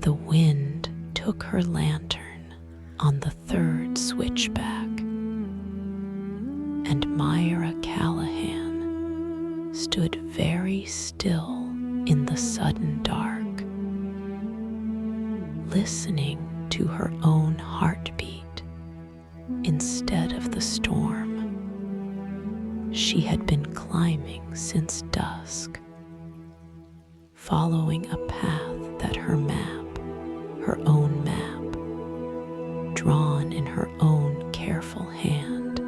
The wind took her lantern on the third switchback, and Myra Callahan stood very still in the sudden dark, listening to her own heartbeat instead of the storm. She had been climbing since dusk, following a path that her own map, drawn in her own careful hand,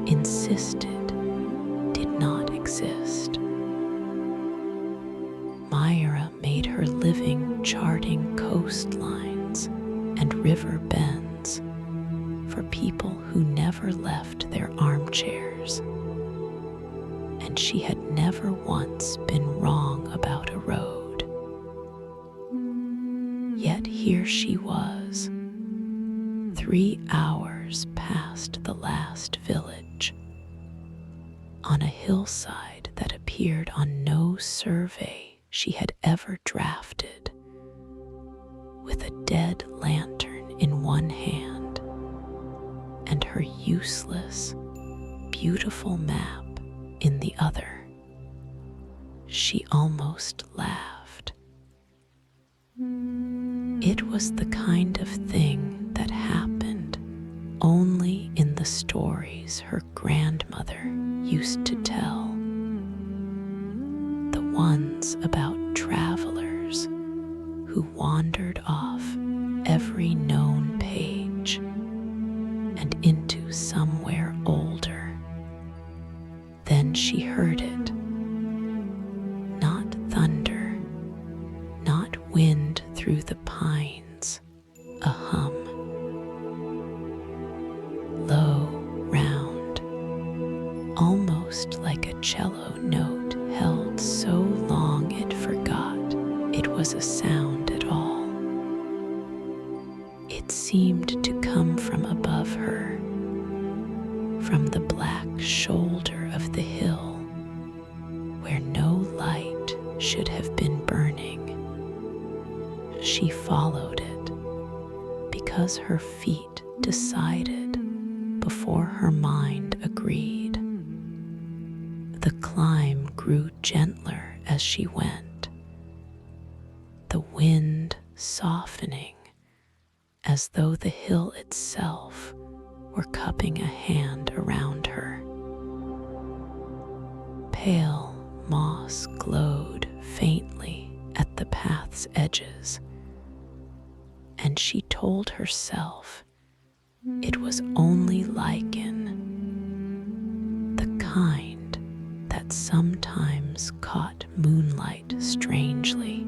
insisted did not exist. Myra made her living charting coastlines and river bends for people who never left their armchairs, and she had never once been wrong about a road. Yet here she was, 3 hours past the last village, on a hillside that appeared on no survey she had ever drafted, with a dead lantern in one hand and her useless, beautiful map in the other. She almost laughed. It was the kind of thing that happened only in the stories her grandmother used to tell. The ones about travelers who wandered off every known page and into somewhere older. Then she heard it. Not thunder, not wind through the pines, a hum. Low, round, almost like a cello note held so long it forgot it was a sound at all. It seemed to come from above her, from the black shoulder of the hill, where no light should have been burning. She followed it because her feet decided before her mind agreed. The climb grew gentler as she went, the wind softening as though the hill itself were cupping a hand around her. Pale moss glowed faintly at the path's edges, and she told herself it was only lichen, the kind that sometimes caught moonlight strangely.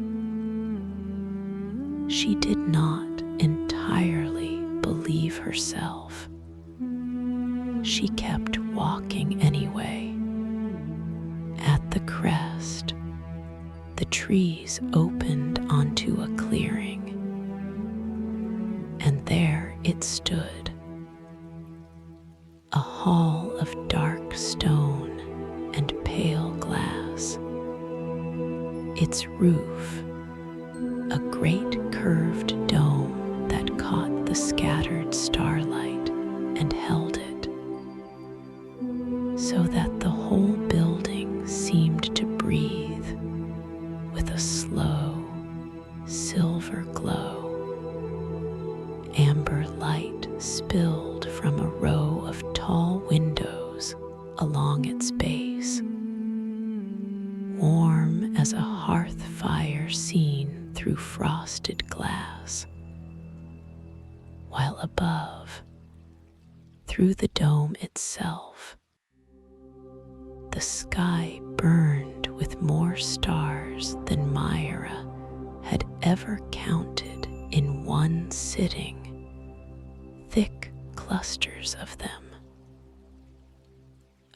She did not entirely believe herself. She kept walking anyway. At the crest, the trees opened onto a clearing, and there it stood, a hall of dark stone and pale glass. Its roof, a great curved dome that caught the scattered starlight and held it, so that the whole building seemed to breathe with a slow, silver glow. Amber light spilled from a row of tall windows along its base, warm as a hearth fire seen through frosted glass, while above, through the dome itself, the sky burned with more stars than Myra had ever counted in one sitting, thick clusters of them,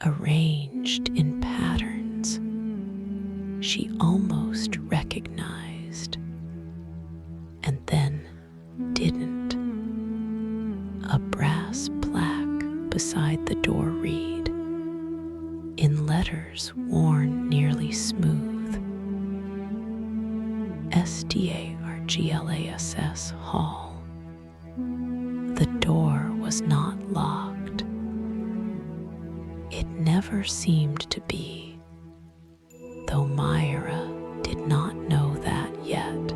arranged in patterns she almost recognized, and then didn't. A brass plaque beside the door read, in letters worn nearly smooth, SDARG, glass hall. The door was not locked. It never seemed to be, though Myra did not know that yet.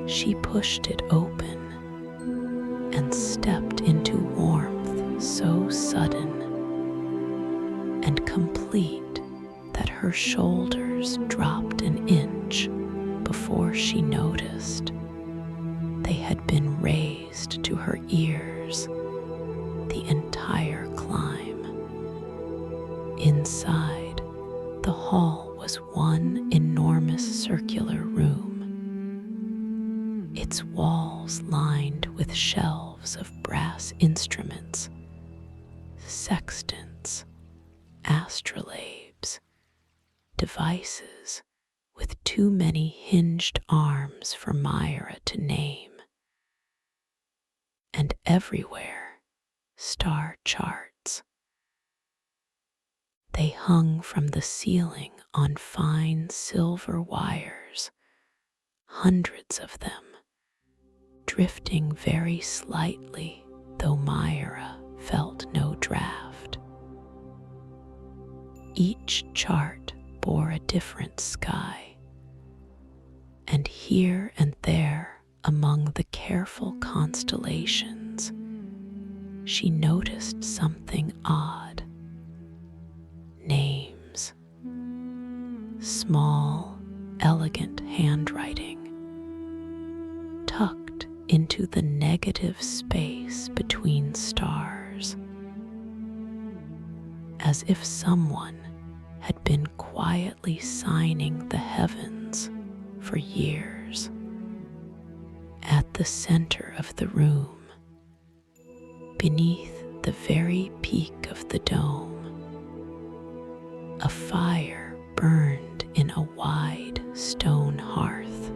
She pushed it open and stepped into warmth so sudden and complete that her shoulders dropped an inch before she noticed they had been raised to her ears the entire climb. Inside, the hall was one enormous circular room, its walls lined with shelves of brass instruments, sextants, astrolabes, devices with too many hinged arms for Myra to name, and everywhere star charts. They hung from the ceiling on fine silver wires, hundreds of them, drifting very slightly, though Myra felt no draft. Each chart bore a different sky, and here and there among the careful constellations, she noticed something odd. Names, small, elegant handwriting, tucked into the negative space between stars, as if someone had been quietly signing the heavens for years. At the center of the room, beneath the very peak of the dome, a fire burned in a wide stone hearth,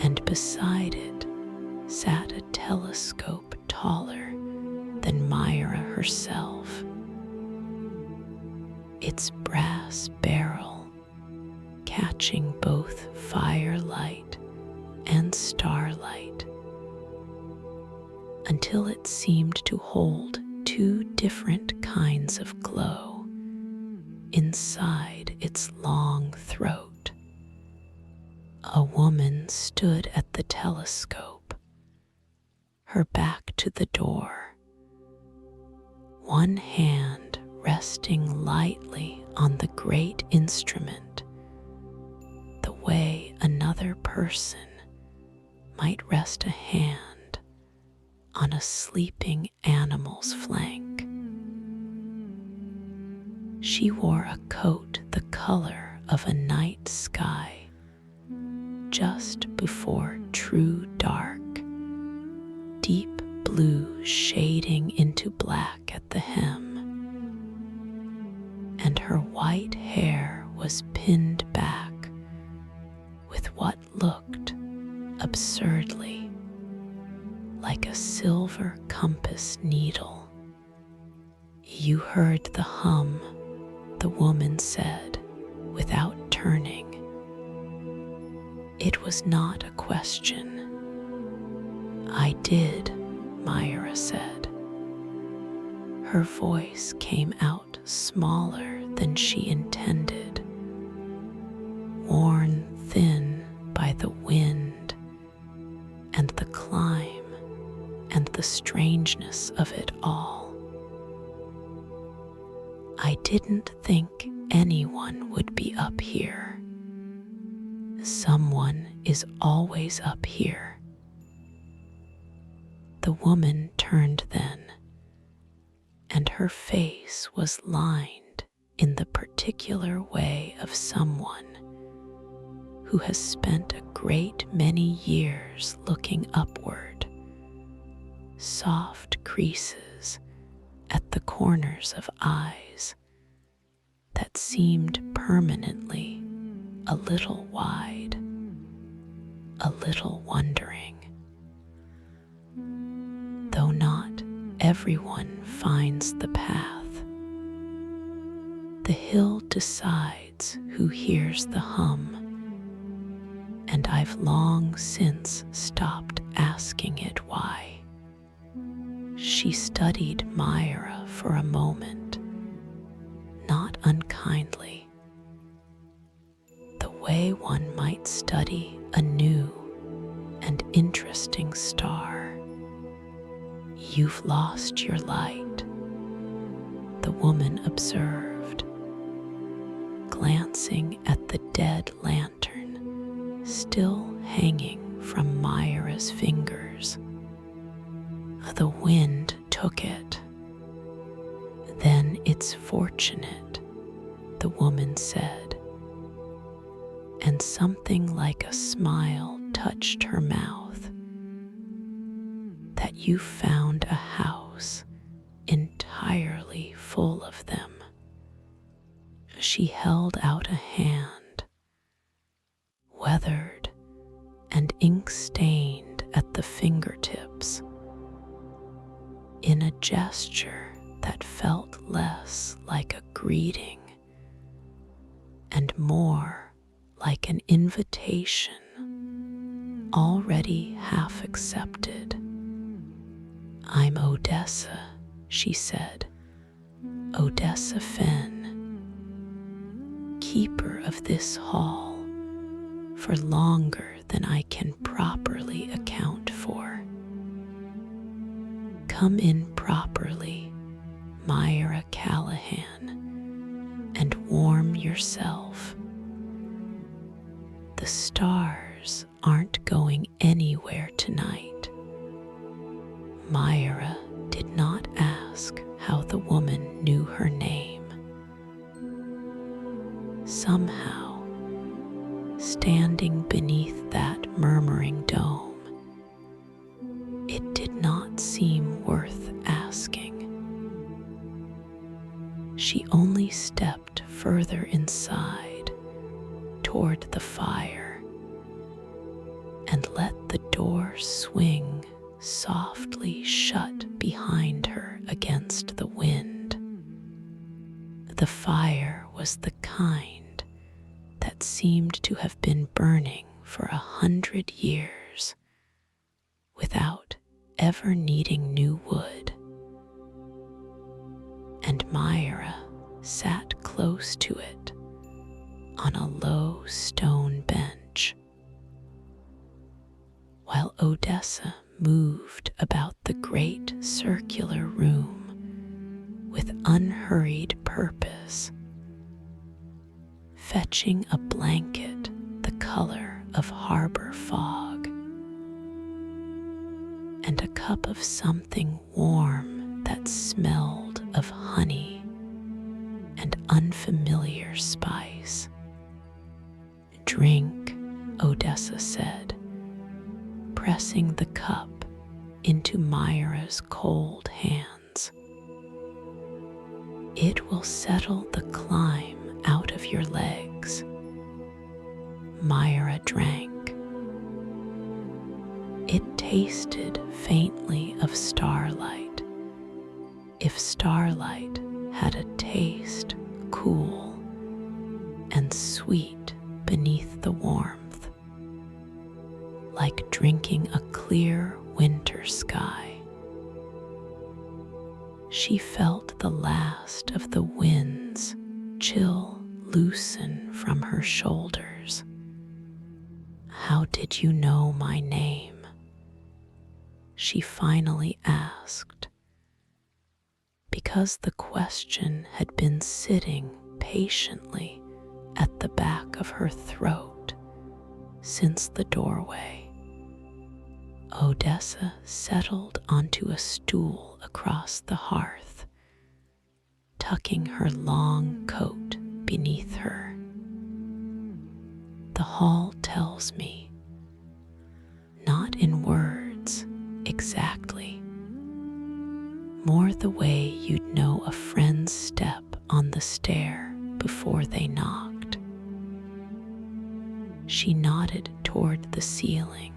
and beside it sat a telescope taller than Myra herself, its brass barrel catching both firelight and starlight, until it seemed to hold two different kinds of glow inside its long throat. A woman stood at the telescope, her back to the door, one hand resting lightly on the great instrument, the way another person might rest a hand on a sleeping animal's flank. She wore a coat the color of a night sky, just before true dark, deep blue shading into black at the hem, and her white hair was pinned back with what looked absurdly like a silver compass needle. "You heard the hum," the woman said, without turning. It was not a question. "I did," Myra said. Her voice came out smaller than she intended, worn thin by the wind and the climb and the strangeness of it all. "I didn't think anyone would be up here. Someone is always up here." The woman turned then, and her face was lined in the particular way of someone who has spent a great many years looking upward, soft creases at the corners of eyes that seemed permanently a little wide, a little wondering. Though not everyone finds the path, the hill decides who hears the hum and I've long since stopped asking it why. She studied Myra for a moment, not unkindly, the way one might study a new and interesting star. "You've lost your light," the woman observed, glancing at the dead lantern still hanging from Myra's fingers. "The wind took it." "Then it's fortunate," the woman said, and something like a smile touched her mouth, "that you found a house entirely full of them." She held out a hand, weathered and ink-stained at the fingertips, in a gesture that felt less like a greeting and more like an invitation already half accepted. "I'm Odessa," she said, "Odessa Fenn, keeper of this hall for longer than I can properly account for. Come in properly, Myra Callahan, and warm yourself. The stars aren't going anywhere tonight." Myra did not ask how the woman knew her name. Somehow, standing beneath that murmuring dome, it did not seem worth asking. She only stepped further inside toward the fire and let the door swing softly shut behind her against the wind. The fire was the kind that seemed to have been burning for 100 years without ever needing new wood. And Myra sat close to it on a low stone bench, while Odessa moved about the great circular room with unhurried purpose, fetching a blanket the color of harbor fog and a cup of something warm that smelled of honey and unfamiliar spice. "Drink," Odessa said, pressing the cup into Myra's cold hands. "It will settle the climb out of your legs." Myra drank. It tasted faintly of starlight, if starlight had a taste cool and sweet beneath the warmth, like drinking a clear winter sky. She felt the last of the wind's chill loosen from her shoulders. "How did you know my name?" she finally asked, because the question had been sitting patiently at the back of her throat since the doorway. Odessa settled onto a stool across the hearth, tucking her long coat beneath her. "The hall tells me, not in words exactly, more the way you'd know a friend's step on the stair before they knocked." She nodded toward the ceiling,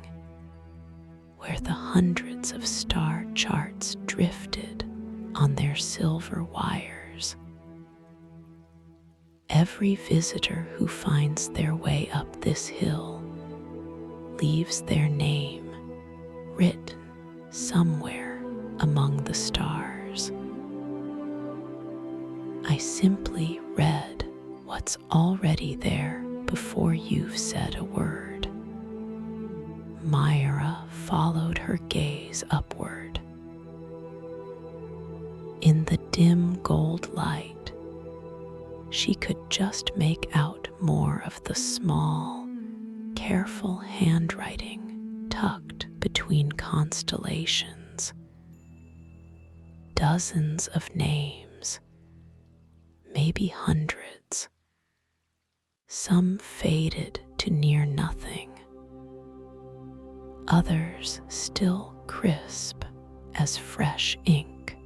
where the hundreds of star charts drifted on their silver wires. "Every visitor who finds their way up this hill leaves their name written somewhere among the stars. I simply read what's already there before you've said a word. Myra followed her gaze upward. In the dim gold light, she could just make out more of the small, careful handwriting tucked between constellations. Dozens of names, maybe hundreds, some faded to near nothing, others still crisp as fresh ink.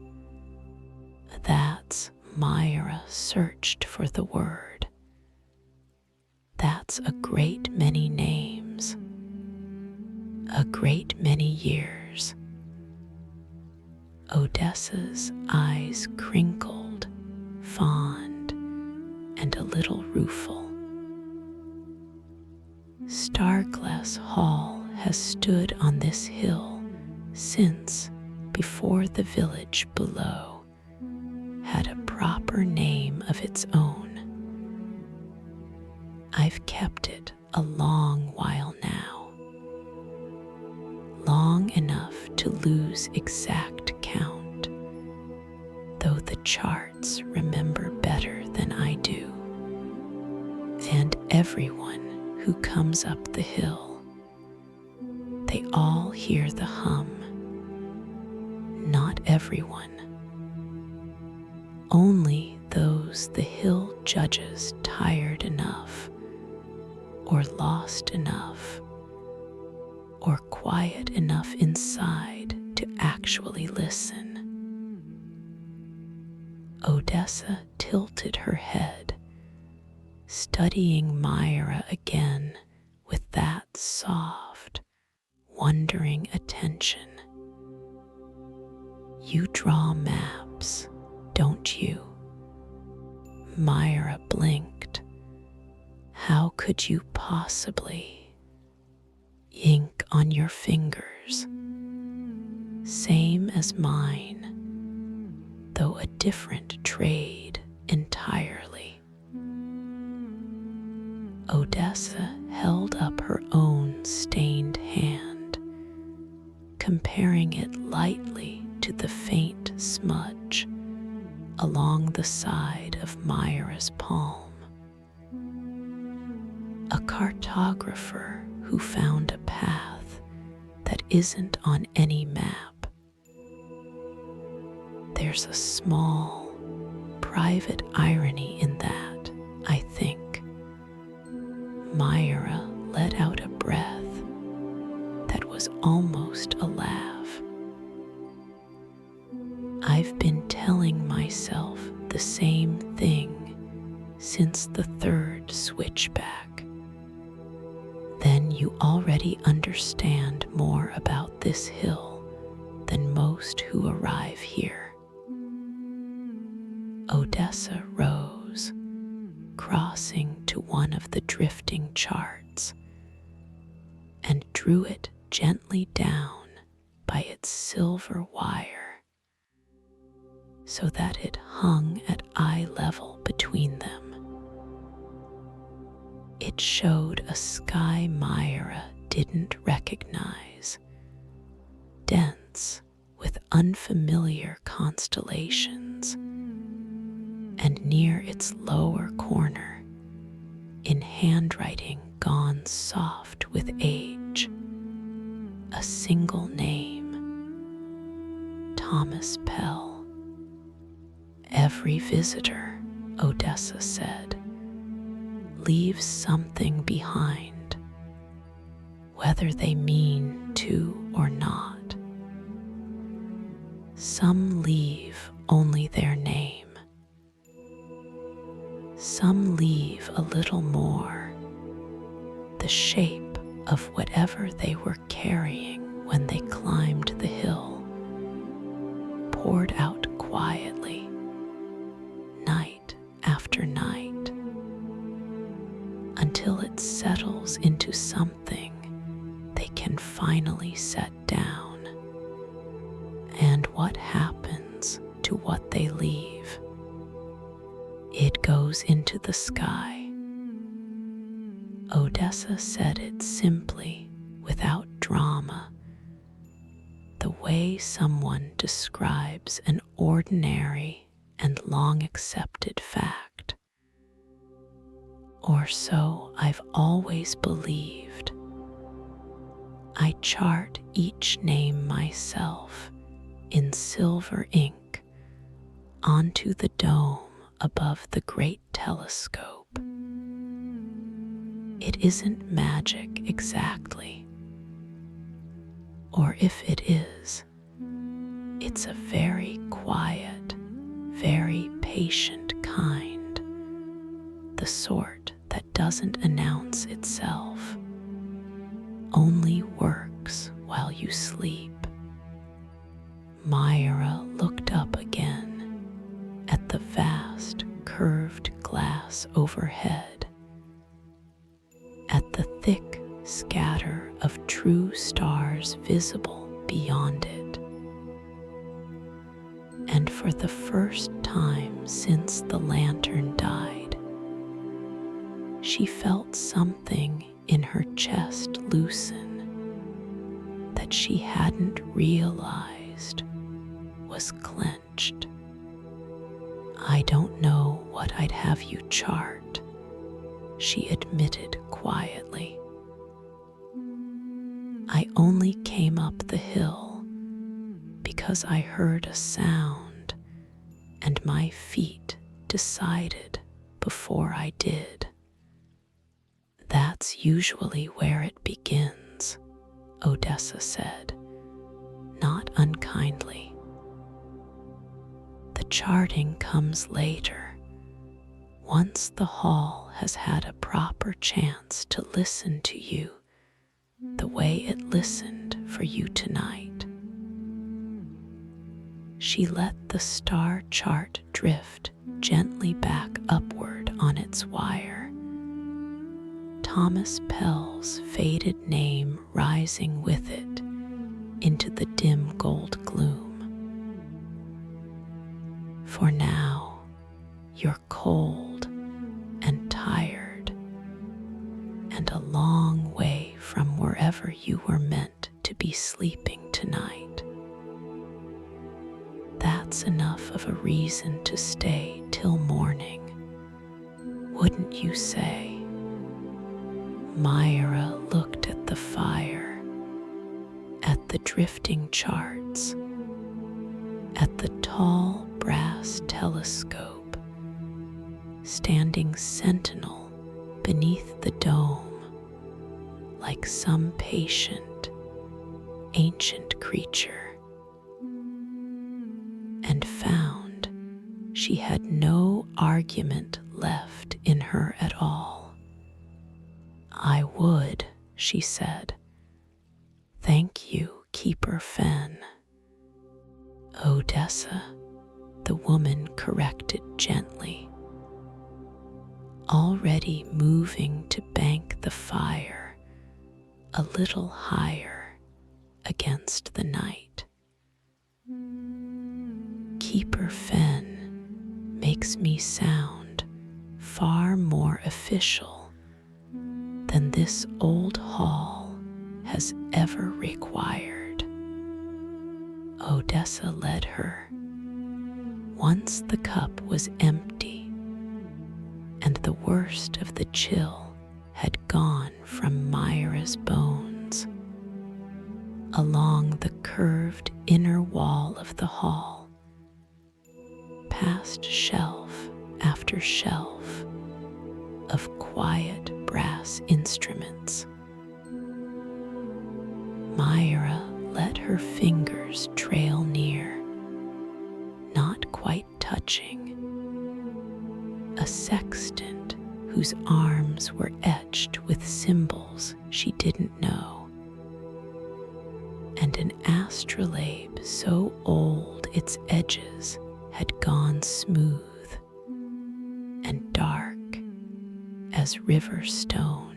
That's Myra searched for the word. That's a great many names, a great many years. Odessa's eyes crinkled, fond, and a little rueful. Starglass Hall has stood on this hill since before the village below had a proper name of its own. I've kept it a long while now, long enough to lose exact count, though the charts remember better than I do. And everyone who comes up the hill, they all hear the hum. Not everyone. Only those the hill judges tired enough, or lost enough, or quiet enough inside to actually listen. Odessa tilted her head, studying Myra again with that soft, wondering attention. You draw maps, don't you? Myra blinked. How could you possibly? Ink on your fingers, same as mine, though a different trade entirely. Odessa held up her own stained hand, comparing it lightly to the faint smudge along the side of Myra's palm. A cartographer who found a path that isn't on any map. There's a small, private irony in that, I think. Myra let out a breath that was almost a laugh. I've been telling myself the same thing since the third switchback. Then you already understand more about this hill than most who arrive here. Odessa rose, crossing to one of the drifting charts, and drew it gently down by its silver wire, so that it hung at eye level between them. It showed a sky Myra didn't recognize, dense with unfamiliar constellations, and near its lower corner, in handwriting gone soft with age, a single name, Thomas Pell. Every visitor, Odessa said, leaves something behind, whether they mean to or not. Some leave only their name. Some leave a little more, the shape of whatever they were carrying when they climbed the hill, poured out quietly, night after night, until it settles into something can finally set down, and what happens to what they leave. It goes into the sky. Odessa said it simply, without drama, the way someone describes an ordinary and long accepted fact. Or so I've always believed. I chart each name myself in silver ink onto the dome above the great telescope. It isn't magic exactly, or if it is, it's a very quiet, very patient kind, the sort that doesn't announce itself, only works while you sleep. Myra looked up again at the vast curved glass overhead, at the thick scatter of true stars visible beyond it. And for the first time since the lantern died, she felt something in her chest loosen that she hadn't realized was clenched. "I don't know what I'd have you chart," she admitted quietly. "I only came up the hill because I heard a sound and my feet decided before I did. That's usually where it begins," Odessa said, not unkindly. "The charting comes later, once the hall has had a proper chance to listen to you the way it listened for you tonight." She let the star chart drift gently back upward on its wire, Thomas Pell's faded name rising with it into the dim gold gloom. "For now, you're cold and tired, and a long way from wherever you were meant to be sleeping tonight. That's enough of a reason to stay till morning, wouldn't you say?" Myra looked at the fire, at the drifting charts, at the tall brass telescope standing sentinel beneath the dome like some patient, ancient creature, and found she had no argument left in her at all. "I would," she said. "Thank you, Keeper Fen." "Odessa," the woman corrected gently, already moving to bank the fire a little higher against the night. "Keeper Fen makes me sound far more official than this old hall has ever required." Odessa led her. Once the cup was empty, and the worst of the chill had gone from Myra's bones, along the curved inner wall of the hall, past shelf after shelf of quiet brass instruments. Myra let her fingers trail near, not quite touching. A sextant whose arms were etched with symbols she didn't know, and an astrolabe so old its edges had gone smooth and dark as river stone.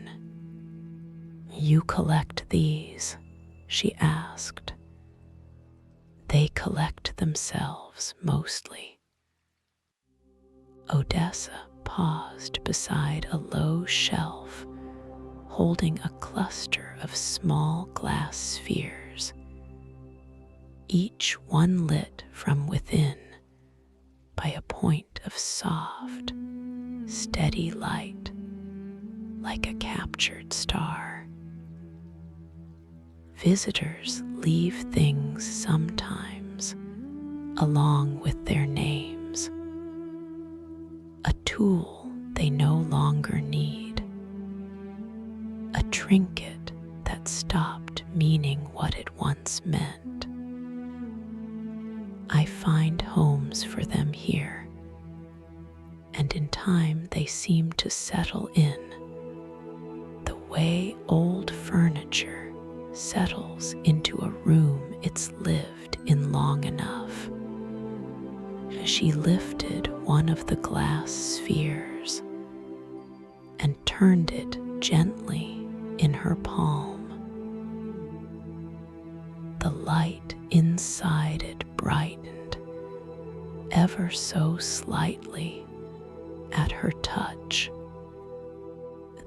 You collect these?" she asked. "They collect themselves mostly." Odessa paused beside a low shelf holding a cluster of small glass spheres, each one lit from within by a point of soft, steady light, like a captured star. Visitors leave things sometimes along with their names, a tool they no longer need, a trinket that stopped meaning what it once meant. I find homes for them here, and in time they seem to settle in, the way old furniture settles into a room it's lived in long enough. She lifted one of the glass spheres and turned it gently in her palm. The light inside it brightened ever so slightly at her touch.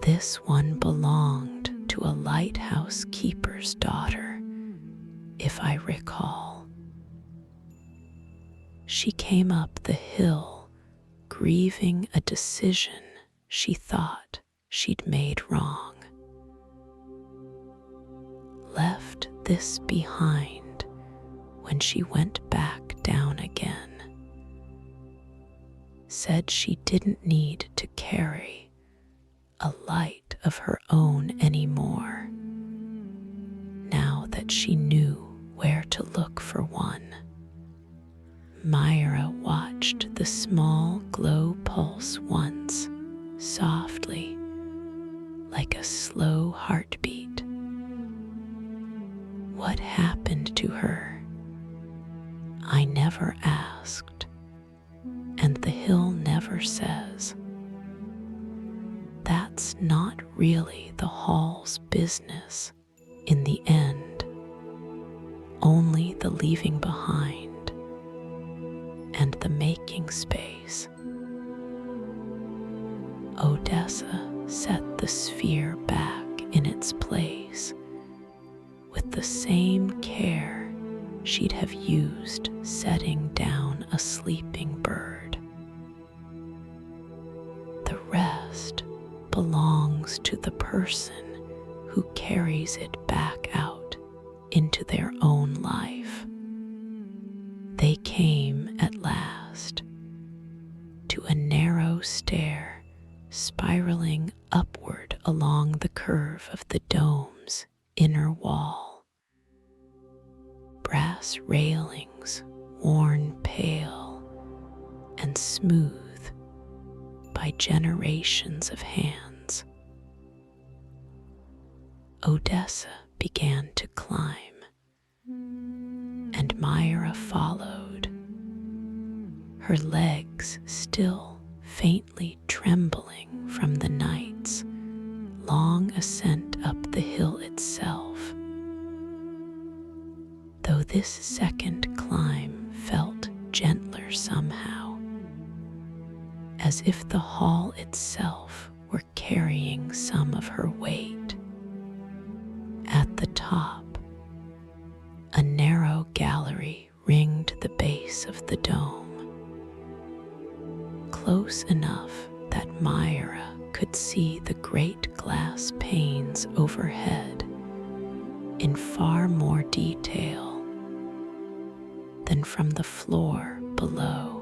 This one belonged to a lighthouse keeper's daughter, if I recall. She came up the hill grieving a decision she thought she'd made wrong. Left this behind when she went back down again. Said she didn't need to carry a light of her own anymore, now that she knew where to look for one. Myra watched the small glow pulse once, softly, like a slow heartbeat. What happened to her? I never asked, and the hill never says. That's not really the hall's business in the end, only the leaving behind and the making space. Odessa set the sphere back in its place with the same care she'd have used setting down a sleeping bird. The rest belongs to the person who carries it back out into their own life. They came at last to a narrow stair spiraling upward along the curve of the dome's inner wall. Brass railings worn pale and smooth by generations of hands. Odessa began to climb, and Myra followed, her legs still faintly trembling from the night's long ascent up the hill itself. Though this second climb felt gentler somehow, as if the hall itself were carrying some of her weight. At the top, a narrow gallery ringed the base of the dome, close enough that Myra could see the great glass panes overhead in far more detail than from the floor below.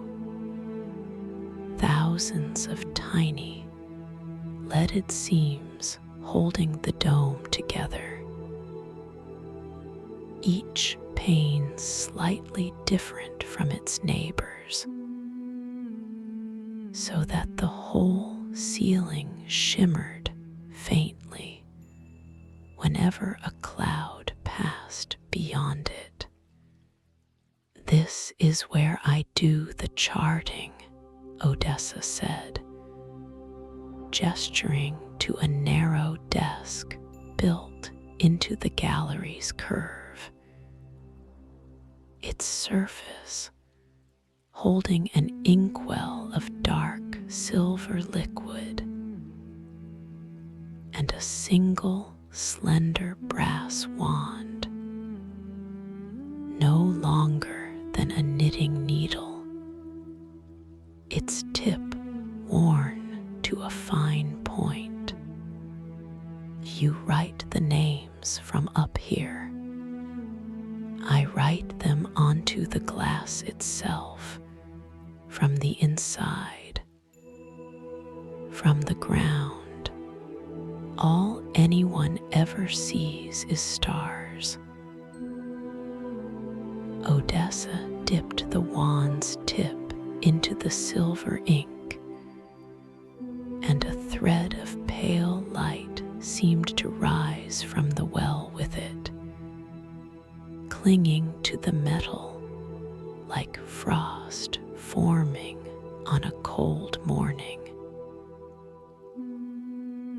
Thousands of tiny, leaded seams holding the dome together, each pane slightly different from its neighbors, so that the whole ceiling shimmered faintly whenever a cloud passed beyond it. "This is where I do the charting," Odessa said, gesturing to a narrow desk built into the gallery's curve, its surface holding an inkwell of dark silver liquid and a single slender brass wand, no longer than a knitting needle, its tip worn to a fine point. You write the names from up here. I write them onto the glass itself, from the inside, from the ground. All anyone ever sees is stars. Odessa dipped the wand's tip into the silver ink, and a thread of pale light seemed to rise from the well with it, clinging to the metal like frost forming on a cold morning.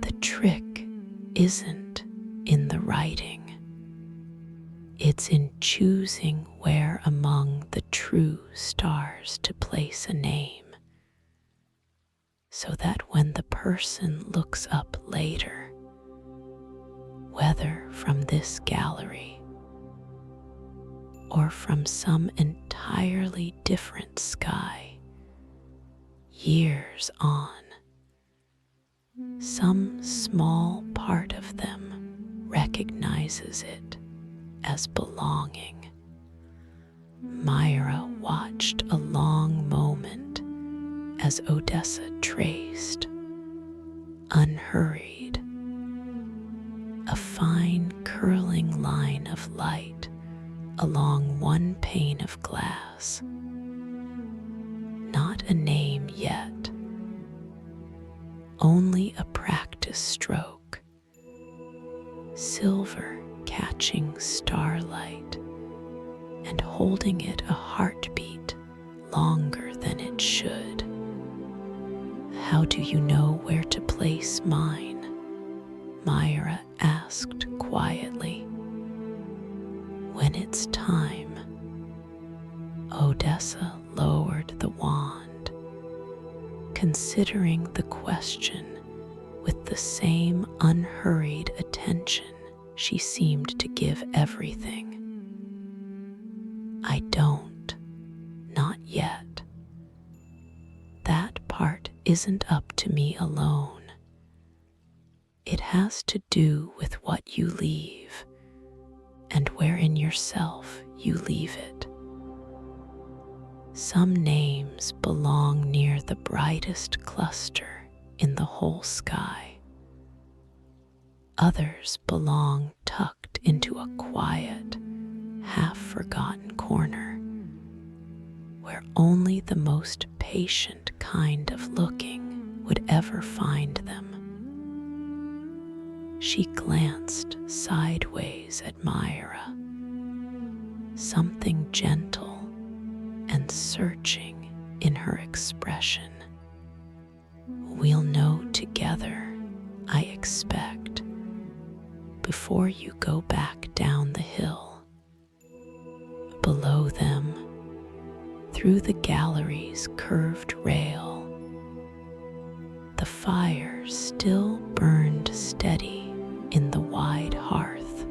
The trick isn't in the writing. It's in choosing where among the true stars to place a name, so that when the person looks up later, whether from this gallery or from some entirely different sky, years on, some small part of them recognizes it as belonging. Myra watched a long moment as Odessa traced, unhurried, a fine curling line of light along one pane of glass. Not a name yet, only a practice stroke, silver catching starlight and holding it a heartbeat longer than it should. How do you know where to place mine? Myra asked quietly. When it's time. Odessa lowered the wand, considering the question with the same unhurried attention she seemed to give everything. I don't, not yet. That part isn't up to me alone. It has to do with what you leave and where in yourself you leave it. Some names belong near the brightest cluster in the whole sky. Others belong tucked into a quiet, half-forgotten corner, where only the most patient kind of looking would ever find them. She glanced sideways at Myra, something gentle and searching in her expression. We'll know together, I expect, before you go back down the hill. Below them, through the gallery's curved rail, the fire still burned steady in the wide hearth,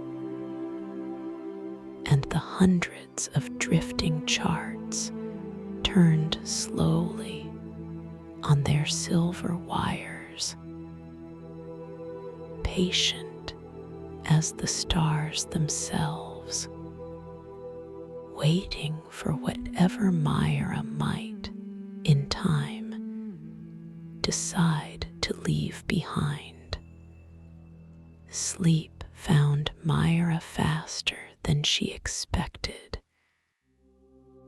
and the hundreds of drifting charts turned slowly on their silver wires, patient as the stars themselves, waiting for whatever Myra might, in time, decide to leave behind. Sleep found Myra faster than she expected.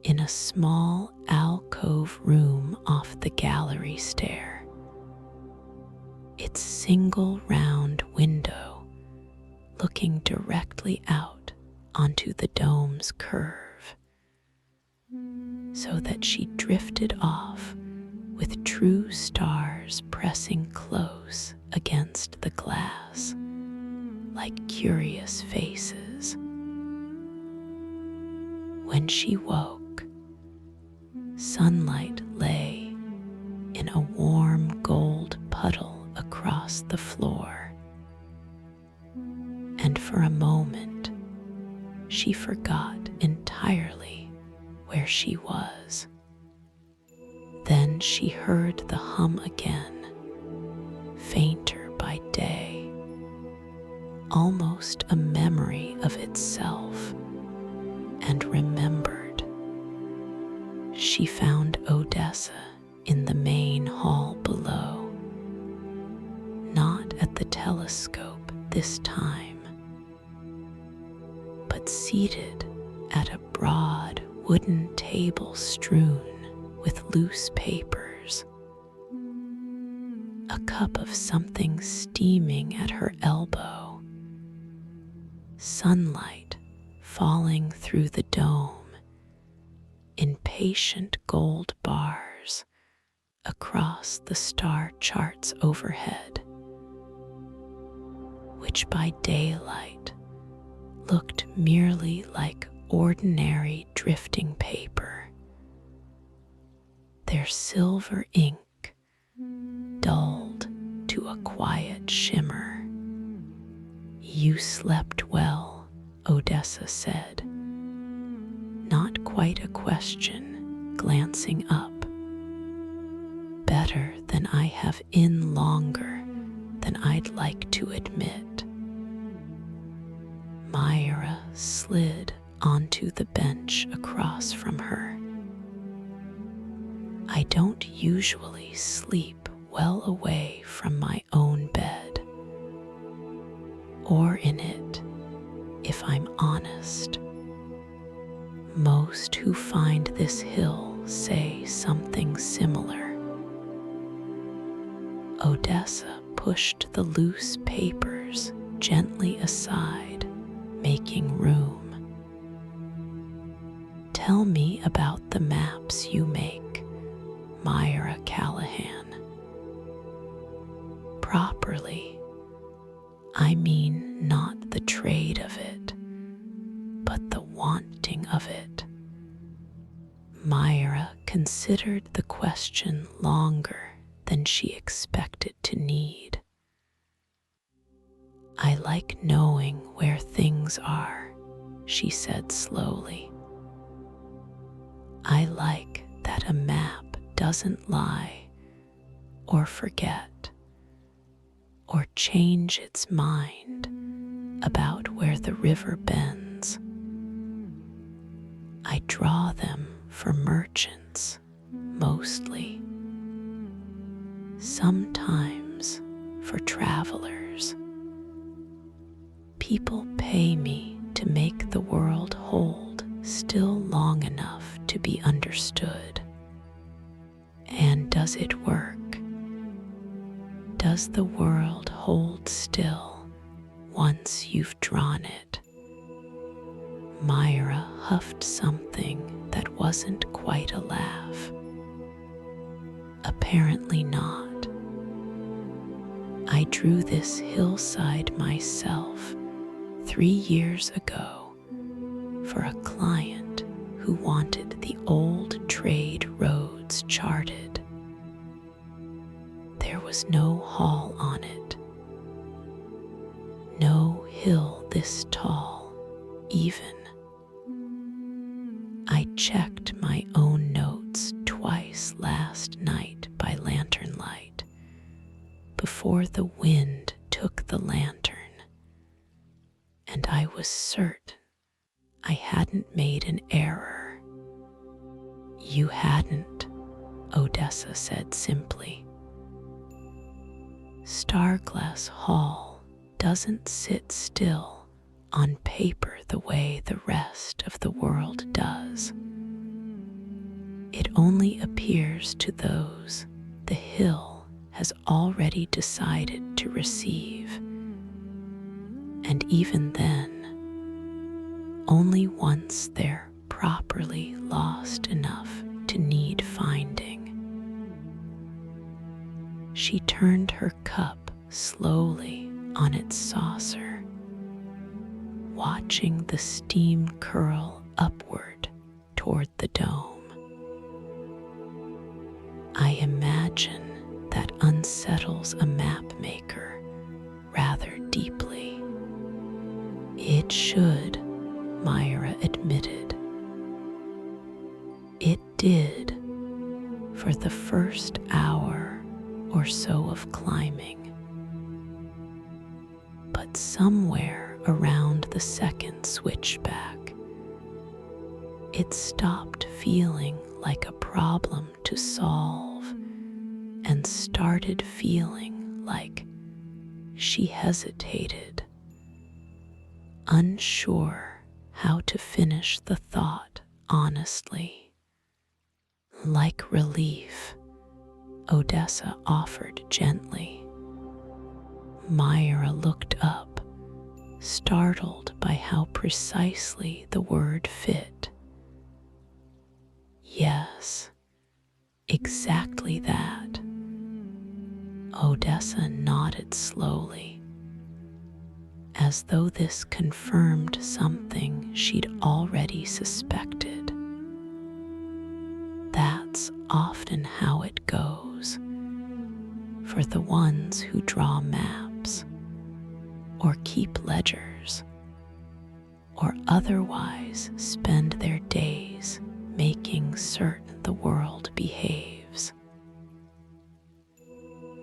In a small alcove room off the gallery stair, its single round window looking directly out onto the dome's curve, so that she drifted off with true stars pressing close against the glass. like curious faces. When she woke, sunlight lay in a warm gold puddle across the floor, and for a moment she forgot entirely where she was. Then she heard the hum again, fainter by day, almost a memory of itself, and remembered. She found Odessa in the main hall below, not at the telescope this time, but seated at a broad wooden table strewn with loose papers, a cup of something steaming at her elbow, sunlight falling through the dome in patient gold bars across the star charts overhead, which by daylight looked merely like ordinary drifting paper, their silver ink dulled to a quiet shimmer. "You slept well," Odessa said, not quite a question, glancing up. "Better than I have in longer than I'd like to admit." Myra slid onto the bench across from her. "I don't usually sleep well away from my own bed, or in it, if I'm honest. Most who find this hill say something similar." Odessa pushed the loose papers gently aside, making room. "Tell me about the maps you make, Myra Callahan. Properly, I mean not the trade of it, but the wanting of it." Myra considered the question longer than she expected to need. "I like knowing where things are," she said slowly. "I like that a map doesn't lie or forget or change its mind about where the river bends. I draw them for merchants, mostly. Sometimes for travelers. People pay me to make the world hold still long enough to be understood. And does it work? Does the world hold still once you've drawn it?" Myra huffed something that wasn't quite a laugh. "Apparently not. I drew this hillside myself 3 years ago for a client who wanted the old trade roads charted. There was no hall on it, no hill this tall, even. I checked my own notes twice last night by lantern light, before the wind took the lantern, and I was certain I hadn't made an error." "You hadn't," Odessa said simply. "Starglass Hall doesn't sit still on paper the way the rest of the world does. It only appears to those the hill has already decided to receive, and even then, only once they're properly lost enough to need finding." She turned her cup slowly on its saucer watching the steam curl upward toward the dome. I imagine that unsettles a map maker rather deeply. It should, Myra admitted. It did for the first hour or so of climbing. But somewhere around the second switchback, it stopped feeling like a problem to solve and started feeling like she hesitated, unsure how to finish the thought honestly. Like relief, Odessa offered gently. Myra looked up, startled by how precisely the word fit. Yes, exactly that. Odessa nodded slowly, as though this confirmed something she'd already suspected. That's often how it goes for the ones who draw maps, or keep ledgers, or otherwise spend their days making certain the world behaves.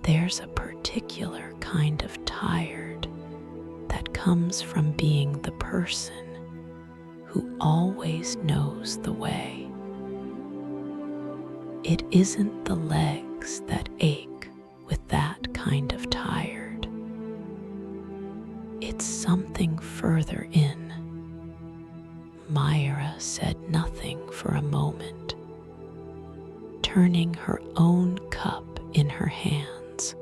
There's a particular kind of tired that comes from being the person who always knows the way. It isn't the legs that ache with that kind of tired. It's something further in. Myra said nothing for a moment, turning her own cup in her hands,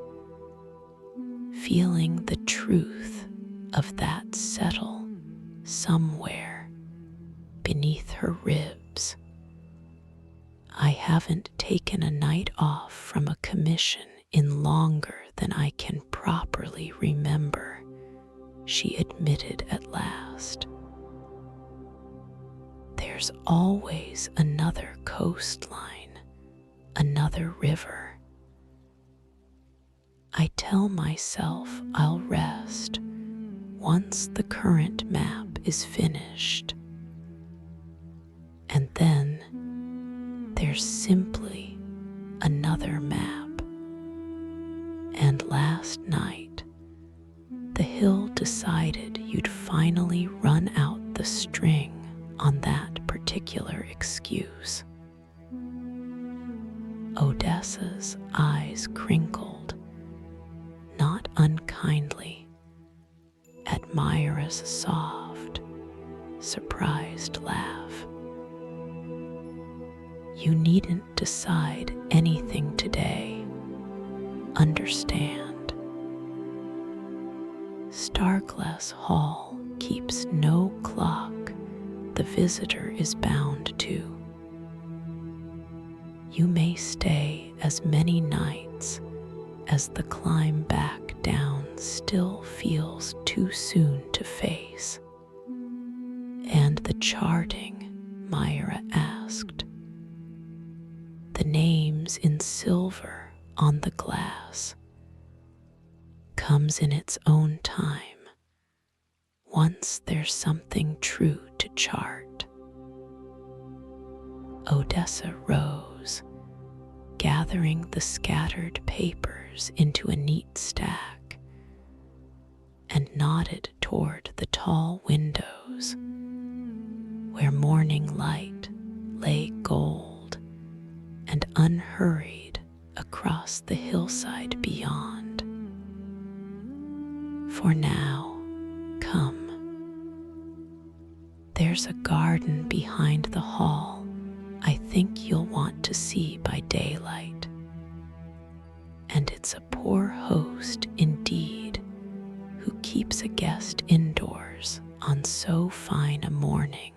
feeling the truth of that settle somewhere beneath her ribs. I haven't taken a night off from a commission in longer than I can properly remember, she admitted at last. There's always another coastline, another river. I tell myself I'll rest once the current map is finished. And then there's simply another map. And last night, the hill decided you'd finally run out the string on that particular excuse. Odessa's eyes crinkled, not unkindly, at Myra's soft, surprised laugh. You needn't decide anything today. Understand? Starglass Hall keeps no clock the visitor is bound to. You may stay as many nights as the climb back down still feels too soon to face. And the charting, Myra asked. The names in silver on the glass comes in its own time, once there's something true to chart. Odessa rose, gathering the scattered papers into a neat stack, and nodded toward the tall windows where morning light lay gold and unhurried across the hillside beyond. For now, come. There's a garden behind the hall I think you'll want to see by daylight. And it's a poor host indeed who keeps a guest indoors on so fine a morning.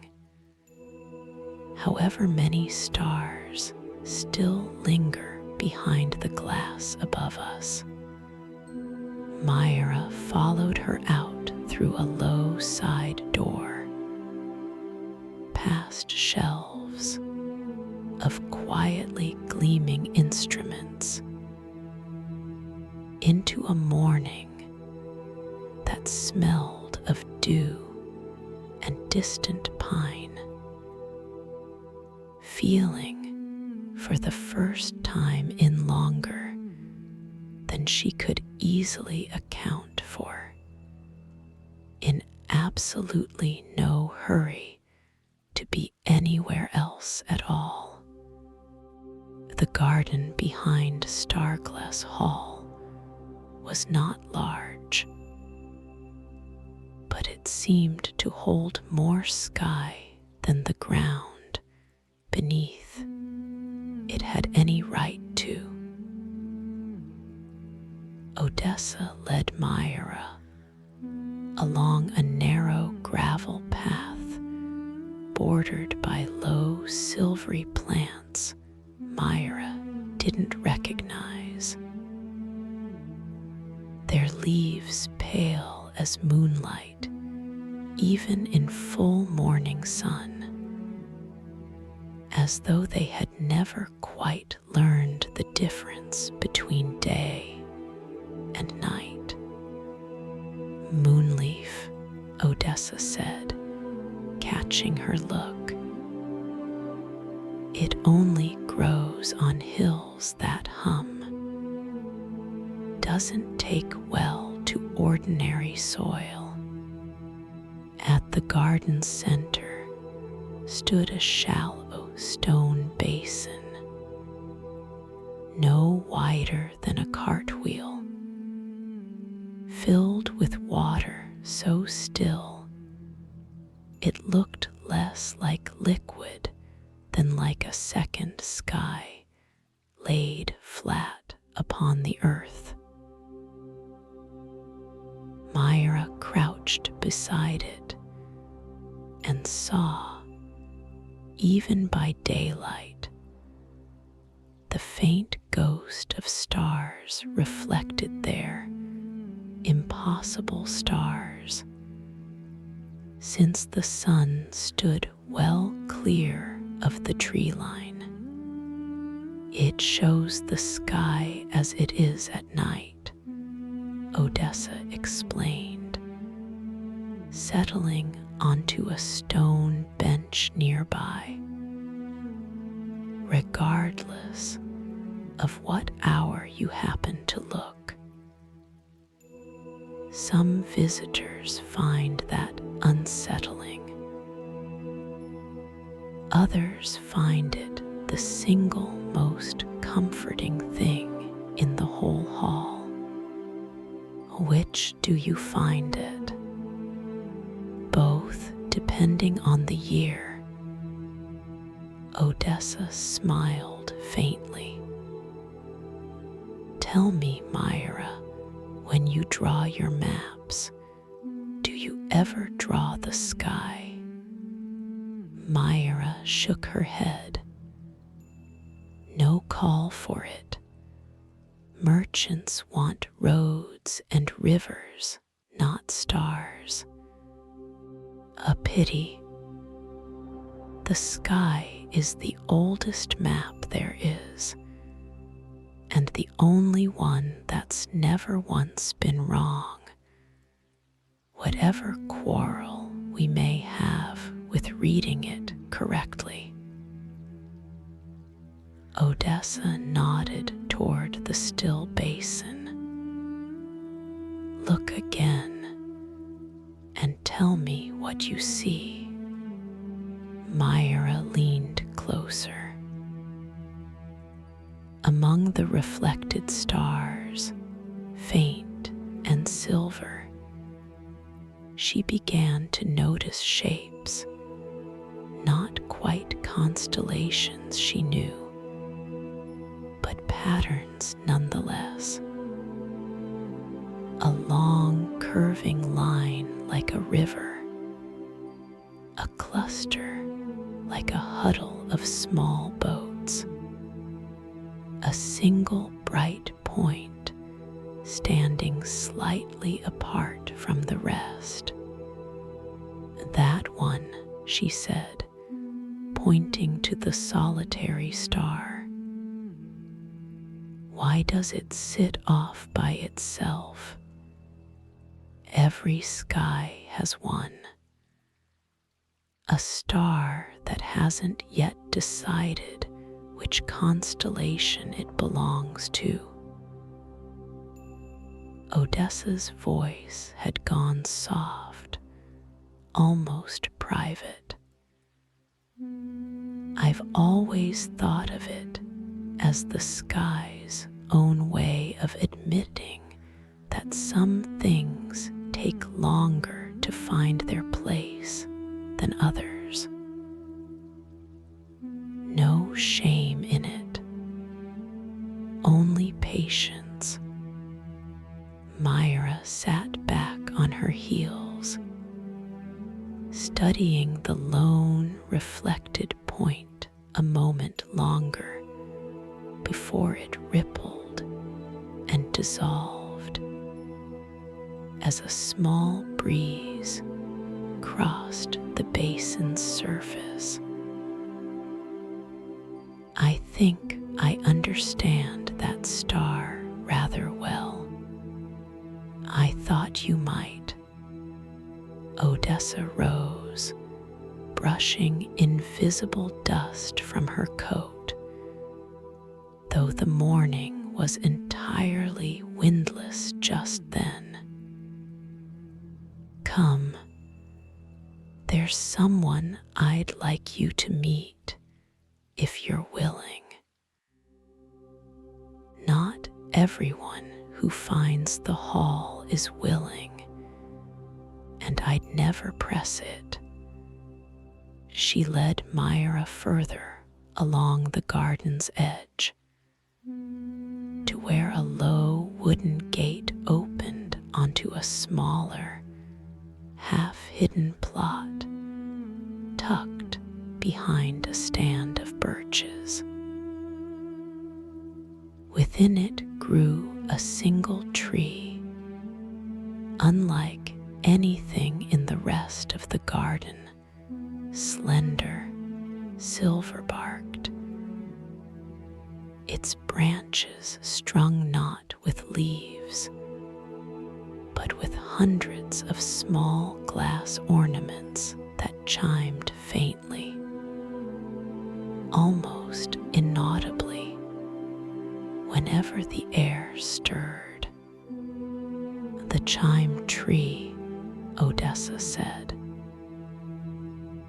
However many stars still linger behind the glass above us. Myra followed her out through through a low side door, past shelves of quietly gleaming instruments, into a morning that smelled of dew and distant pine. Feeling, for the first time in longer than she could easily account for, in absolutely no hurry to be anywhere else at all. The garden behind Starglass Hall was not large, but it seemed to hold more sky than the ground beneath it had any right to. Odessa led Myra along a narrow gravel path bordered by low silvery plants Myra didn't recognize, their leaves pale as moonlight even in full morning sun, as though they had never quite learned the difference between day and night. "Moonleaf," Odessa said, catching her look. "It only grows on hills that hum. Doesn't take well to ordinary soil." At the garden's center stood a shallow stone basin, no wider than a cartwheel, filled with water so still it looked less like liquid than like a second sky laid flat upon the earth. Myra crouched beside it and saw, even by daylight, the faint ghost of stars reflected there, impossible stars, since the sun stood well clear of the tree line. "It shows the sky as it is at night," Odessa explained, settling onto a stone bench nearby. "Regardless of what hour you happen to look. Some visitors find that unsettling. Others find it the single most comforting thing in the whole hall. Which do you find it? Both, depending on the year." Odessa smiled faintly. "Tell me, Myra, when you draw your maps, do you ever draw the sky?" Myra shook her head. "No call for it. Merchants want roads and rivers, not stars." "A pity. The sky is the oldest map there is, and the only one that's never once been wrong. Whatever quarrel we may have with reading it correctly." Odessa nodded toward the still basin. "Look again and tell me what you see." Myra leaned closer. Among the reflected stars, faint and silver, she began to notice shapes, not quite constellations she knew, but patterns nonetheless. A long curving line like a river, a cluster like a huddle of small boats, a single bright point standing slightly apart from the rest. "That one," she said, pointing to the solitary star. "Why does it sit off by itself? Every sky has one. A star that hasn't yet decided which constellation it belongs to." Odessa's voice had gone soft, almost private. "I've always thought of it as the sky's own way of admitting that some things take longer to find their place than others. No shame in it, only patience." Myra sat back on her heels, studying the lone, reflected point a moment longer before it rippled and dissolved as a small breeze crossed the basin's surface. "I think I understand that star rather well. I thought you might." Odessa rose, brushing invisible dust from her coat, though the morning was entirely windless just then. "Come, there's someone I'd like you to meet, if you're willing. Not everyone who finds the hall is willing, and I'd never press it." She led Myra further along the garden's edge to where a low wooden gate opened onto a smaller, half-hidden plot tucked behind a stand of birches. Within it grew a single tree, unlike anything in the rest of the garden, slender, silver-barked, its branches strung not with leaves, but with hundreds of small glass ornaments that chimed faintly, almost inaudibly, whenever the air stirred. "The chime tree," Odessa said.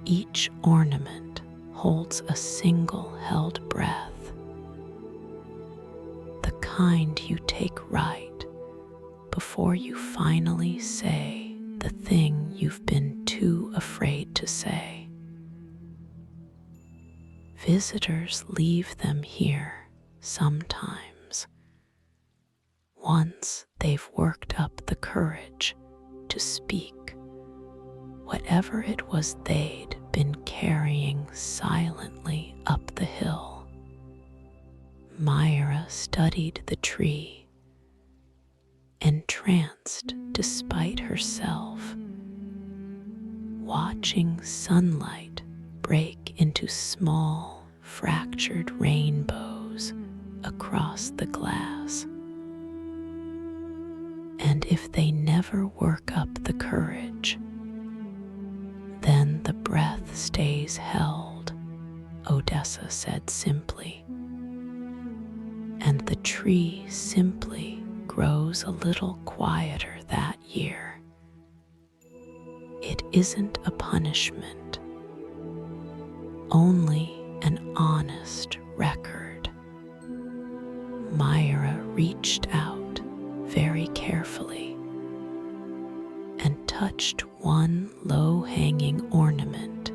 "Each ornament holds a single held breath, the kind you take right before you finally say the thing you've been too afraid to say. Visitors leave them here sometimes, once they've worked up the courage to speak whatever it was they'd been carrying silently up the hill." Myra studied the tree, entranced despite herself, watching sunlight break into small, fractured rainbows across the glass. "And if they never work up the courage, then the breath stays held," Odessa said simply. "And the tree simply grows a little quieter that year. It isn't a punishment, only an honest record." Myra reached out very carefully and touched one low-hanging ornament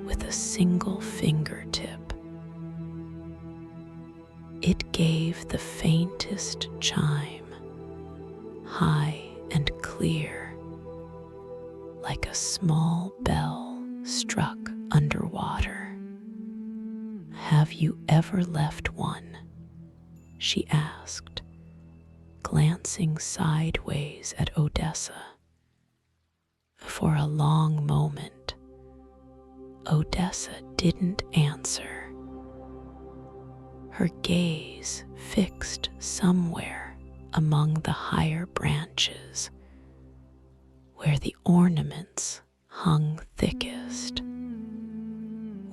with a single fingertip. It gave the faintest chime, high and clear, like a small bell struck underwater. "Have you ever left one?" she asked, glancing sideways at Odessa. For a long moment, Odessa didn't answer, her gaze fixed somewhere among the higher branches, where the ornaments hung thickest.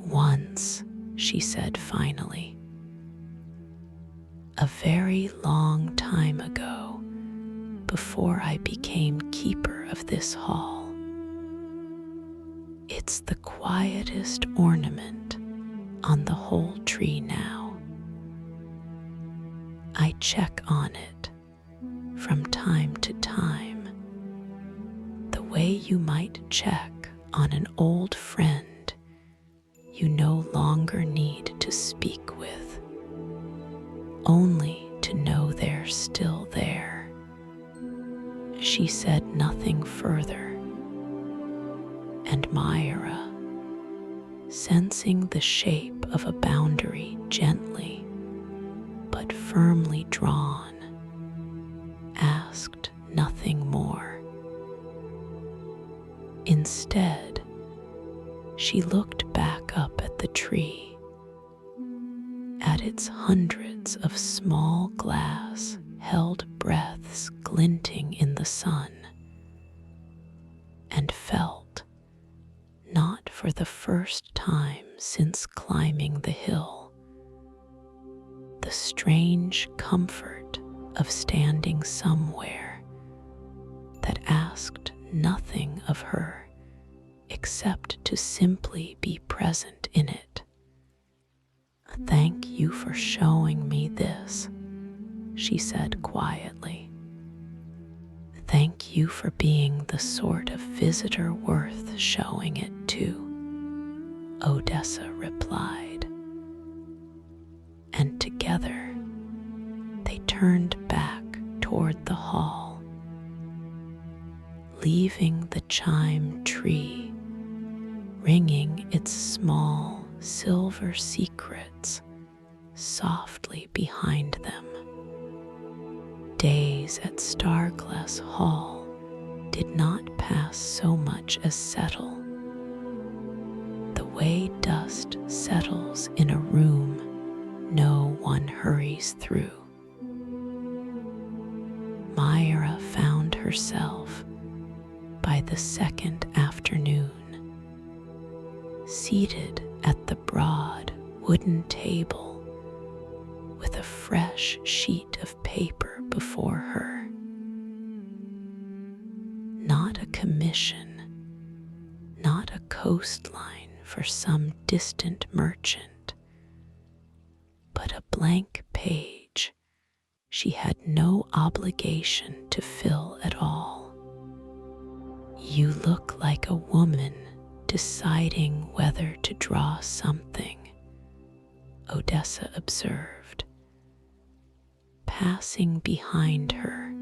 "Once," she said finally, "a very long time ago, before I became keeper of this hall. It's the quietest ornament on the whole tree now. I check on it from time to time, the way you might check on an old friend you no longer need to speak with, only to know they're still there." She said nothing further, and Myra, sensing the shape of a boundary gently but firmly drawn, asked nothing more. Instead, she looked back up at the tree, at its hundreds of small glass held breaths glinting in the sun, and felt, not for the first time since climbing the hill, the strange comfort of standing somewhere that asked nothing of her except to simply be present in it. "Thank you for showing me this," she said quietly. "Thank you for being the sort of visitor worth showing it to," Odessa replied. And together they turned back toward the hall, leaving the chime tree ringing its small silver secrets softly behind them. Days at Starglass Hall did not pass so much as settle. The way dust settles in a room no one hurries through. Myra found herself, by the second afternoon, seated at the broad wooden table with a fresh sheet of paper before her. Not a commission, not a coastline for some distant merchant, but a blank page she had no obligation to fill at all. "You look like a woman deciding whether to draw something," Odessa observed, passing behind her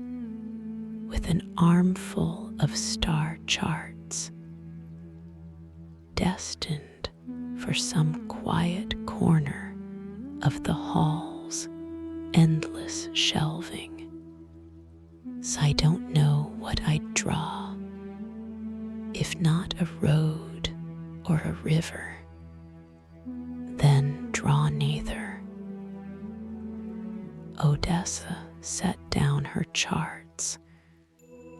with an armful of star charts, destined for some quiet corner of the hall's endless shelving. "I don't know what I'd draw, if not a road or a river, then draw neither." Odessa set down her charts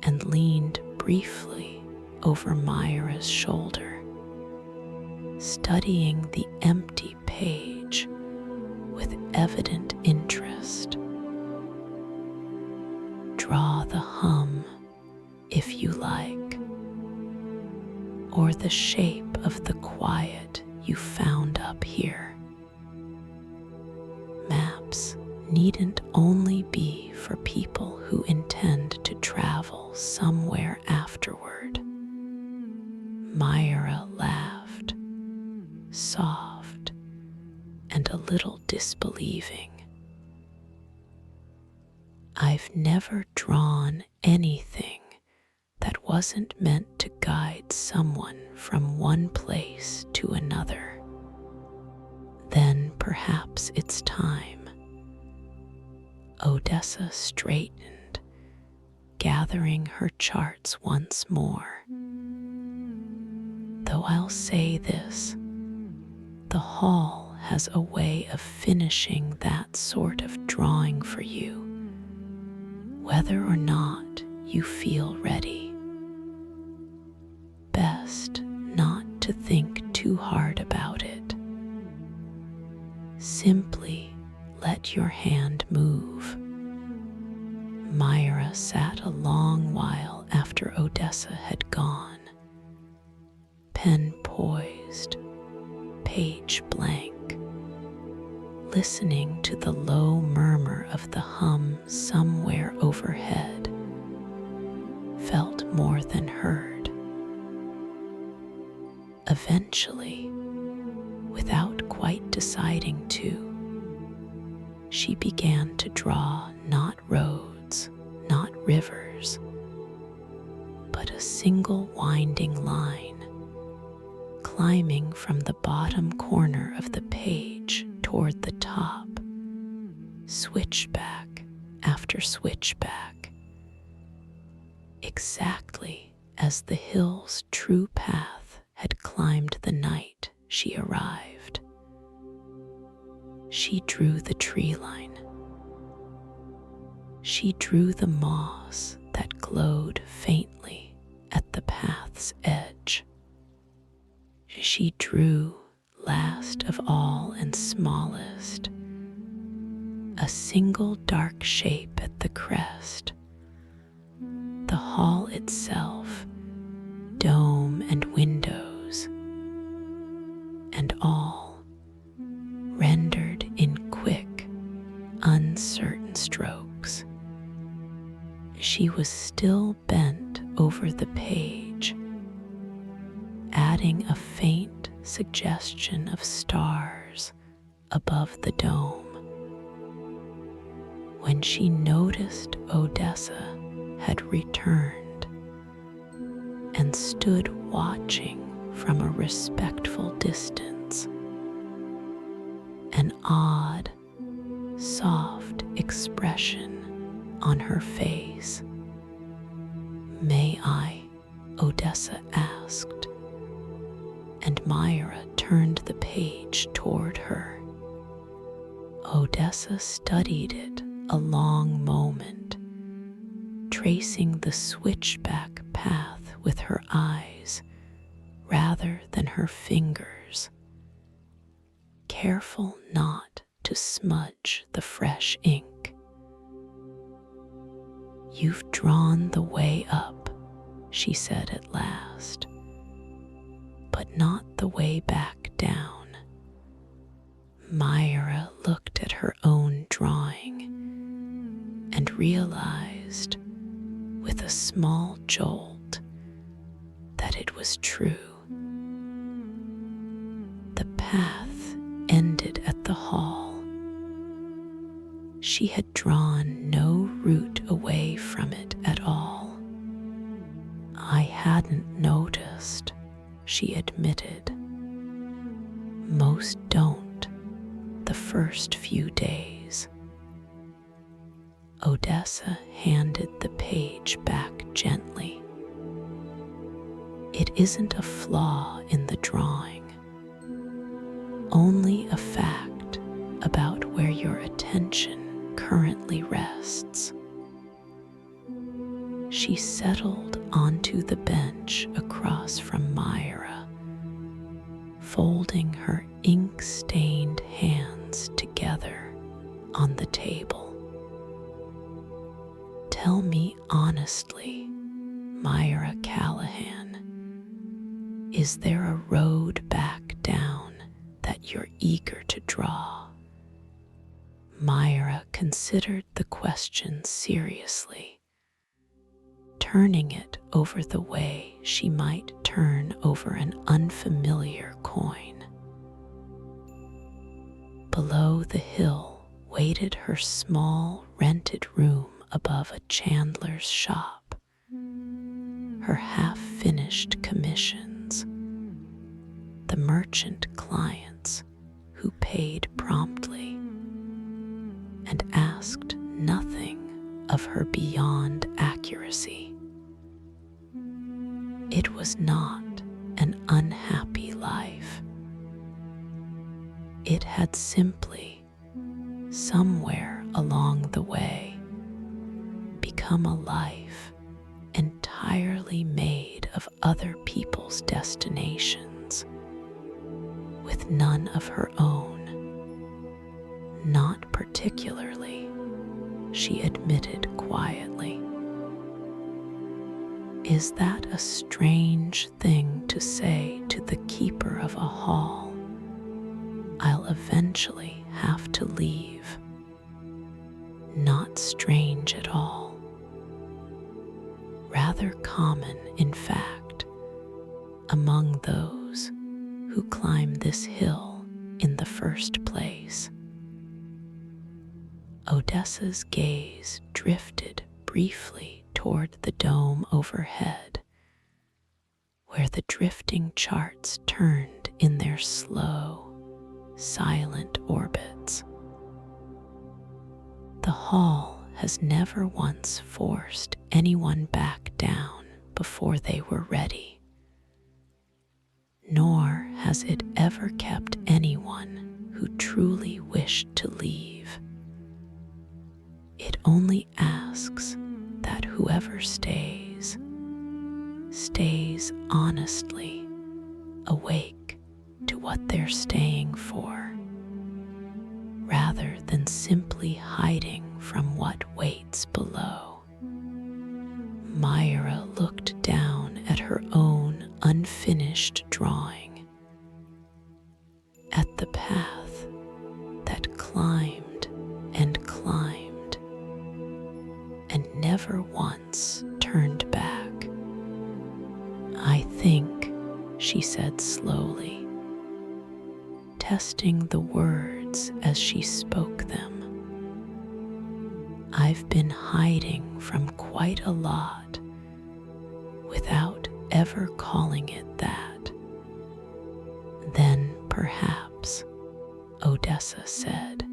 and leaned briefly over Myra's shoulder, studying the empty page with evident interest. "Draw the hum, if you like, or the shape of the quiet you found up here. Maps needn't only be for people who intend to travel somewhere afterward." Myra laughed, soft and a little disbelieving. "I've never drawn anything that wasn't meant to guide someone from one place to another. Then perhaps it's time." Odessa straightened gathering her charts once more. Though I'll say this, the hall has a way of finishing that sort of drawing for you, whether or not you feel ready. Best not to think too hard about it. Simply let your hand move. Myra sat a long while after Odessa had gone, pen poised, page blank, listening to the low murmur of the hum somewhere overhead, felt more than heard. Eventually, without quite deciding to, she began to draw not roads, not rivers, but a single winding line, climbing from the bottom corner of the page toward the top, switchback after switchback, exactly as the hill's true path had climbed the night she arrived. She drew the tree line. She drew the moss that glowed faintly at the path's edge. She drew, last of all and smallest, a single dark shape at the crest. The hall itself, dome and windows, and all rendered in quick, uncertain strokes. She was still bent over the page, adding a faint suggestion of stars above the dome, when she noticed Odessa had returned and stood watching from a respectful distance, an odd, soft expression on her face. "May I?" Odessa asked, and Myra turned the page toward her. Odessa studied it a long moment, tracing the switchback path with her eyes rather than her fingers, careful not to smudge the fresh ink. "You've drawn the way up," she said at last, "but not the way back down." Myra looked at her own drawing and realized, with a small jolt, that it was true. The path ended at the hall. She had drawn no route away from it at all. "I hadn't noticed," she admitted. "Most don't the first few days." Odessa handed the page back gently. "It isn't a flaw in the drawing, only a fact about where your attention currently rests." She settled onto the bench across from Myra, folding her ink-stained hands together on the table. "Tell me honestly, Myra Callahan, is there a road back down that you're eager to draw?" Myra considered the question seriously, turning it over the way she might turn over an unfamiliar coin. Below the hill waited her small rented room above a chandler's shop, her half-finished commissions, the merchant clients who paid promptly and asked nothing of her beyond accuracy. It was not an unhappy life. It had simply, somewhere along the way, become a life entirely made of other people's destinations, with none of her own. Not particularly, she admitted quietly. Is that a strange thing to say to the keeper of a hall? I'll eventually have to leave. Not strange at all. Rather common, in fact, among those who climb this hill in the first place. Odessa's gaze drifted briefly toward the dome overhead, where the drifting charts turned in their slow, silent orbits. The hall has never once forced anyone back down before they were ready, nor has it ever kept anyone who truly wished to leave. It only asks that whoever stays, stays honestly, awake to what they're staying for, rather than simply hiding from what waits below. Myra looked down at her own unfinished drawing, at the path that climbed and climbed, and never once turned back. I think, she said slowly, testing the words as she spoke them, I've been hiding from quite a lot without ever calling it that. Then perhaps, Odessa said,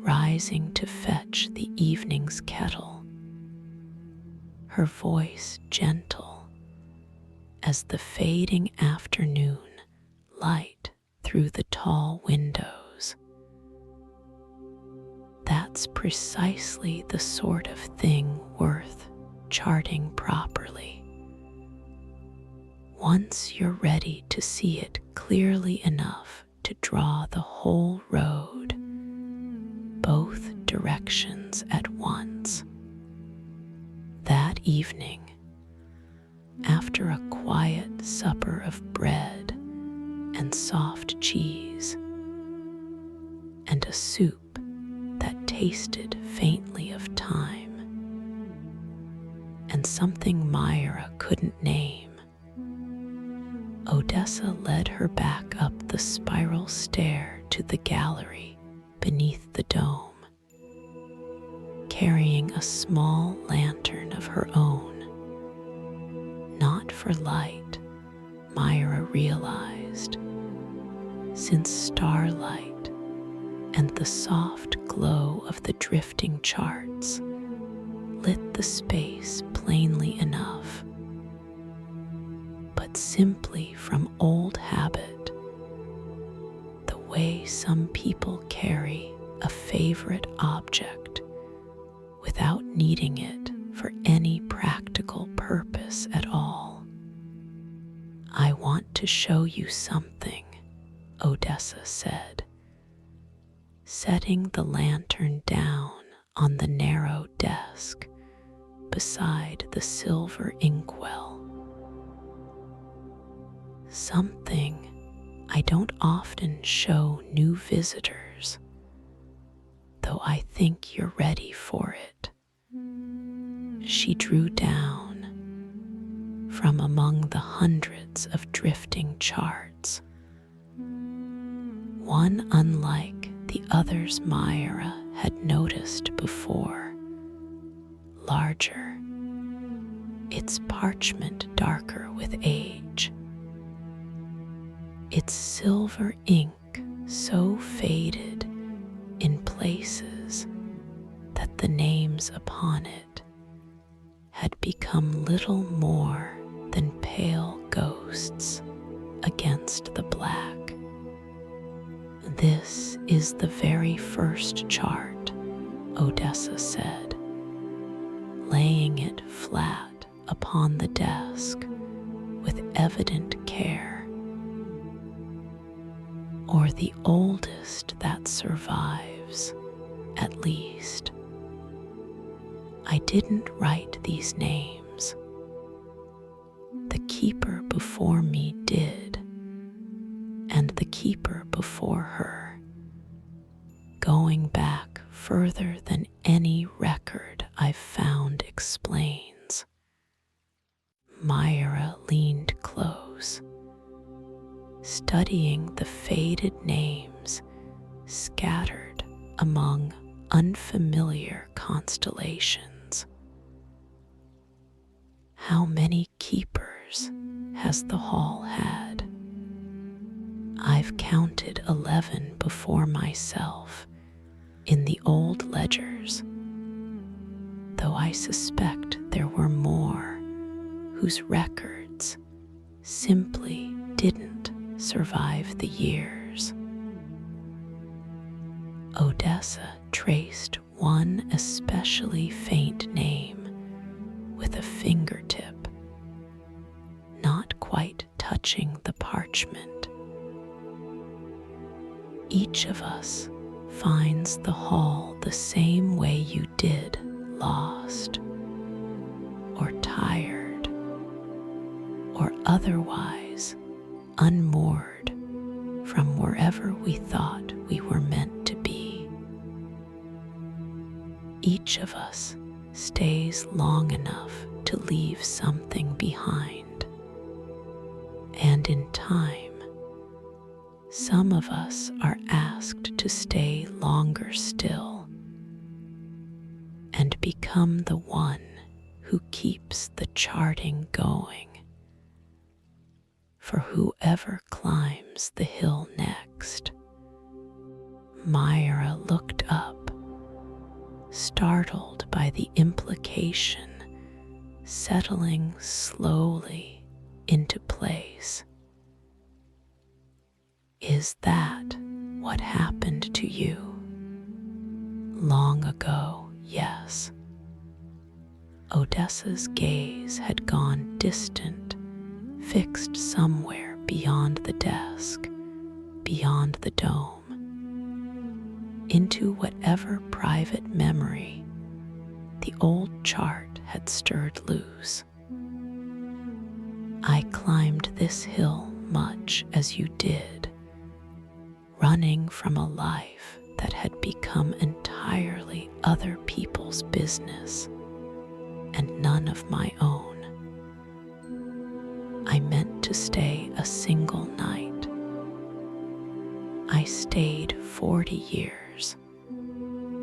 rising to fetch the evening's kettle, her voice gentle as the fading afternoon light through the tall windows. That's precisely the sort of thing worth charting properly. Once you're ready to see it clearly enough to draw the whole road, both directions at once. That evening, after a quiet supper of bread and soft cheese, and a soup that tasted faintly of thyme, and something Myra couldn't name, Odessa led her back up the spiral stair to the gallery beneath the dome, carrying a small lantern of her own. Not for light, Myra realized, since starlight and the soft glow of the drifting charts lit the space plainly enough, but simply from old habit, the way some people carry a favorite object without needing it for any practical purpose at all. I want to show you something, Odessa said, setting the lantern down on the narrow desk beside the silver inkwell. Something I don't often show new visitors, though I think you're ready for it. She drew down from among the hundreds of drifting charts, one unlike the others Myra had noticed before, larger, its parchment darker with age, its silver ink so faded in places that the names upon it had become little more than pale ghosts against the black. "This is the very first chart," Odessa said, laying it flat upon the desk with evident care. "Or the oldest that survives, at least. I didn't write these names. The keeper before me did, and the keeper before her, going back further than any record I've found explains." Myra leaned close, studying the faded names scattered among unfamiliar constellations. "How many keepers has the hall had? I've counted 11 before myself in the old ledgers, though I suspect there were more whose records simply didn't survive the years." Odessa traced one especially faint name with a fingertip, not quite touching the parchment. "Each of us finds the hall the same way you did, lost, or tired, or otherwise unmoored from wherever we thought we were meant to be. Each of us stays long enough to leave something behind, and in time, some of us are asked to stay longer still and become the one who keeps the charting going for whoever climbs the hill next." Myra looked up, startled by the implication settling slowly into place. "Is that what happened to you?" "Long ago, yes." Odessa's gaze had gone distant, fixed somewhere beyond the desk, beyond the dome, into whatever private memory the old chart had stirred loose. "I climbed this hill much as you did, running from a life that had become entirely other people's business and none of my own. I meant to stay a single night. I stayed 40 years,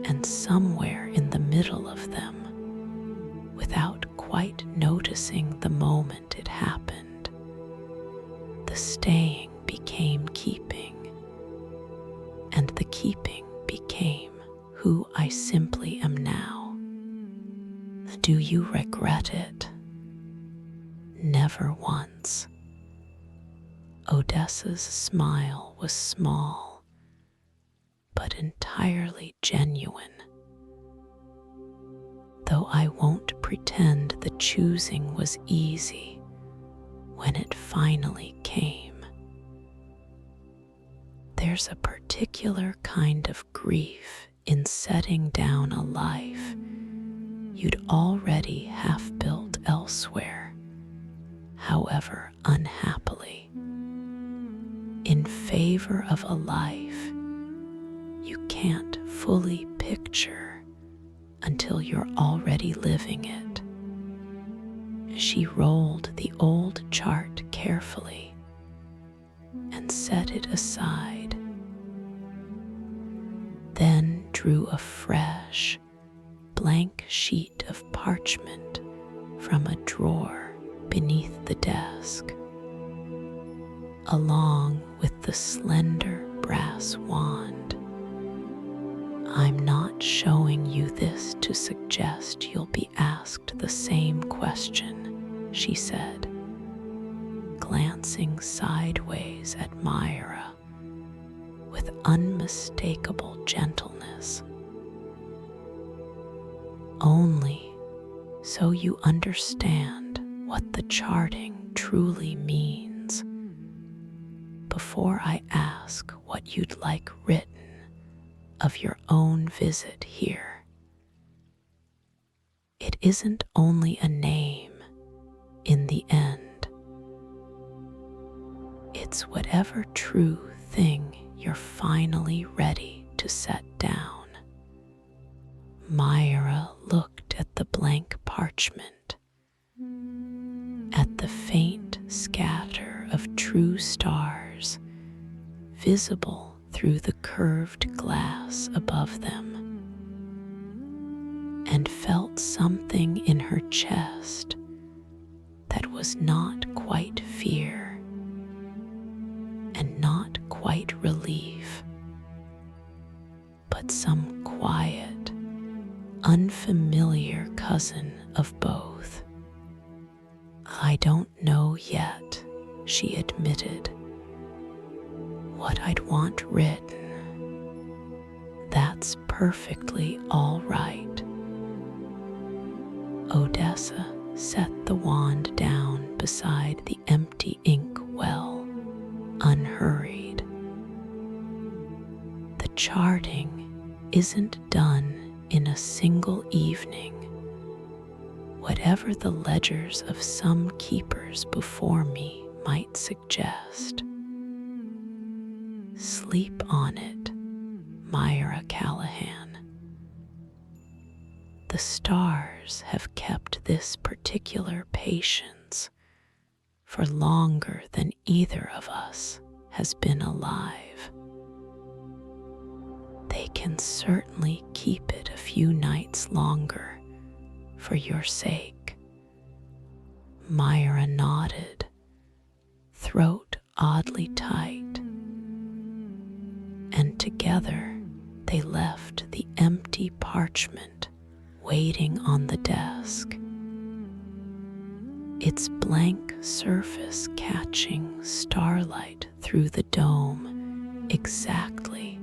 and somewhere in the middle of them, without quite noticing the moment it happened, the staying became keeping, and the keeping became who I simply am now. Do you regret it?" "Never once." Odessa's smile was small, but entirely genuine. "Though I won't pretend the choosing was easy when it finally came. There's a particular kind of grief in setting down a life you'd already half built elsewhere, however unhappily, in favor of a life you can't fully picture until you're already living it." She rolled the old chart carefully and set it aside, then drew a fresh, blank sheet of parchment from a drawer beneath the desk, along with the slender brass wand. I'm not showing you this to suggest you'll be asked the same question, she said, glancing sideways at Myra with unmistakable gentleness. Only so you understand what the charting truly means before I ask what you'd like written of your own visit here. It isn't only a name in the end. It's whatever true thing you're finally ready to set down. Myra looked at the blank parchment, at the faint scatter of true stars visible through the curved glass above them, and felt something in her chest that was not quite fear and not quite relief, but some quiet, unfamiliar cousin of both. I don't know yet, she admitted, what I'd want written. That's perfectly all right. Odessa set the wand down beside the empty ink well, unhurried. The charting isn't done in a single evening, whatever the ledgers of some keepers before me might suggest. Sleep on it, Myra Callahan. The stars have kept this particular patience for longer than either of us has been alive. They can certainly keep it a few nights longer for your sake. Myra nodded, throat oddly tight, and together they left the empty parchment waiting on the desk, its blank surface catching starlight through the dome exactly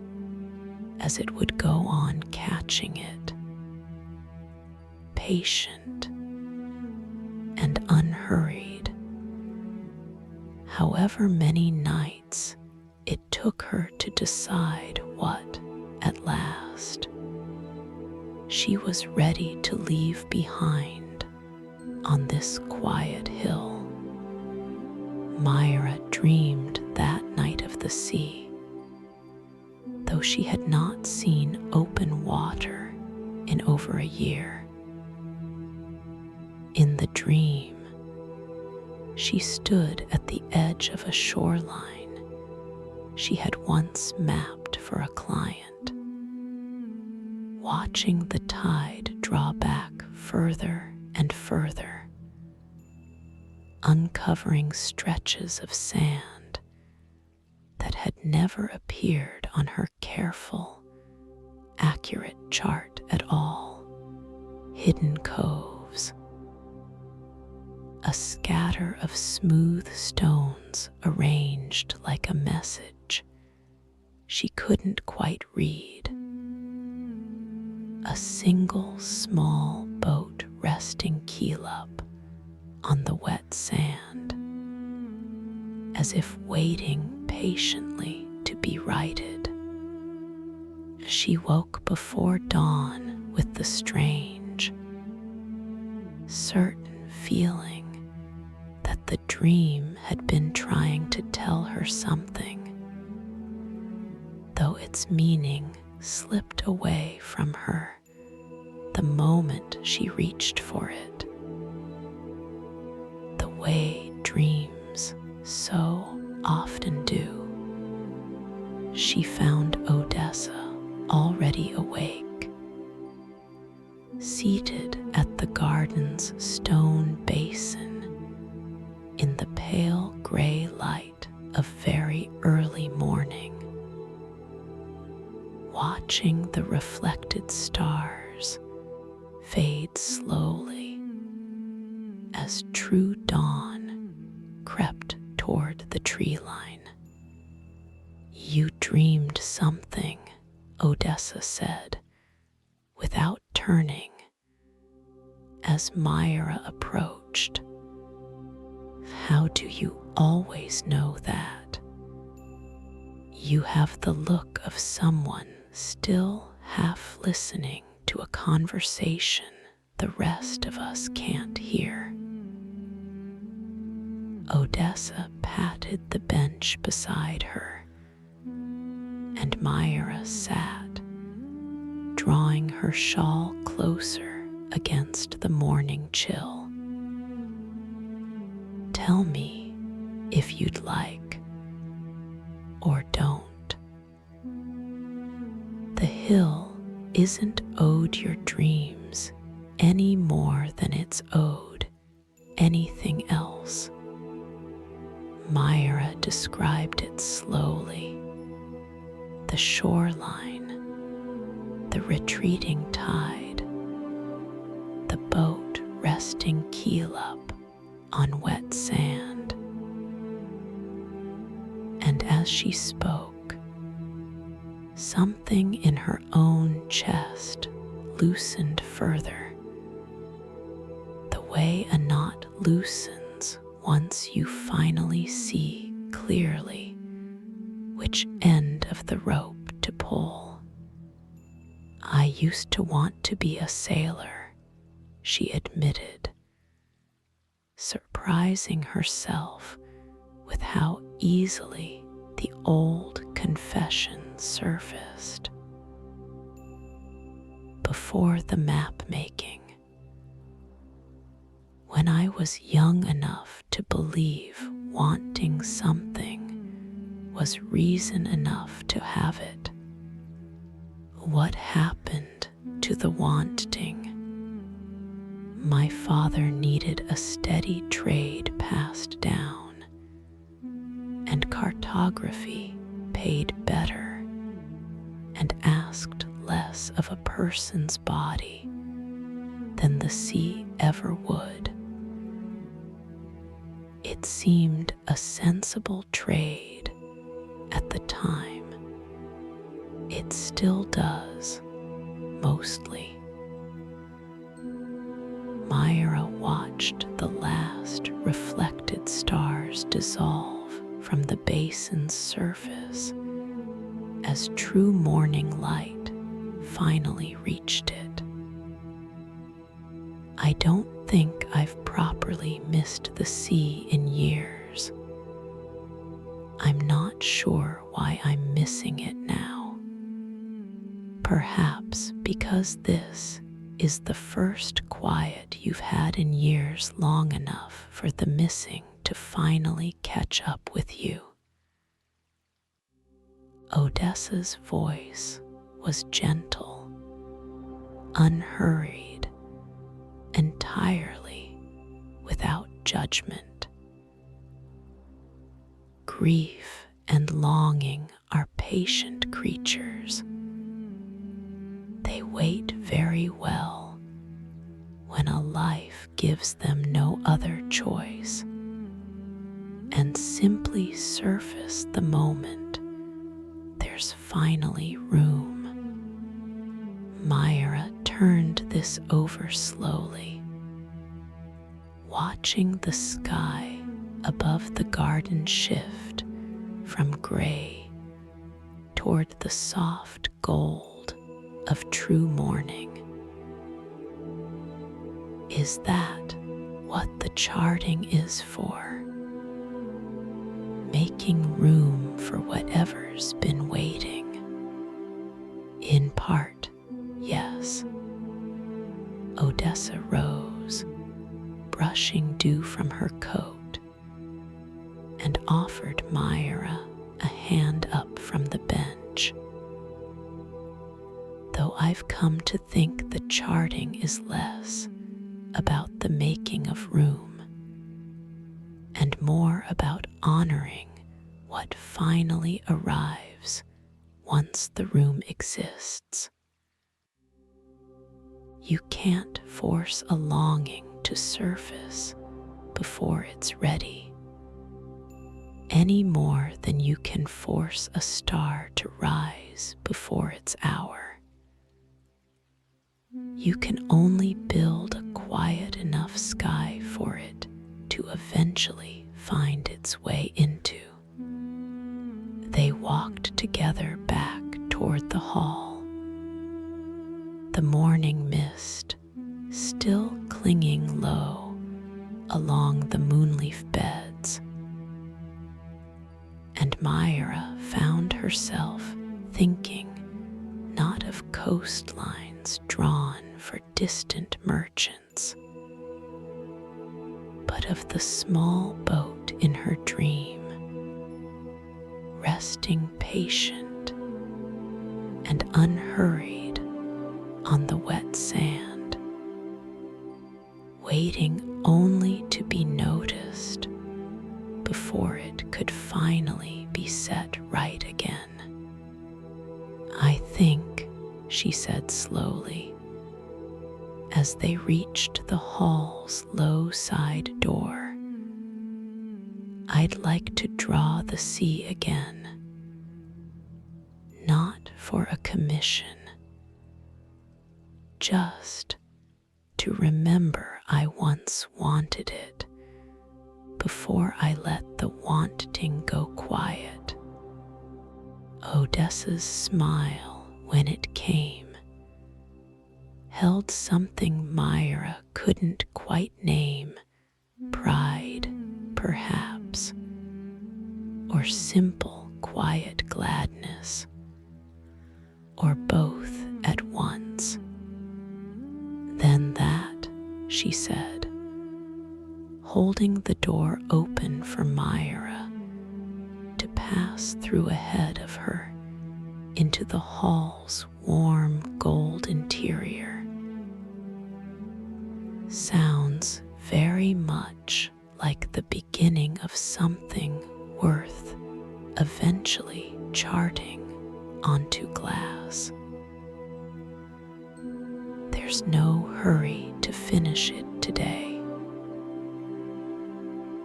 as it would go on catching it, patient and unhurried. However many nights it took her to decide what, at last, she was ready to leave behind on this quiet hill. Myra dreamed that night of the sea, though she had not seen open water in over a year. In the dream, she stood at the edge of a shoreline she had once mapped for a client, watching the tide draw back further and further, uncovering stretches of sand that had never appeared on her careful, accurate chart at all, hidden coves, a scatter of smooth stones arranged like a message she couldn't quite read, a single small boat resting keel up on the wet sand, as if waiting patiently to be righted. She woke before dawn with the strange, certain feeling that the dream had been trying to tell her something, though its meaning slipped away from her the moment she reached for it. The way dreams so often do. She found Odessa already awake, seated at the garden's stone basin in the pale gray light of very early morning, watching watching the reflected stars fade slowly as true dawn crept toward the tree line. "You dreamed something," Odessa said, without turning, as Myra approached. "How do you always know that?" "You have the look of someone still half listening to a conversation the rest of us can't hear." Odessa patted the bench beside her, and Myra sat, drawing her shawl closer against the morning chill. "Tell me if you'd like, or don't. The hill isn't owed your dreams any more than it's owed anything else." Myra described it slowly: the shoreline, the retreating tide, the boat resting keel up on wet sand. And as she spoke, something in her own chest loosened further, the way a knot loosens once you finally see clearly which end of the rope to pull. "I used to want to be a sailor," she admitted, surprising herself with how easily the old confession surfaced. "Before the map making, when I was young enough to believe wanting something was reason enough to have it. What happened to the wanting? My father needed a steady trade passed down, and cartography paid better and asked less of a person's body than the sea ever would. It seemed a sensible trade at the time. It still does, mostly." Myra watched the last reflected stars dissolve from the basin's surface as true morning light finally reached it. "I don't think I've properly missed the sea in years. I'm not sure why I'm missing it now. Perhaps because this is the first quiet you've had in years long enough for the missing to finally catch up with you." Odessa's voice was gentle, unhurried, entirely without judgment. "Grief and longing are patient creatures. They wait very well when a life gives them no other choice, and simply surface the moment there's finally room." Myra turned this over slowly, watching the sky above the garden shift from gray toward the soft gold of true morning. "Is that what the charting is for? Making room for whatever's been waiting?" "In part, yes." Odessa rose, brushing dew from her coat, and offered Myra a hand up from the bench. "Though I've come to think the charting is less about the making of room and more about honoring what finally arrives once the room exists. You can't force a longing to surface before it's ready, any more than you can force a star to rise before its hour. You can only build a quiet enough sky for it to eventually find its way into. They walked together back toward the hall, the morning mist still clinging low along the moonleaf beds, and Myra found herself thinking not of coastlines drawn for distant merchants, but of the small boat in her dream, resting patient and unhurried on the wet sand, waiting only to be noticed before it could finally be set right again. "I think," she said slowly, as they reached the hall's low side door, "I'd like to draw the sea again, not for a commission, just to remember I once wanted it before I let the wanting go quiet." Odessa's smile, when it came, held something Myra couldn't quite name, pride, perhaps, or simple, quiet gladness, or both at once. "Then that," she said, holding the door open for Myra to pass through ahead of her into the hall's warm gold interior, "sounds very much like the beginning of something worth eventually charting onto glass. There's no hurry to finish it today,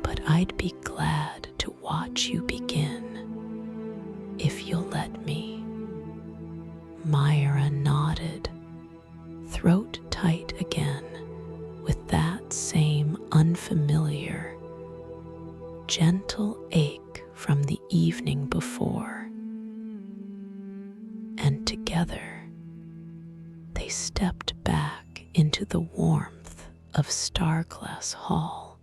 but I'd be glad to watch you begin, if you'll let me." Myra nodded, throat tight again with that same unfamiliar, gentle ache from the evening before, and together they stepped back into the warmth of Starglass Hall,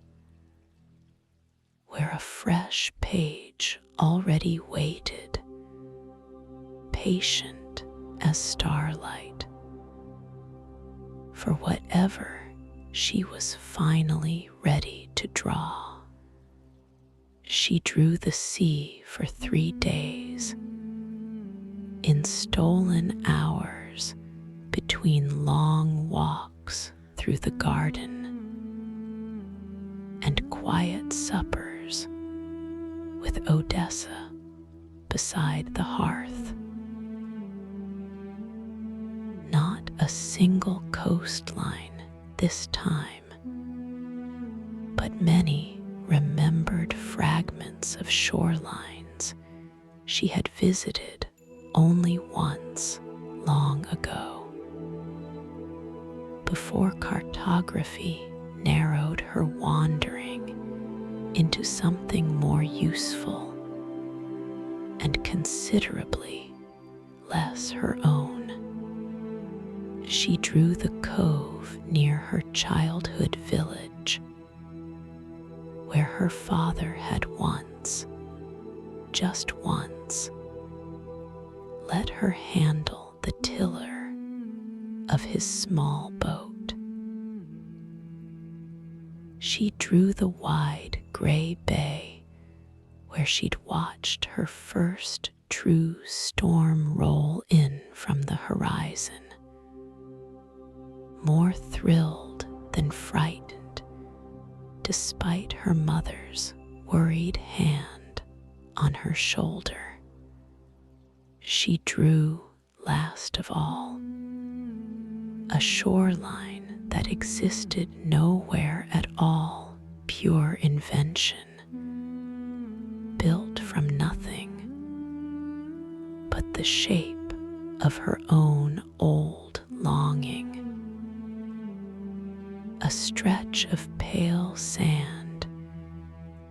where a fresh page already waited, patient as starlight, for whatever she was finally ready to draw. She drew the sea for 3 days, in stolen hours between long walks through the garden and quiet suppers with Odessa beside the hearth. Not a single coastline this time, but many remembered fragments of shorelines she had visited only once long ago, before cartography narrowed her wandering into something more useful and considerably less her own. She drew the cove near her childhood village, where her father had once, just once, let her handle the tiller of his small boat. She drew the wide gray bay where she'd watched her first true storm roll in from the horizon, more thrilled than frightened, despite her mother's worried hand on her shoulder. she drew, last of all, a shoreline that existed nowhere at all, pure invention, built from nothing but the shape of her own old longing. A stretch of pale sand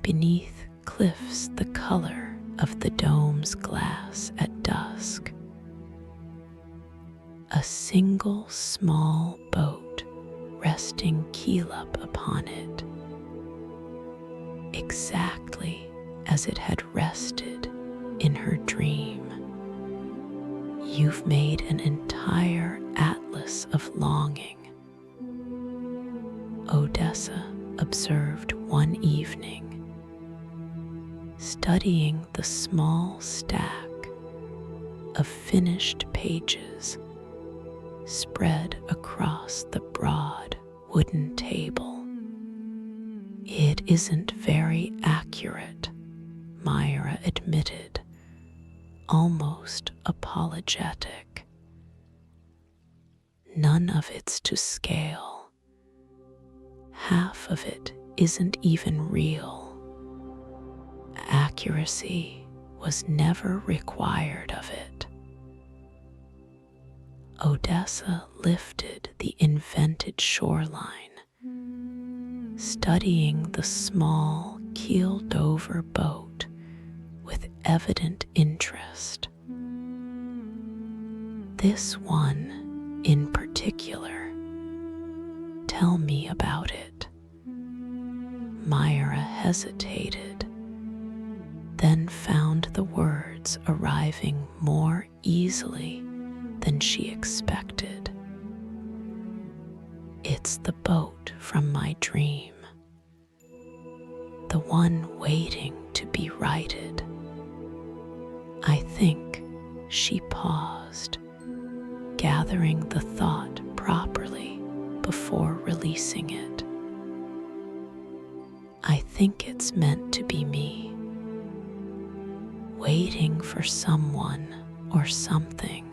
beneath cliffs the color of the dome's glass at dusk. A single small boat resting keel up upon it, exactly as it had rested in her dream. You've made an entire atlas of longing, Odessa observed one evening, studying the small stack of finished pages spread across the broad wooden table. It isn't very accurate, Myra admitted, almost apologetic. None of it's to scale. Half of it isn't even real. Accuracy was never required of it. Odessa lifted the invented shoreline, studying the small, keeled-over boat with evident interest. This one in particular. Tell me about it. Myra hesitated, then found the words arriving more easily than she expected. It's the boat from my dream, the one waiting to be righted. I think she paused, gathering the thought properly before releasing it. I think it's meant to be me, waiting for someone or something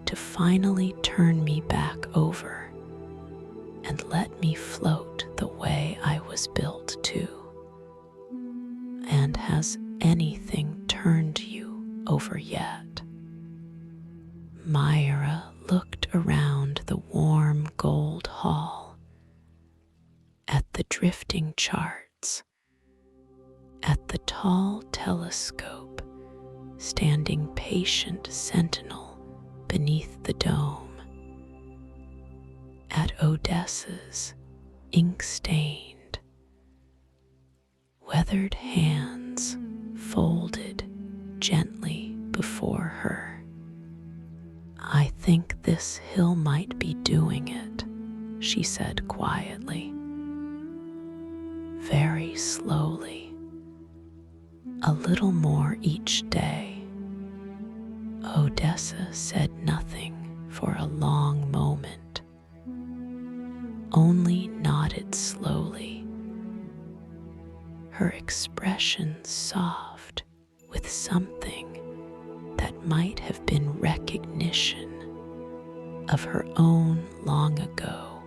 to finally turn me back over and let me float the way I was built to. And has anything turned you over yet? Myra looked around the warm gold hall, at the drifting charts, at the tall telescope standing patient sentinel beneath the dome, at Odessa's ink-stained, weathered hands folded gently before her. I think this hill might be doing it, she said quietly, very slowly, a little more each day. Odessa said nothing for a long moment, only nodded slowly, her expression soft with something that might have been recognition of her own long ago.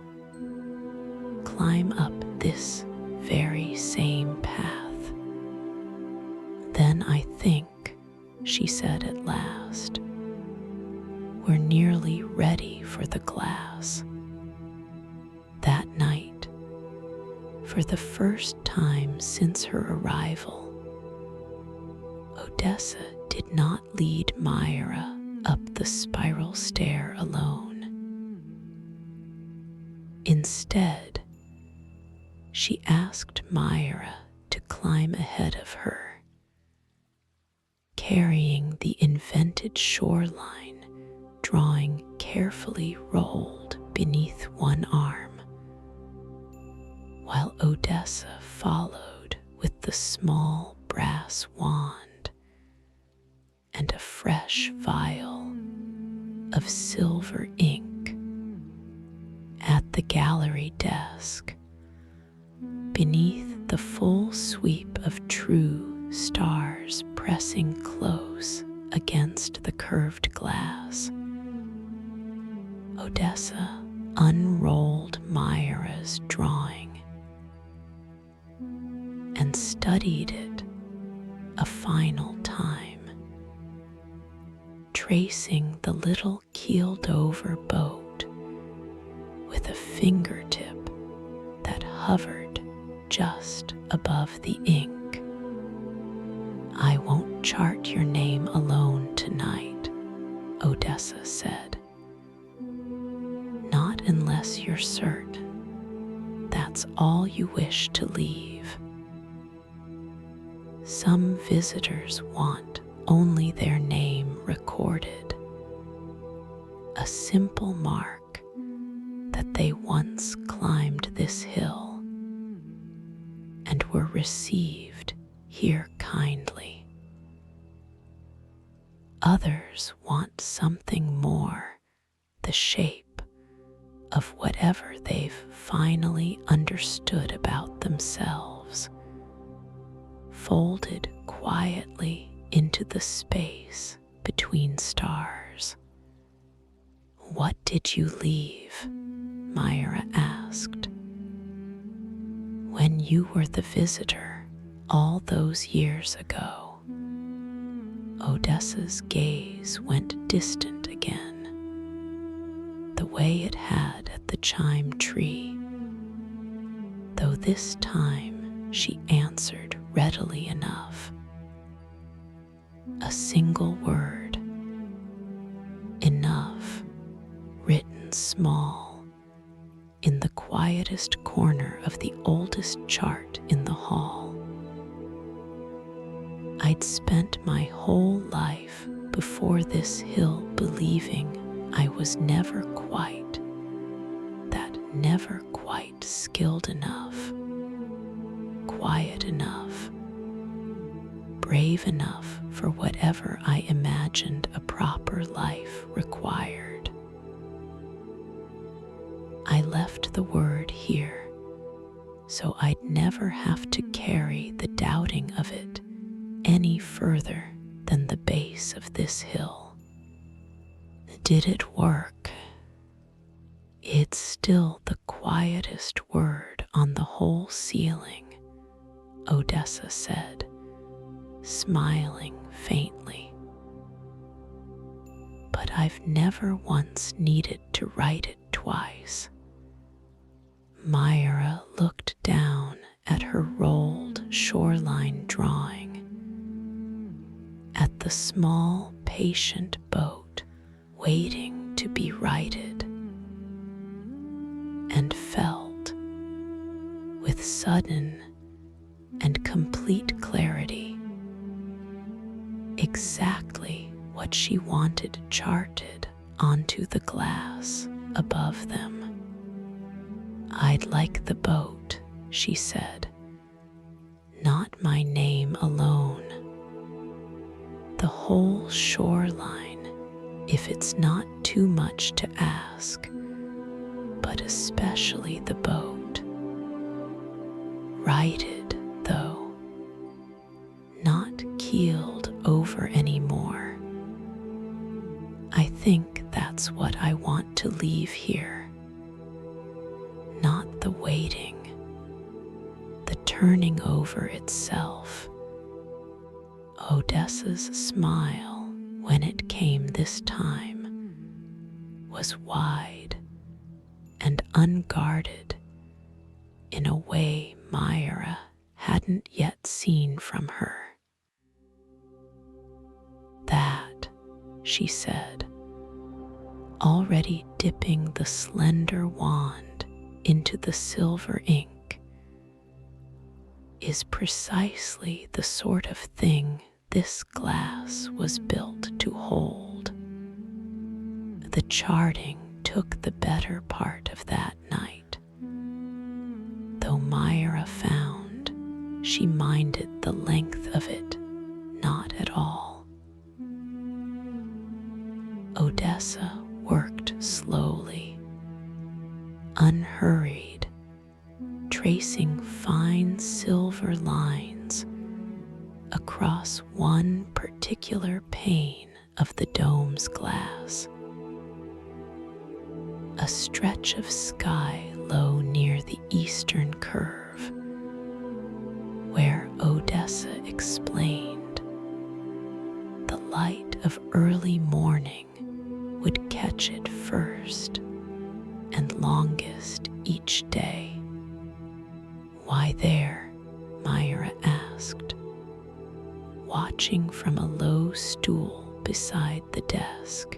Climb up this very same path. Then I think, she said at last, we're nearly ready for the glass. That night, for the first time since her arrival, Odessa did not lead Myra up the spiral stair alone. Instead, she asked Myra to climb ahead of her, carrying the invented shoreline drawing carefully rolled beneath one arm, while Odessa followed with the small brass wand and a fresh vial of silver ink. At the gallery desk, beneath the full sweep of true stars pressing close against the curved glass. Odessa unrolled Myra's drawing and studied it a final time, tracing the little keeled-over boat with a fingertip that hovered just above the ink. "I won't chart your name alone tonight," Odessa said. "Not unless you're certain that's all you wish to leave. Some visitors want only their name recorded, a simple mark that they once climbed this hill and were received here kindly. Others want something more, the shape of whatever they've finally understood about themselves, folded quietly into the space between stars." "What did you leave?" Myra asked. "When you were the visitor all those years ago." Odessa's gaze went distant again, the way it had at the chime tree, though this time she answered readily enough. A single word, enough, written small in the quietest corner of the oldest chart in the hall. "I'd spent my whole life before this hill believing I was never quite skilled enough, quiet enough, brave enough for whatever I imagined a proper life required. I left the word here so I'd never have to carry the doubting of it any further than the base of this hill. Did it work? It's still the quietest word on the whole ceiling," Odessa said, smiling faintly. "But I've never once needed to write it twice." Myra looked down at her rolled shoreline drawing, at the small, patient boat waiting to be righted, and felt, with sudden and complete clarity, exactly what she wanted charted onto the glass above them. "I'd like the boat," she said, "not my name alone. The whole shoreline, if it's not too much to ask, but especially the boat. Righted, though, not keeled over anymore. I think that's what I want to leave here. Not the waiting, the turning over itself." Odessa's smile, when it came this time, was wide and unguarded in a way Myra hadn't yet seen from her. "That," she said, already dipping the slender wand into the silver ink, "is precisely the sort of thing this glass was built to hold. The charting took the better part of that night, though Myra found she minded the length of it not at all. Odessa worked slowly, unhurried, tracing fine silver lines across one particular pane of the dome's glass. A stretch of sky low near the eastern curve, where Odessa explained the light of early morning would catch it first and longest each day. "Why there?" Myra asked, watching from a low stool beside the desk.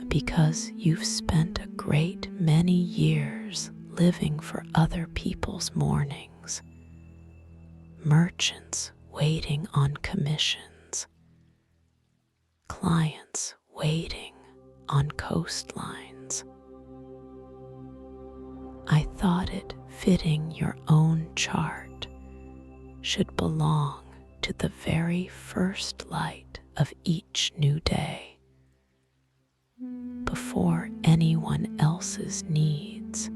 "Because you've spent a great many years living for other people's mornings. Merchants waiting on commissions, clients waiting on coastlines. I thought it fitting your own chart should belong to the very first light of each new day, before anyone else's needs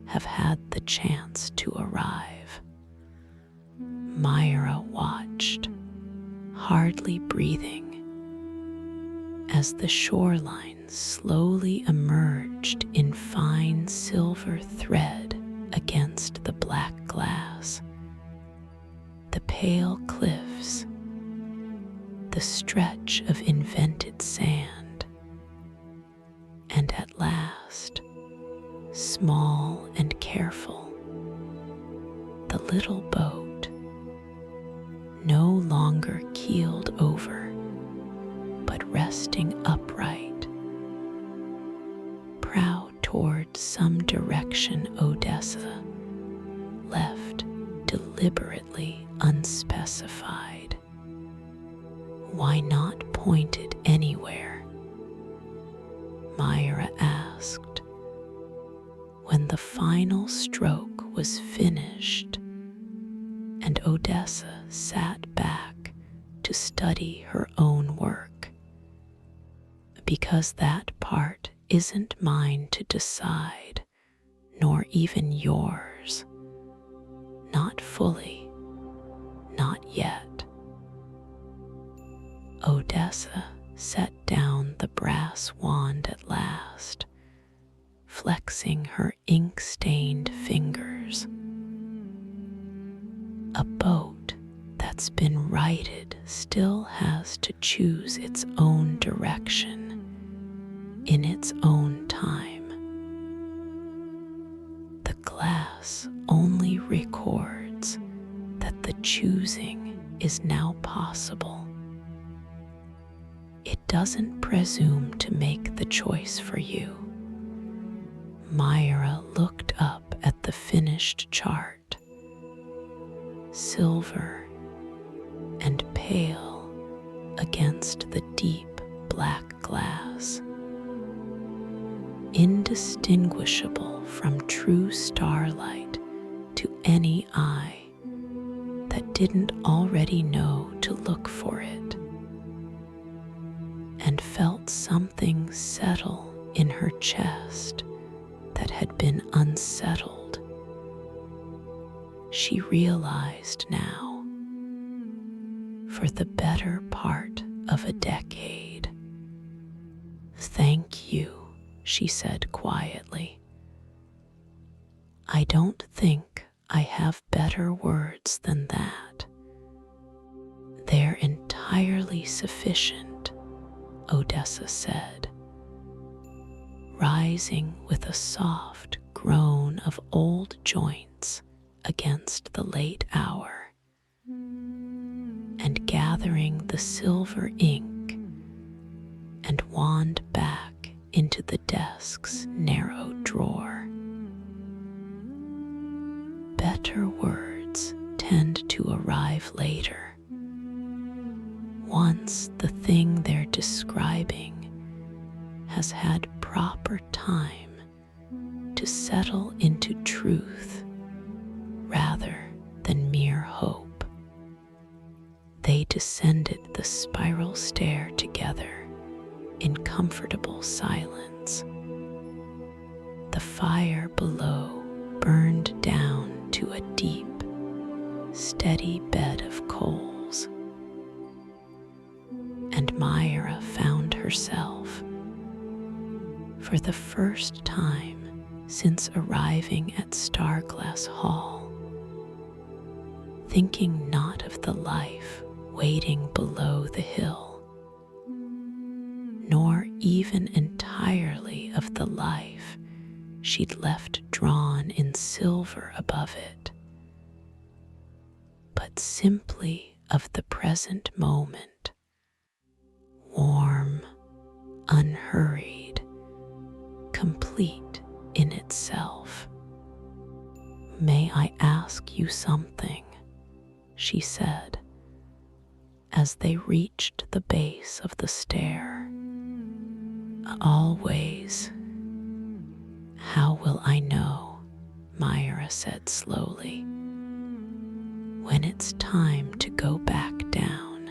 have had the chance to arrive." Myra watched, hardly breathing, as the shoreline slowly emerged in fine silver thread against the black glass. The pale cliffs, the stretch of invented sand, and at last, small and careful, the little boat, no longer keeled over, but resting upright, proud toward some direction Odessa left deliberately unspecified. "Why not pointed anywhere?" Myra asked, when the final stroke was finished and Odessa sat back to study her own work. "Because that part isn't mine to decide, nor even yours. Not fully, not yet." Odessa set down the brass wand at last, flexing her ink-stained fingers. "A boat that's been righted still has to choose its own direction in its own time. The glass only records that the choosing is now possible. It doesn't presume to make the choice for you." Myra looked up at the finished chart, silver and pale against the deep black glass, indistinguishable from true starlight to any eye that didn't already know to look for it, and felt something settle in her chest that had been unsettled. She realized now, for the better part of a decade. "Thank you," she said quietly. "I don't think I have better words than that. They're entirely sufficient," Odessa said, rising with a soft groan of old joints against the late hour, and gathering the silver ink and wand back into the desk's narrow drawer. "Better words tend to arrive later, once the thing they're describing has had proper time to settle into truth rather than mere hope." They descended the spiral stair together in comfortable silence. The fire below burned down to a deep, steady bed of coals, and Myra found herself, for the first time since arriving at Starglass Hall, thinking not of the life waiting below the hill, nor even entirely of the life she'd left drawn in silver above it, but simply of the present moment, warm, unhurried, complete in itself. "May I ask you something?" she said, as they reached the base of the stair. "Always." "How will I know?" Myra said slowly. "When it's time to go back down.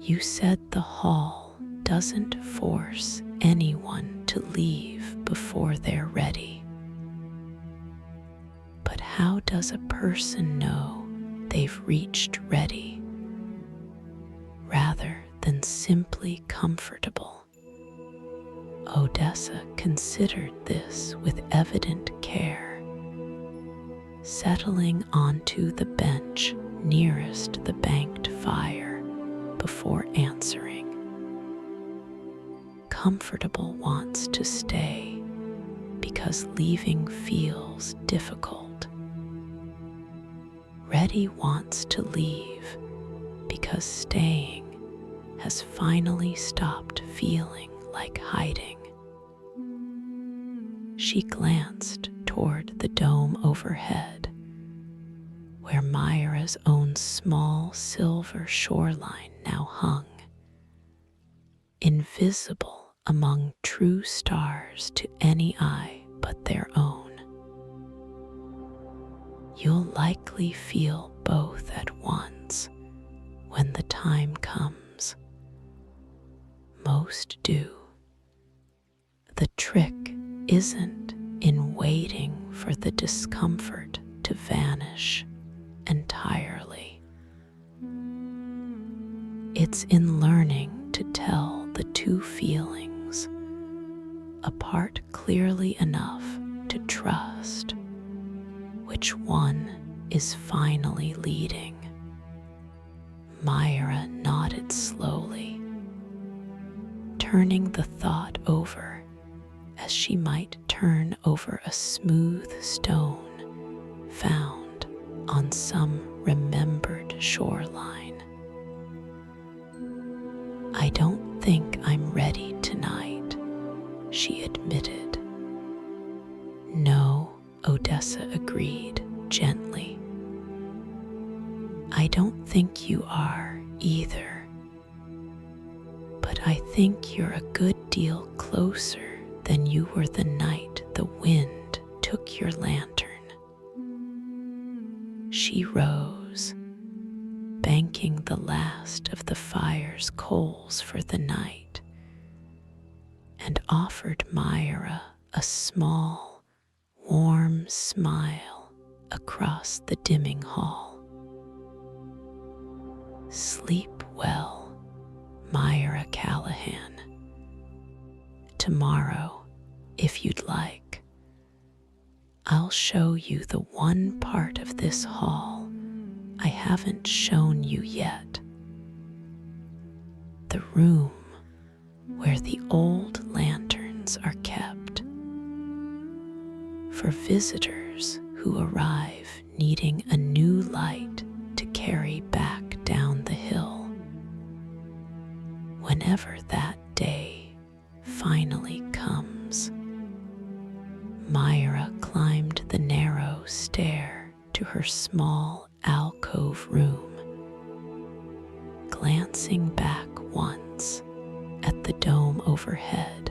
You said the hall doesn't force anyone to leave before they're ready. But how does a person know they've reached ready, rather than simply comfortable?" Odessa considered this with evident care, settling onto the bench nearest the banked fire before answering. "Comfortable wants to stay because leaving feels difficult. Ready wants to leave because staying has finally stopped feeling like hiding." She glanced toward the dome overhead, where Myra's own small silver shoreline now hung, invisible among true stars to any eye but their own. "You'll likely feel both at once when the time comes. Most do. The trick isn't in waiting for the discomfort to vanish entirely. It's in learning to tell the two feelings apart clearly enough to trust which one is finally leading." Myra nodded slowly, turning the thought over as she might turn over a smooth stone found on some remembered shoreline. "I don't think I'm ready tonight," she admitted. "No," Odessa agreed gently. "I don't think you are either. But I think you're a good deal closer than you were the night the wind took your lantern." She rose, banking the last of the fire's coals for the night, and offered Myra a small, warm smile across the dimming hall. "Sleep well, Myra Callahan. Tomorrow, if you'd like, I'll show you the one part of this hall I haven't shown you yet. The room where the old lanterns are kept, for visitors who arrive needing a new light to carry back down the hill. Whenever that day finally comes." Myra climbed the narrow stair to her small alcove room, glancing back once at the dome overhead,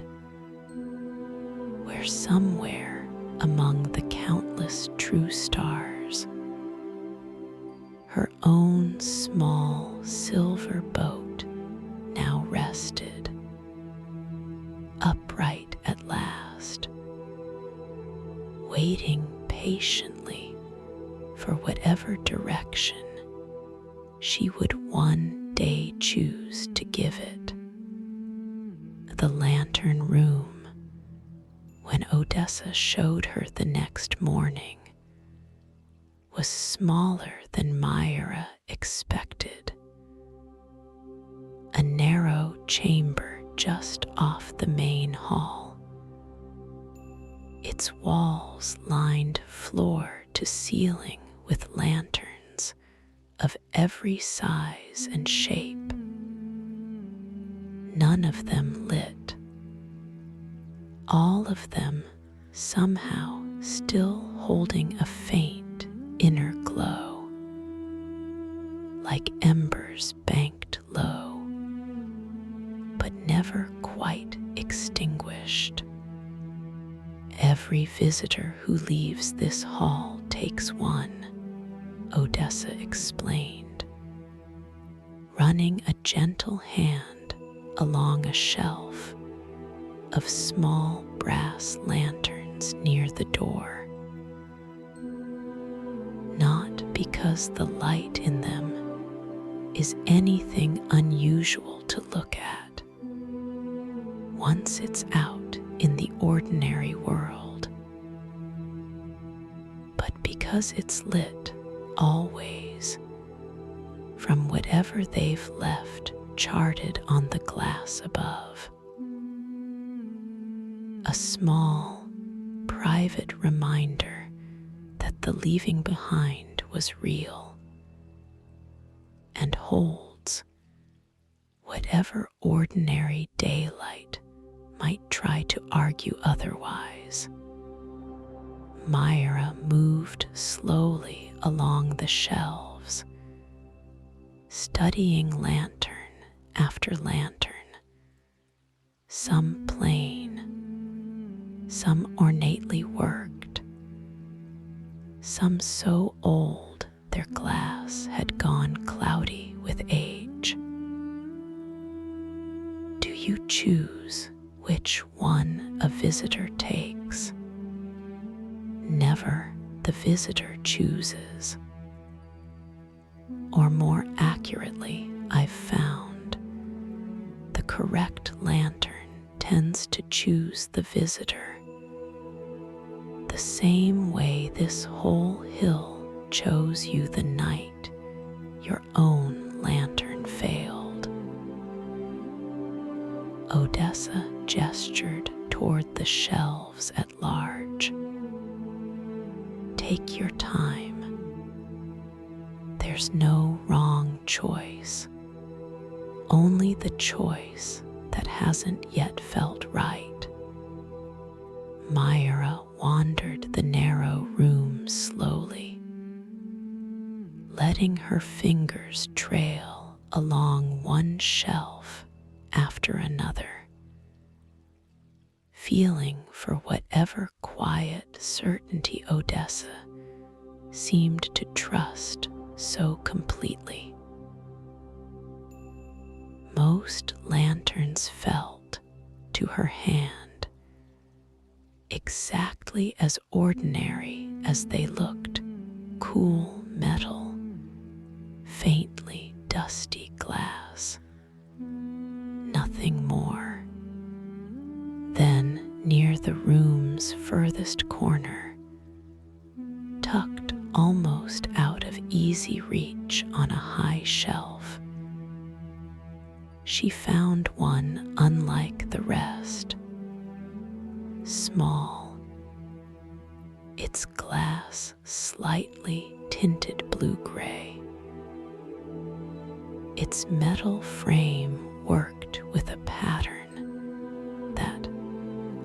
where somewhere among the countless true stars, her own small silver boat now rested, upright at last, waiting patiently for whatever direction she would one day choose to give it. The lantern room, when Odessa showed her the next morning, was smaller than Myra expected. A narrow chamber just off the main hall. Its walls lined floor to ceiling with lanterns of every size and shape. None of them lit. All of them somehow still holding a faint inner glow, like embers banked low, but never quite extinguished. Every visitor who leaves this hall takes one, Odessa explained, running a gentle hand along a shelf of small brass lanterns near the door. Not because the light in them is anything unusual to look at. Once it's out in the ordinary world, but because it's lit always from whatever they've left charted on the glass above. A small, private reminder that the leaving behind was real and holds whatever ordinary daylight might try to argue otherwise. Myra moved slowly along the shelves, studying lantern after lantern, some plain, some ornately worked, some so old their glass had gone cloudy with age. Do you choose which one a visitor takes? Never the visitor chooses. Or more accurately, I've found, the correct lantern tends to choose the visitor, the same way this whole hill chose you the night your own lantern failed. Odessa gestured toward the shelves at large. Take your time. There's no wrong choice, only the choice that hasn't yet felt right. Myra wandered the narrow room slowly, letting her fingers trail along one shelf after another, feeling for whatever quiet certainty Odessa seemed to trust so completely. Most lanterns felt, to her hand, exactly as ordinary as they looked: cool metal, faintly dusty glass, nothing more. Then, near the room's furthest corner, tucked almost out of easy reach on a high shelf, she found one unlike the rest. Small, its glass slightly tinted blue-gray, its metal frame worked with a pattern that,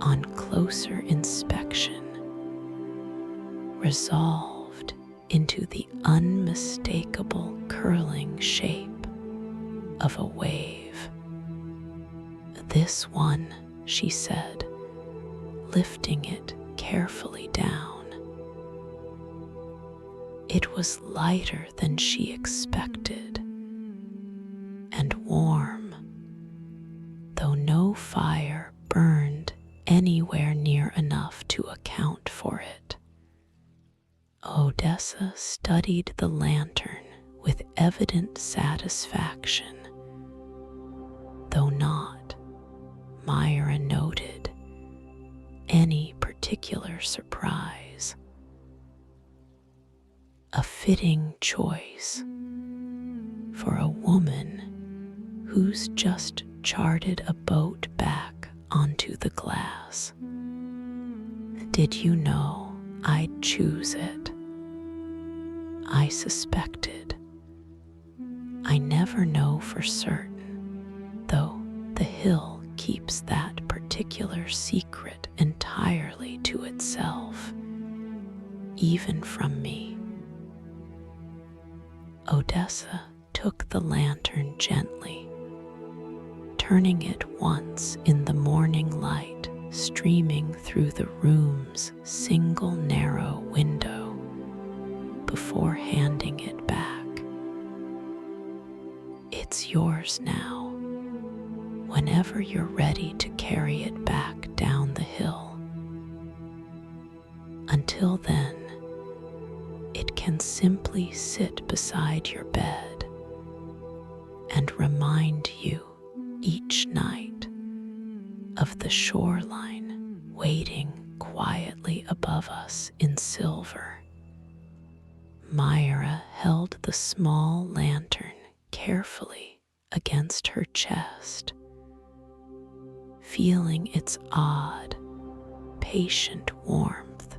on closer inspection, resolved into the unmistakable curling shape of a wave. This one, she said, lifting it carefully down. It was lighter than she expected, and warm, though no fire burned anywhere near enough to account for it. Odessa studied the lantern with evident satisfaction, though not, Myra noted, any particular surprise. A fitting choice for a woman who's just charted a boat back onto the glass. Did you know I'd choose it? I suspected. I never know for certain, though the hill keeps that particular secret entirely to itself, even from me. Odessa took the lantern gently, turning it once in the morning light streaming through the room's single narrow window before handing it back. It's yours now, whenever you're ready to carry it back down the hill. Until then, it can simply sit beside your bed and remind you each night of the shoreline waiting quietly above us in silver. Myra held the small lantern carefully against her chest, feeling its odd, patient warmth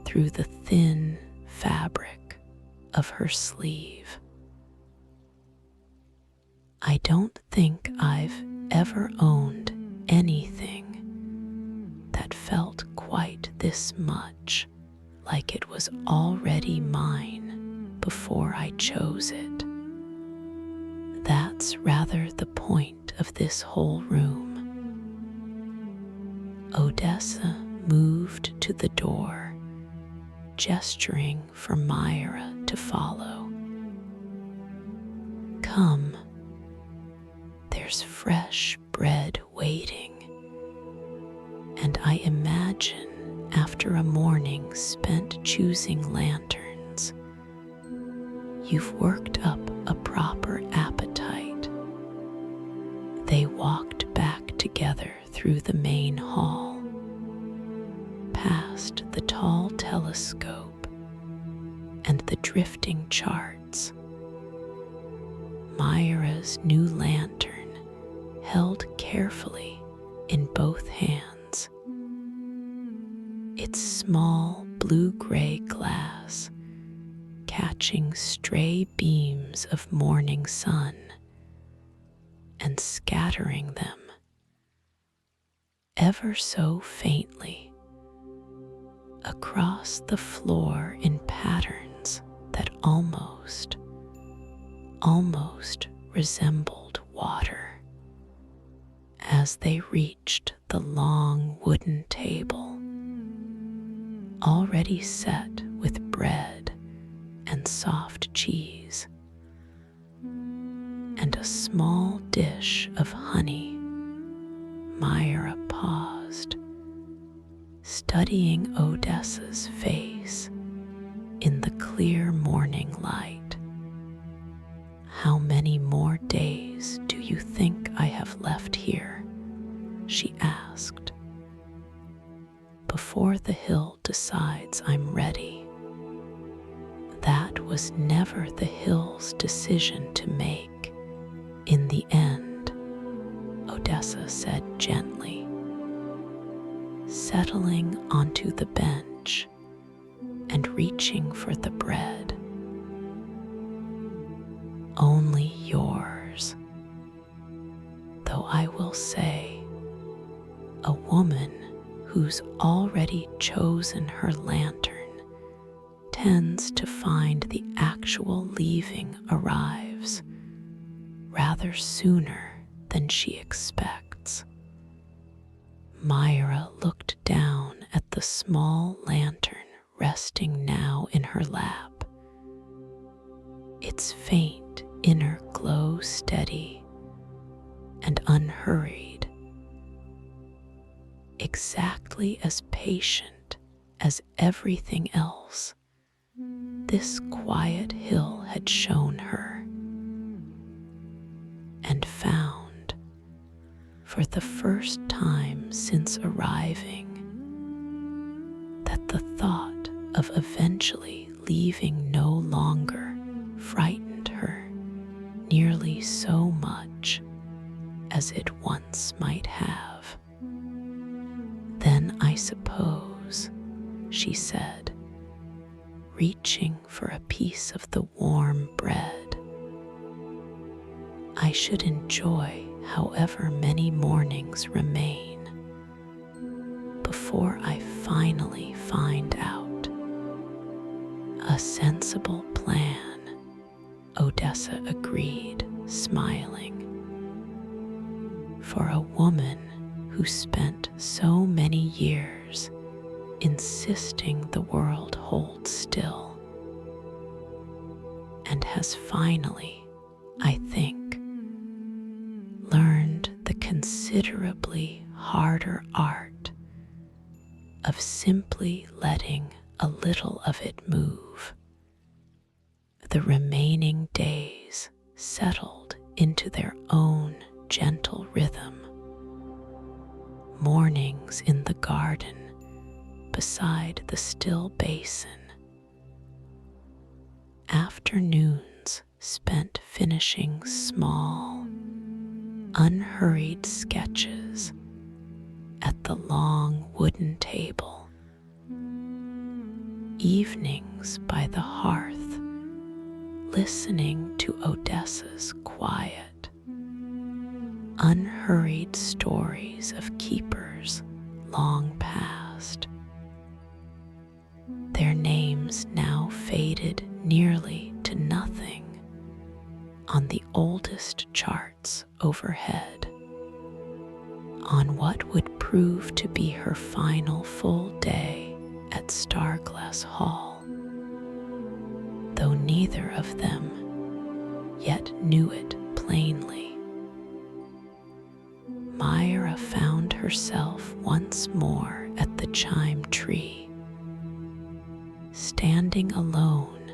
through the thin fabric of her sleeve. I don't think I've ever owned anything that felt quite this much like it was already mine before I chose it. That's rather the point of this whole room. Odessa moved to the door, gesturing for Myra to follow. Come, there's fresh bread waiting, and I imagine after a morning spent choosing lanterns, you've worked up a proper appetite. They walked back together through the main hall, past the tall telescope and the drifting charts. Myra's new lantern held carefully in both hands. Its small blue-gray glass catching stray beams of morning sun and scattering them ever so faintly across the floor in patterns that almost resembled water. As they reached the long wooden table, already set with bread and soft cheese, and a small dish of honey, Myra paused, studying Odessa's face in the clear morning light. How many more days do you think I have left here? She asked. Before the hill decides I'm ready. That was never the hill's decision to make. In the end, Odessa said gently, settling onto the bench and reaching for the bread. Only yours. Though I will say, a woman who's already chosen her lantern tends to find the actual leaving arrives rather sooner than she expects. Myra looked down at the small lantern resting now in her lap, its faint inner glow steady and unhurried, exactly as patient as everything else this quiet hill had shown her, and found, for the first time since arriving, that the thought of eventually leaving no longer frightened her nearly so much as it once might have. "Then I suppose," she said, reaching for a piece of the warm bread, "I should enjoy however many mornings remain before I finally find out." "A sensible plan," Odessa agreed, smiling. For a woman who spent so many years insisting the world hold still, and has finally, I think, learned the considerably harder art of simply letting a little of it move, the remaining days settled into their own gentle rhythm. Mornings in the garden beside the still basin, afternoons spent finishing small, unhurried sketches at the long wooden table, evenings by the hearth, listening to Odessa's quiet, unhurried stories of keepers long past, their names now faded nearly to nothing on the oldest charts overhead, on what would prove to be her final full day at Starglass Hall, though neither of them yet knew it plainly. Myra found herself once more at the chime tree, standing alone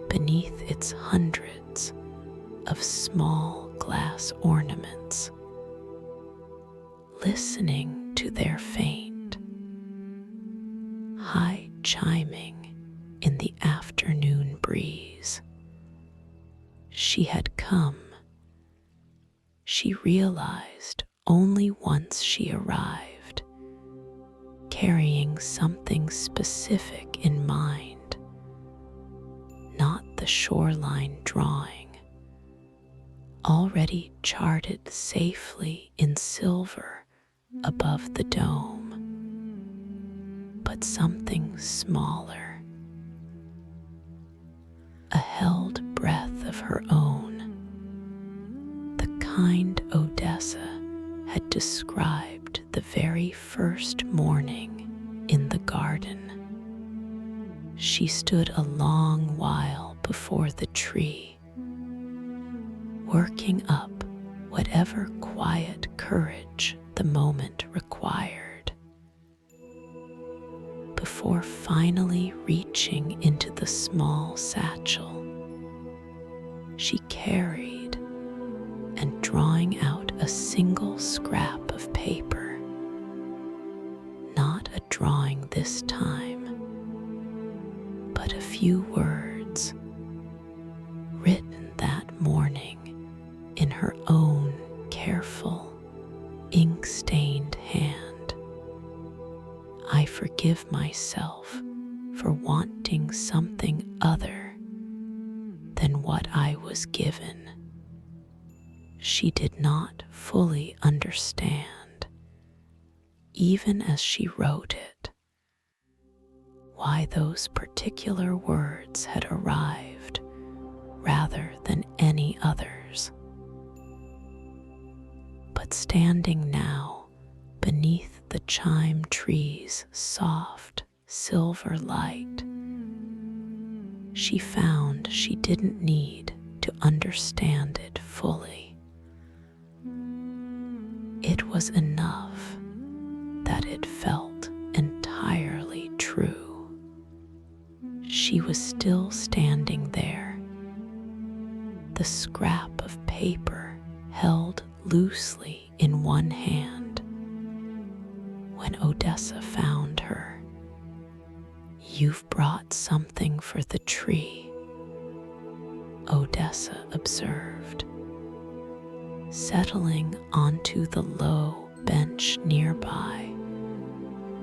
beneath its hundreds of small glass ornaments, listening to their faint, high chiming in the afternoon breeze. She had come, she realized only once she arrived, carrying something specific in mind, not the shoreline drawing, already charted safely in silver above the dome, but something smaller, a held breath of her own, the kind Odessa had described the very first morning in the garden. She stood a long while before the tree, working up whatever quiet courage the moment required, before finally reaching into the small satchel she carried and drawing out a single scrap of paper, not a drawing this time, but a few words written that morning in her own careful, ink-stained hand. "I forgive myself for wanting something other than what I was given." She did not fully understand, even as she wrote it, why those particular words had arrived rather than any others. But standing now beneath the chime tree's soft silver light, she found she didn't need to understand it fully. It was enough that it felt entirely true. She she was still standing there, the scrap of paper held loosely in one hand, when Odessa found her. "You've brought something for the tree," Odessa observed, settling onto the low bench nearby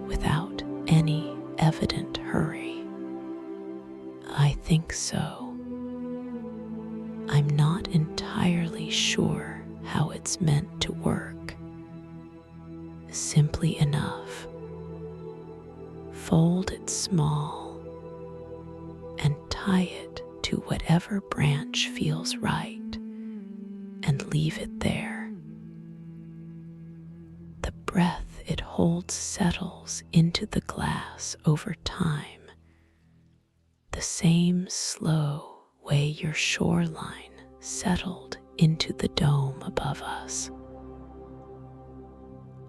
without any evident hurry. "I think so. I'm not entirely sure how it's meant to work. Simply enough, fold it small and tie it to whatever branch feels right and leave it there. The breath it holds settles into the glass over time, the same slow way your shoreline settled into the dome above us."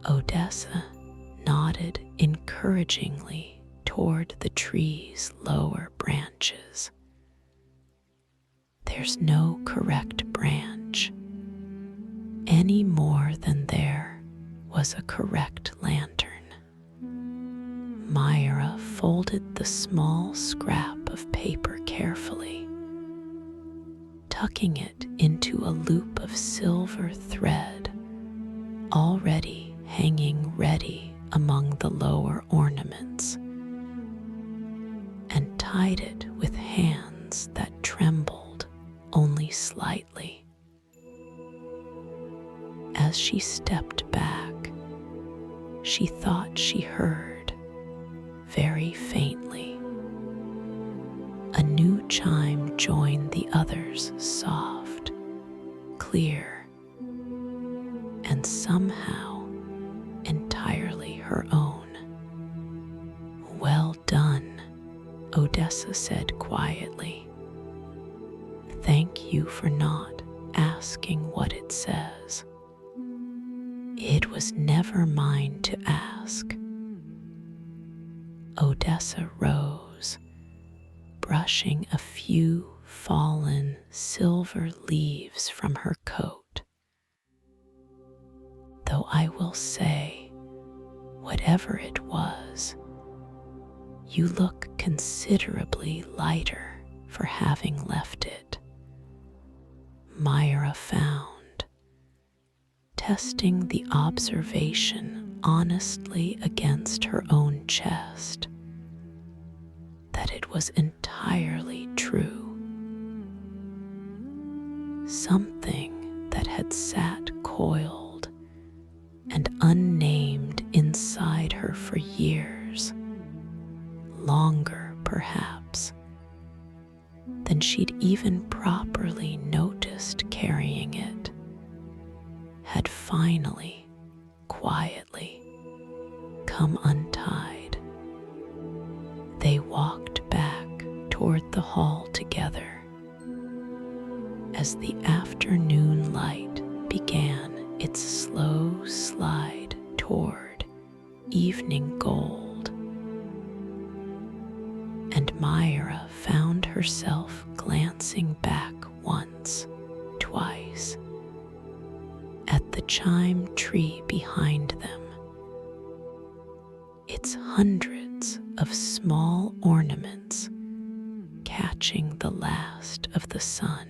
Odessa nodded encouragingly toward the tree's lower branches. "There's no correct branch, any more than there was a correct lantern." Myra folded the small scrap of paper carefully, tucking it into a loop of silver thread already hanging ready among the lower ornaments, and tied it with hands that trembled only slightly. As she stepped back, she thought she heard, very faintly, a new chime join the others, soft, clear, and somehow entirely her own. "Well done," Odessa said quietly. "Thank you for not asking what it says. It was never mine to ask." Odessa rose, brushing a few fallen silver leaves from her coat. "Though I will say, whatever it was, you look considerably lighter for having left it," Myra found, testing the observation honestly against her own chest, that it was entirely true. Something that had sat coiled and unnamed inside her for years, longer perhaps than she'd even properly noticed carrying it, had finally, quietly, come untied. They walked back toward the hall together as the afternoon light began its slow slide toward evening gold, and Myra found herself glancing back once, twice, at the chime tree behind them, its hundreds of small ornaments catching the last of the sun.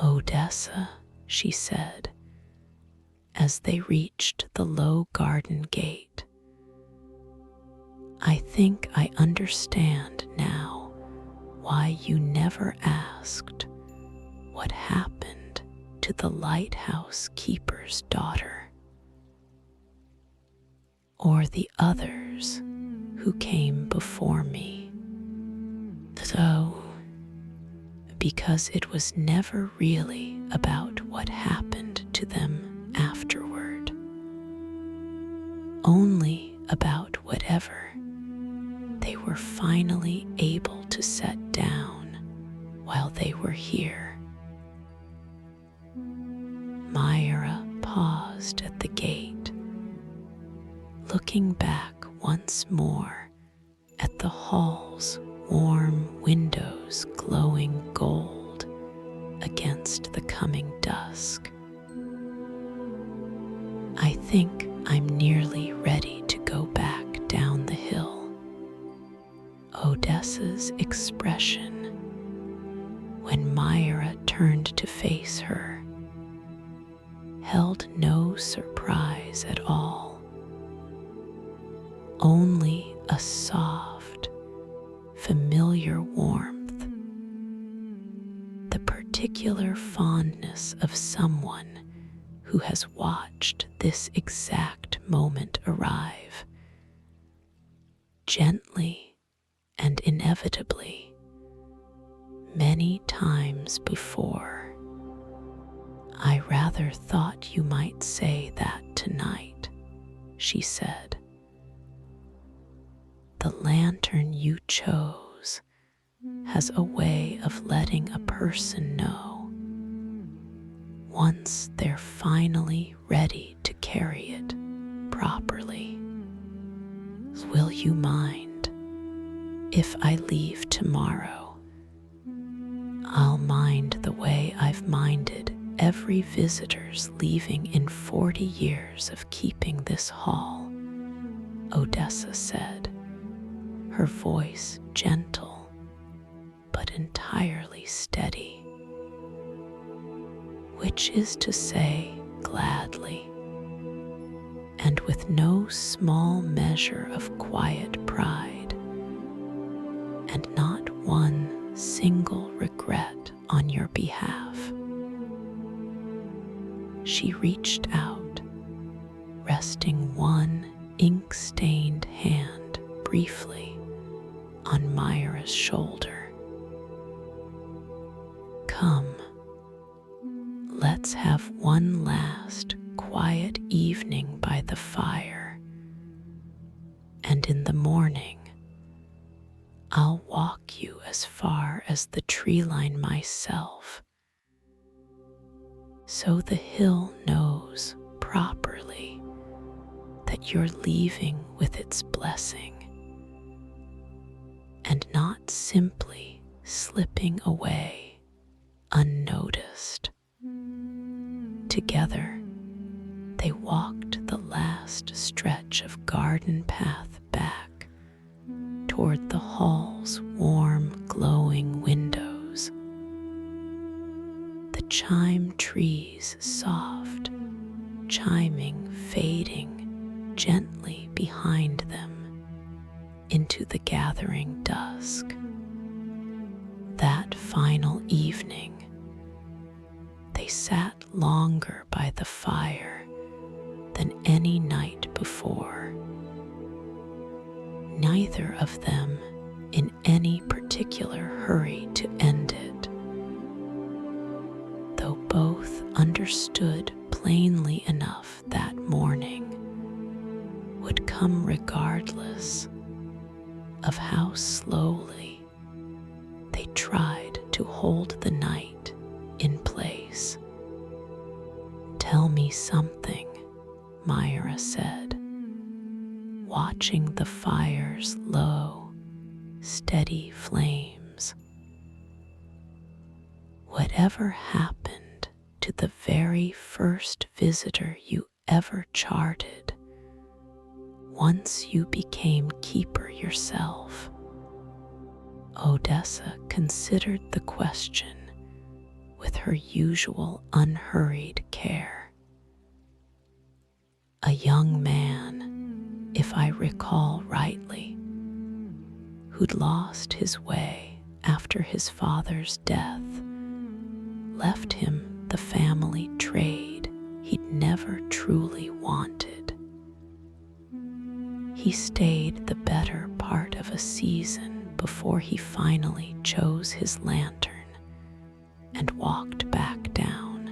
"Odessa," she said, as they reached the low garden gate, "I think I understand now why you never asked what happened to the lighthouse keeper's daughter, or the others who came before me. So, because it was never really about what happened to them afterward, only about whatever they were finally able to set down while they were here." Myra paused at the gate, looking back once more at the hall's warm windows glowing gold against the coming dusk. I think I'm nearly ready to go back down the hill. Odessa's expression, when Myra turned to face her, held no surprise at all, only a soft, familiar warmth, the particular fondness of someone who has watched this exact moment arrive, gently and inevitably, many times before. I rather thought you might say that tonight, she said. The lantern you chose has a way of letting a person know, once they're finally ready to carry it properly. Will you mind if I leave tomorrow? I'll mind the way I've minded every visitor's leaving in 40 years of keeping this hall, Odessa said, her voice gentle but entirely steady. Which is to say, gladly, and with no small measure of quiet pride, and not one single regret on your behalf. She reached out, resting one ink-stained hand briefly on Myra's shoulder. Come, let's have one last quiet evening by the fire, and in the morning I'll walk you as far as the tree line myself, so the hill knows properly that you're leaving with its blessing, and not simply slipping away unnoticed. Together, they walked the last stretch of garden path back toward the hall's warm, glowing windows. The chime trees soft, chiming, fading gently behind them into the gathering dusk. That final evening, they sat longer by the fire than any night before, neither of them in any particular hurry to end it, though both understood plainly enough that morning would come regardless of how slowly they tried to hold the night in place. Tell me something, Myra said, watching the fire's low, steady flames. Whatever happened to the very first visitor you ever charted, once you became keeper yourself? Odessa considered the question with her usual unhurried care. A young man, if I recall rightly, who'd lost his way after his father's death, left him the family trade he'd never truly wanted. He stayed the better part of a season before he finally chose his lantern and walked back down.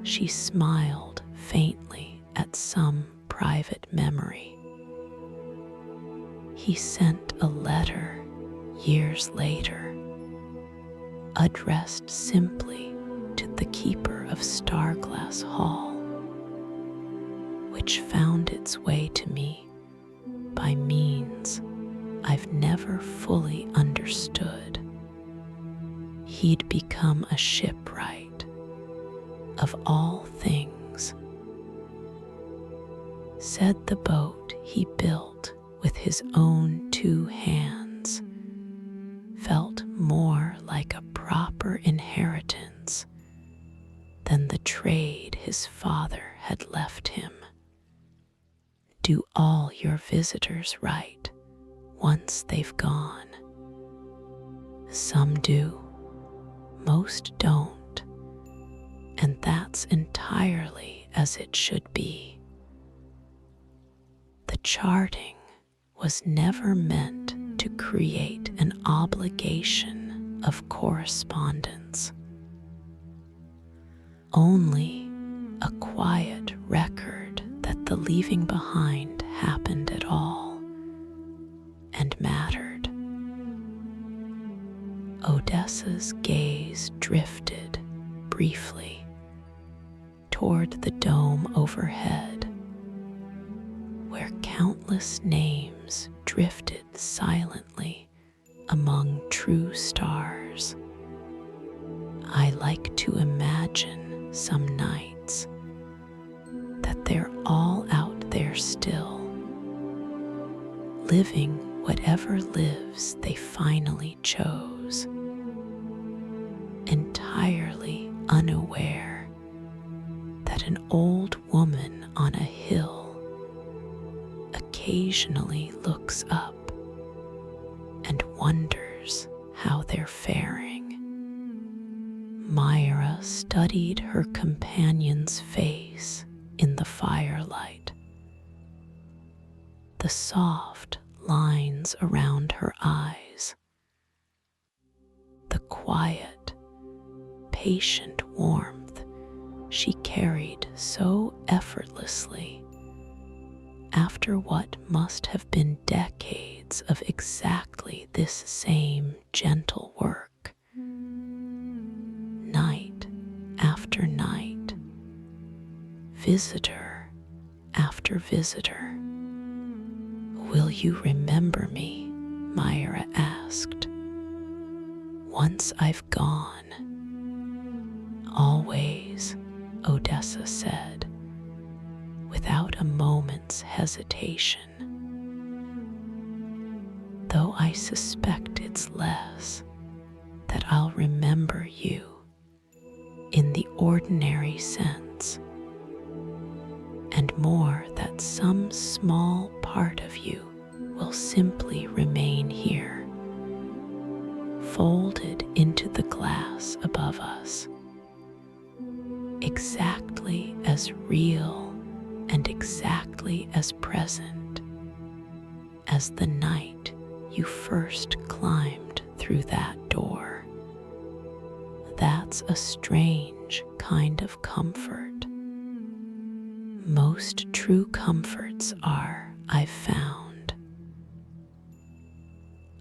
She smiled faintly at some private memory. He sent a letter years later, addressed simply to the keeper of Starglass Hall, which found its way to me by means I've never never fully understood. He'd become a shipwright of all things. Said the boat he built with his own 2 hands felt more like a proper inheritance than the trade his father had left him. Do all your visitors right once they've gone? Some do, most don't, and that's entirely as it should be. The charting was never meant to create an obligation of correspondence, only a quiet record that the leaving behind happened at all and mattered. Odessa's gaze drifted briefly toward the dome overhead, where countless names drifted silently among true stars. I like to imagine some nights that they're all out there still, living whatever lives they finally chose, entirely unaware that an old woman on a hill occasionally looks up and wonders how they're faring. Myra studied her companion's face in the firelight. The soft lines around her eyes, the quiet, patient warmth she carried so effortlessly after what must have been decades of exactly this same gentle work. Night after night, visitor after visitor. Will you remember me? Myra asked. Once I've gone. Always, Odessa said, without a moment's hesitation. Though I suspect it's less that I'll remember you in the ordinary sense, and more that some small part of you will simply remain here, folded into the glass above us, exactly as real and exactly as present as the night you first climbed through that door. That's a strange kind of comfort. Most true comforts are, I've found.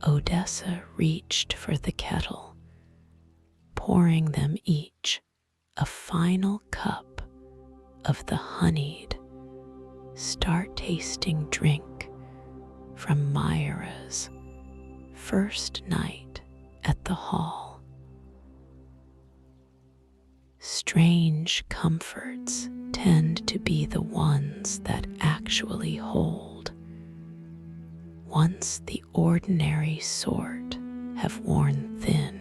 Odessa reached for the kettle, pouring them each a final cup of the honeyed, start-tasting drink from Myra's first night at the hall. Strange comforts tend to be the ones that actually hold, once the ordinary sort have worn thin.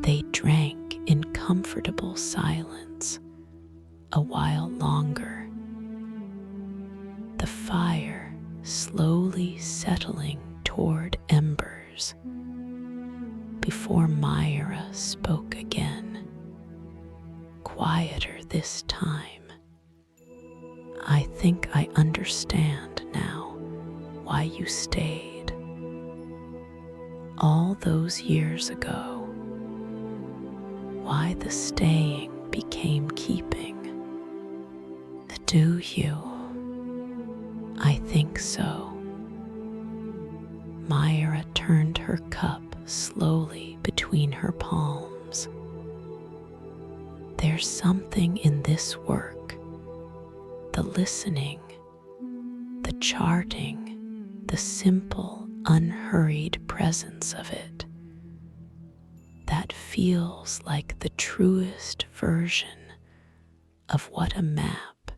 They drank in comfortable silence a while longer, the fire slowly settling toward embers before Myra spoke again, quieter this time. I think I understand now why you stayed all those years ago, why the staying became keeping. Do you? I think so. Myra turned her cup slowly between her palms. There's something in this work, the listening, the charting, the simple unhurried presence of it that feels like the truest version of what a map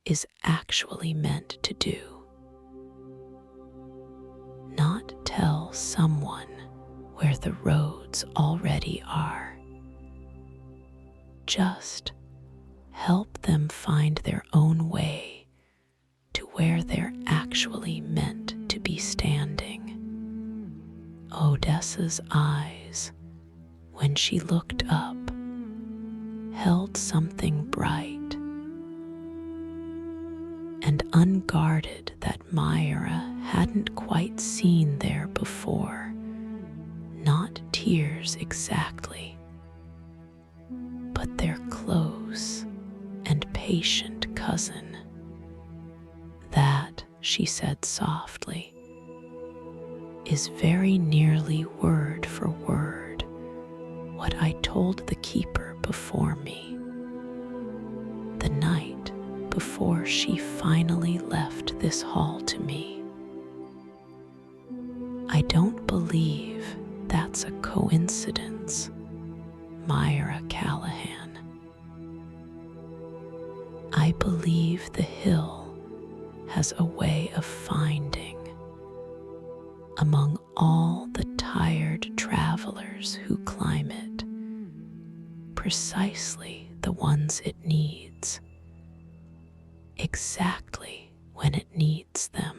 is actually meant to do. Not tell someone where the roads already are. Just help them find their own way to where they're actually meant to be standing. Odessa's eyes, when she looked up, held something bright and unguarded that Myra hadn't quite seen there before. Not tears exactly, but their close and patient cousin. That, she said softly, is very nearly word for word what I told the keeper before me, the night before she finally left this hall to me. I don't believe that's a coincidence, Myra Callahan. I believe the hill has a way of finding, among all the tired travelers who climb it, precisely the ones it needs, exactly when it needs them.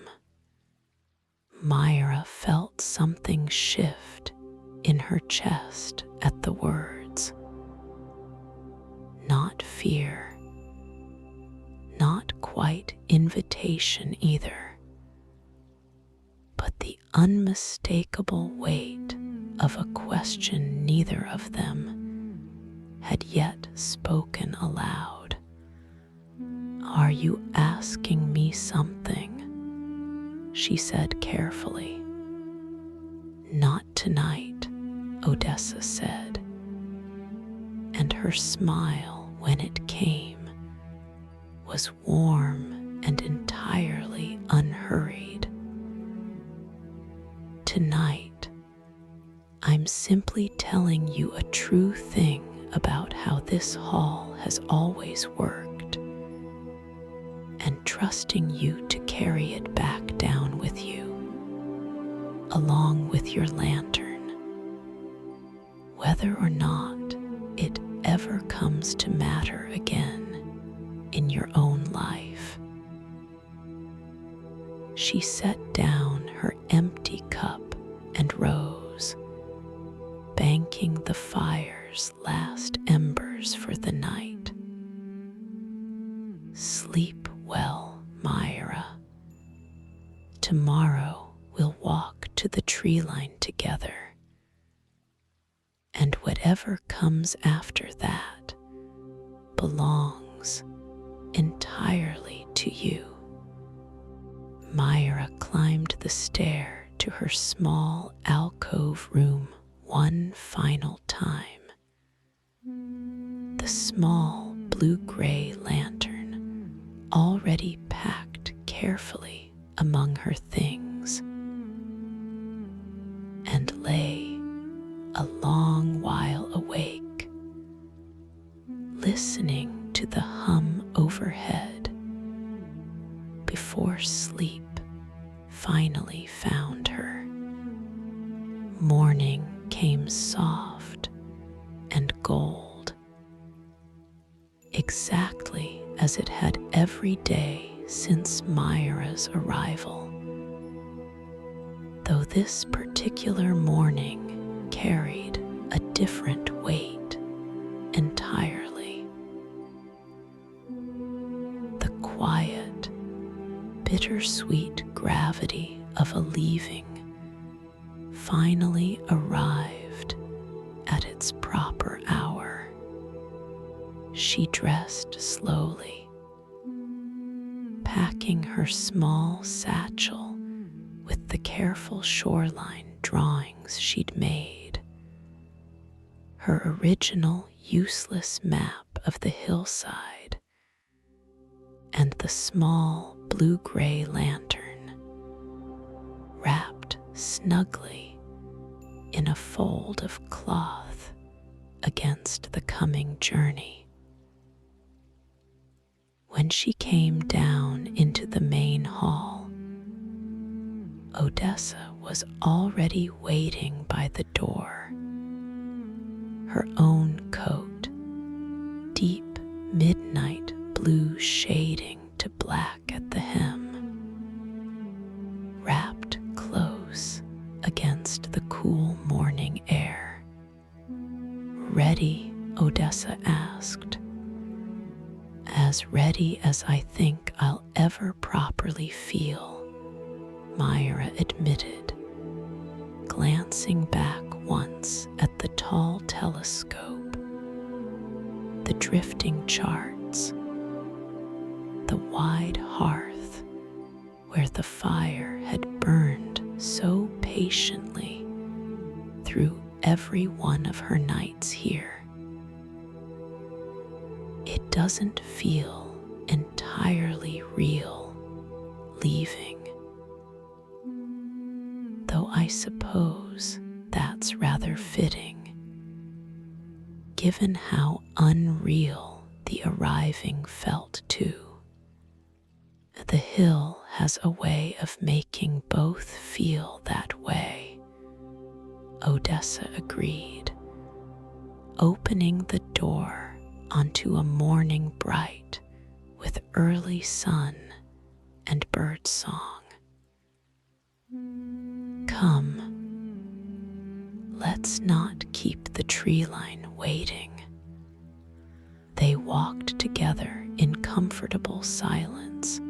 Myra felt something shift in her chest at the words. Not fear, not quite invitation either, but the unmistakable weight of a question neither of them had yet spoken aloud. Are you asking me something? She said carefully. Not tonight, Odessa said, and her smile, when it came, was warm and entirely unhurried. Tonight, I'm simply telling you a true thing about how this hall has always worked, and trusting you to carry it back down with you, along with your lantern, whether or not it ever comes to matter again in your own life. She set down her empty cup and rose, banking the fire's last embers for the night. Sleep well, Myra. Tomorrow we'll walk to the tree line together, and whatever comes after that belongs entirely to you. Myra climbed the stair to her small alcove room one final time. The small blue-gray lantern, already packed carefully among her things, and lay a long while awake, listening to the hum overhead before sleep finally found her. Morning came soft and gold, exactly as it had every day since Myra's arrival, though this particular morning carried a different weight entirely. The quiet, bittersweet gravity of a leaving finally arrived at its proper hour. She dressed slowly, packing her small satchel with the careful shoreline drawings she'd made, her original useless map of the hillside, and the small blue-gray lantern, wrapped snugly in a fold of cloth against the coming journey. When she came down into the main hall, Odessa was already waiting by the door, her own coat, deep midnight blue shading to black at the hem, wrapped close against the cool morning air. "Ready?" Odessa asked. "As ready as I think I'll ever properly feel," Myra admitted, glancing back once at the tall telescope, the drifting charts, the wide hearth where the fire had burned so patiently through every one of her nights here. "It doesn't feel entirely real leaving, though I suppose that's rather fitting, given how unreal the arriving felt too. The hill has a way of making both feel that way," Odessa agreed, opening the door onto a morning bright with early sun and bird song. "Come, let's not keep the tree line waiting." They walked together in comfortable silence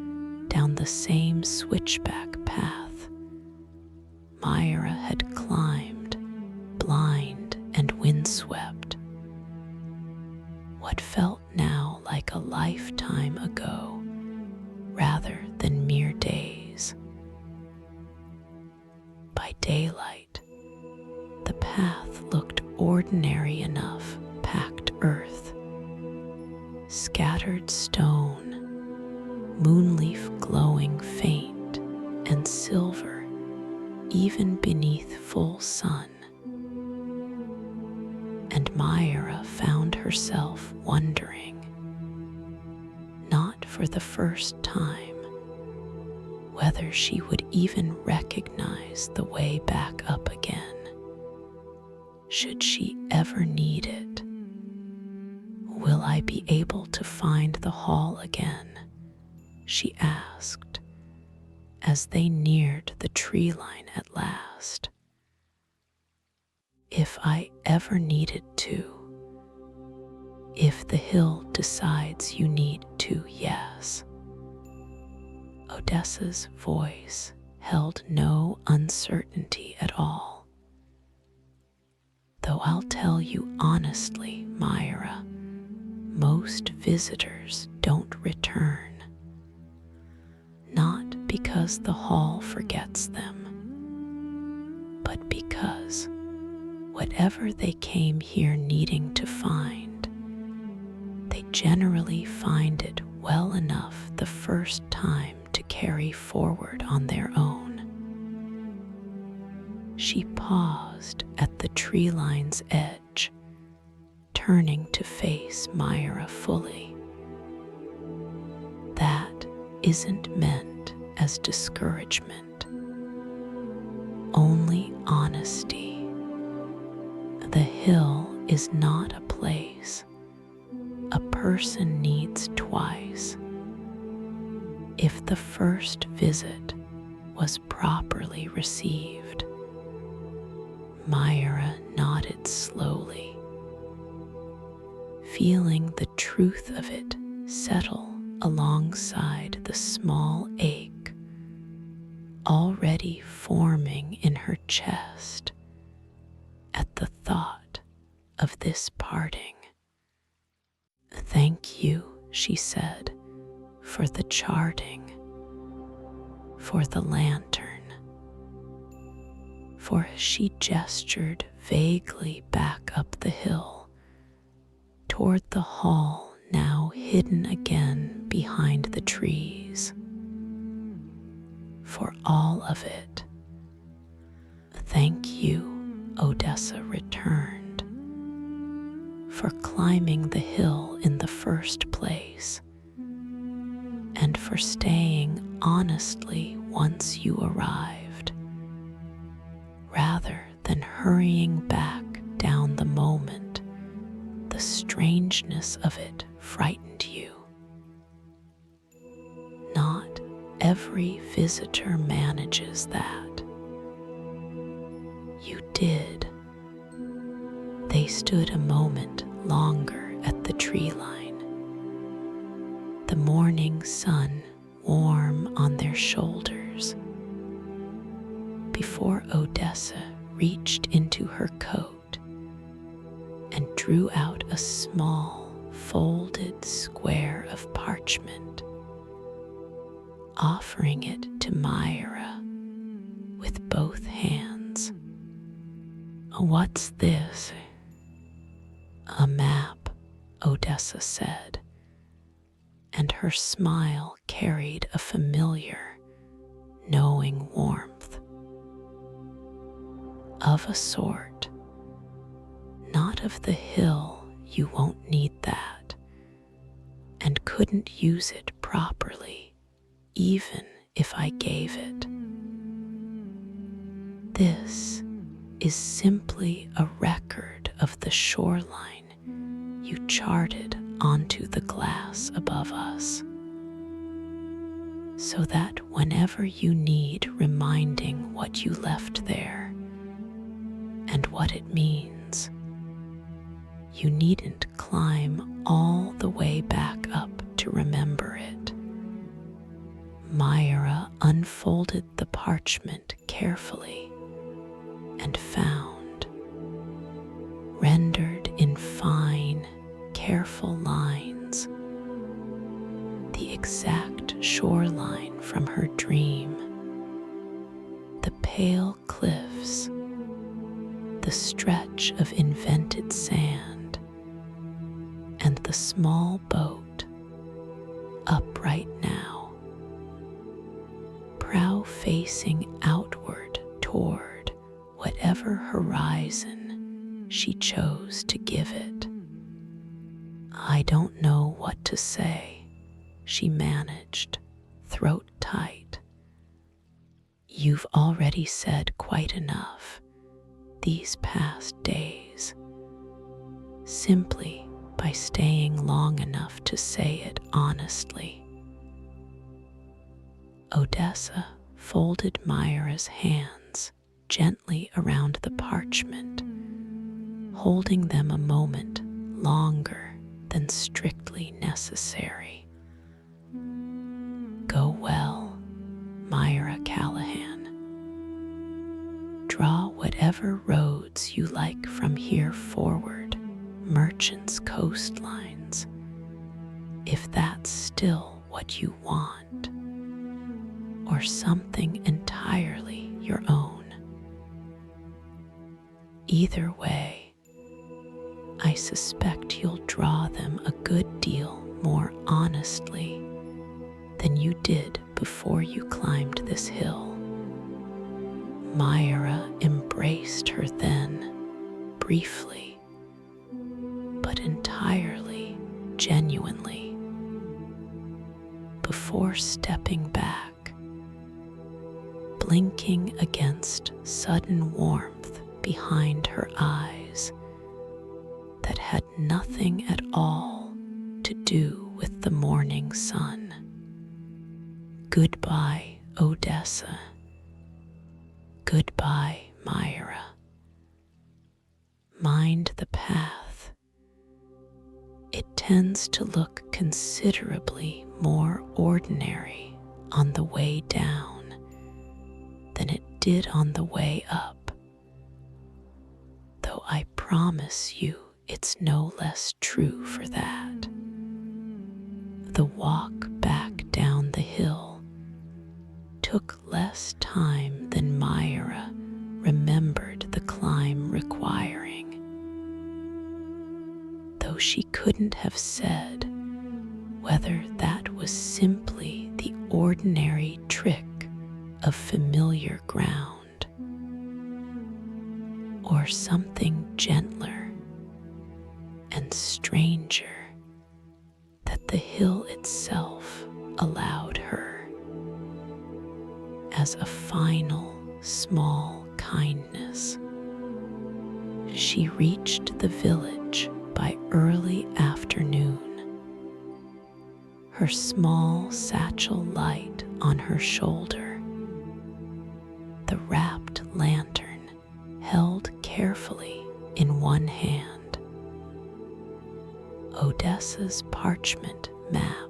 down the same switchback path Myra had climbed, blind and windswept. What felt now like a lifetime ago rather than mere days. By daylight, the path looked ordinary enough: packed earth, scattered stone, moonleaf glowing faint and silver even beneath full sun. And Myra found herself wondering, not for the first time, whether she would even recognize the way back up again, should she ever need it. "Will I be able to find the hall again?" she asked, as they neared the tree line at last. "If I ever needed to. If the hill decides you need to, yes." Odessa's voice held no uncertainty at all. "Though I'll tell you honestly, Myra, most visitors don't return. Not because the hall forgets them, but because whatever they came here needing to find, they generally find it well enough the first time to carry forward on their own." She paused at the tree line's edge, turning to face Myra fully. "That isn't meant as discouragement, only honesty. The hill is not a place a person needs twice. If the first visit was properly received." Myra nodded slowly, feeling the truth of it settle alongside the small ache already forming in her chest at the thought of this parting. "Thank you," she said, "for the charting, for the lantern." For she gestured vaguely back up the hill toward the hall now hidden again behind the trees. "For all of it." "Thank you," Odessa returned, "for climbing the hill in the first place, and for staying honestly once you arrived, rather than hurrying back down the moment the strangeness of it frightened you. Not every visitor manages that. You did." They stood a moment longer at the tree line, the morning sun warm on their shoulders, before Odessa reached into her coat and drew out a small folded square of parchment, offering it to Myra with both hands. "What's this?" "A map," Odessa said, and her smile carried a familiar, knowing warmth. "Of a sort. Not of the hill, you won't need that, and couldn't use it properly, even if I gave it. This is simply a record of the shoreline you charted onto the glass above us, so that whenever you need reminding what you left there and what it means, you needn't climb all the way back up to remember it." Myra unfolded the parchment carefully and found, rendered in fine, careful lines, the exact shoreline from her dream, the pale cliffs, the stretch of invented sand, and the small boat, upright now, prow facing outward toward whatever horizon she chose to give it. "I don't know what to say," she managed, throat tight. "You've already said quite enough these past days, simply by staying long enough to say it honestly." Odessa folded Myra's hands gently around the parchment, holding them a moment longer than strictly necessary. "Go well, Myra Callahan. Draw whatever roads you like from here forward, merchants' coastlines, if that's still what you want, or something entirely your own. Either way, I suspect you'll draw them a good deal more honestly than you did before you climbed this hill." Myra embraced her then, briefly, but entirely genuinely, before stepping back, blinking against sudden warmth behind her eyes that had nothing at all to do with the morning sun. "Goodbye, Odessa. Goodbye, Myra. Mind the path. It tends to look considerably more ordinary on the way down than it did on the way up, though I promise you it's no less true for that." The walk back down the hill took less time than Myra remembered the climb requiring, though she couldn't have said whether that was simply the ordinary trick of familiar ground, or something gentler and stranger that the hill itself allowed her. As a final small kindness, she reached the village by early afternoon, her small satchel light on her shoulder, the wrapped lantern held carefully in one hand, Odessa's parchment map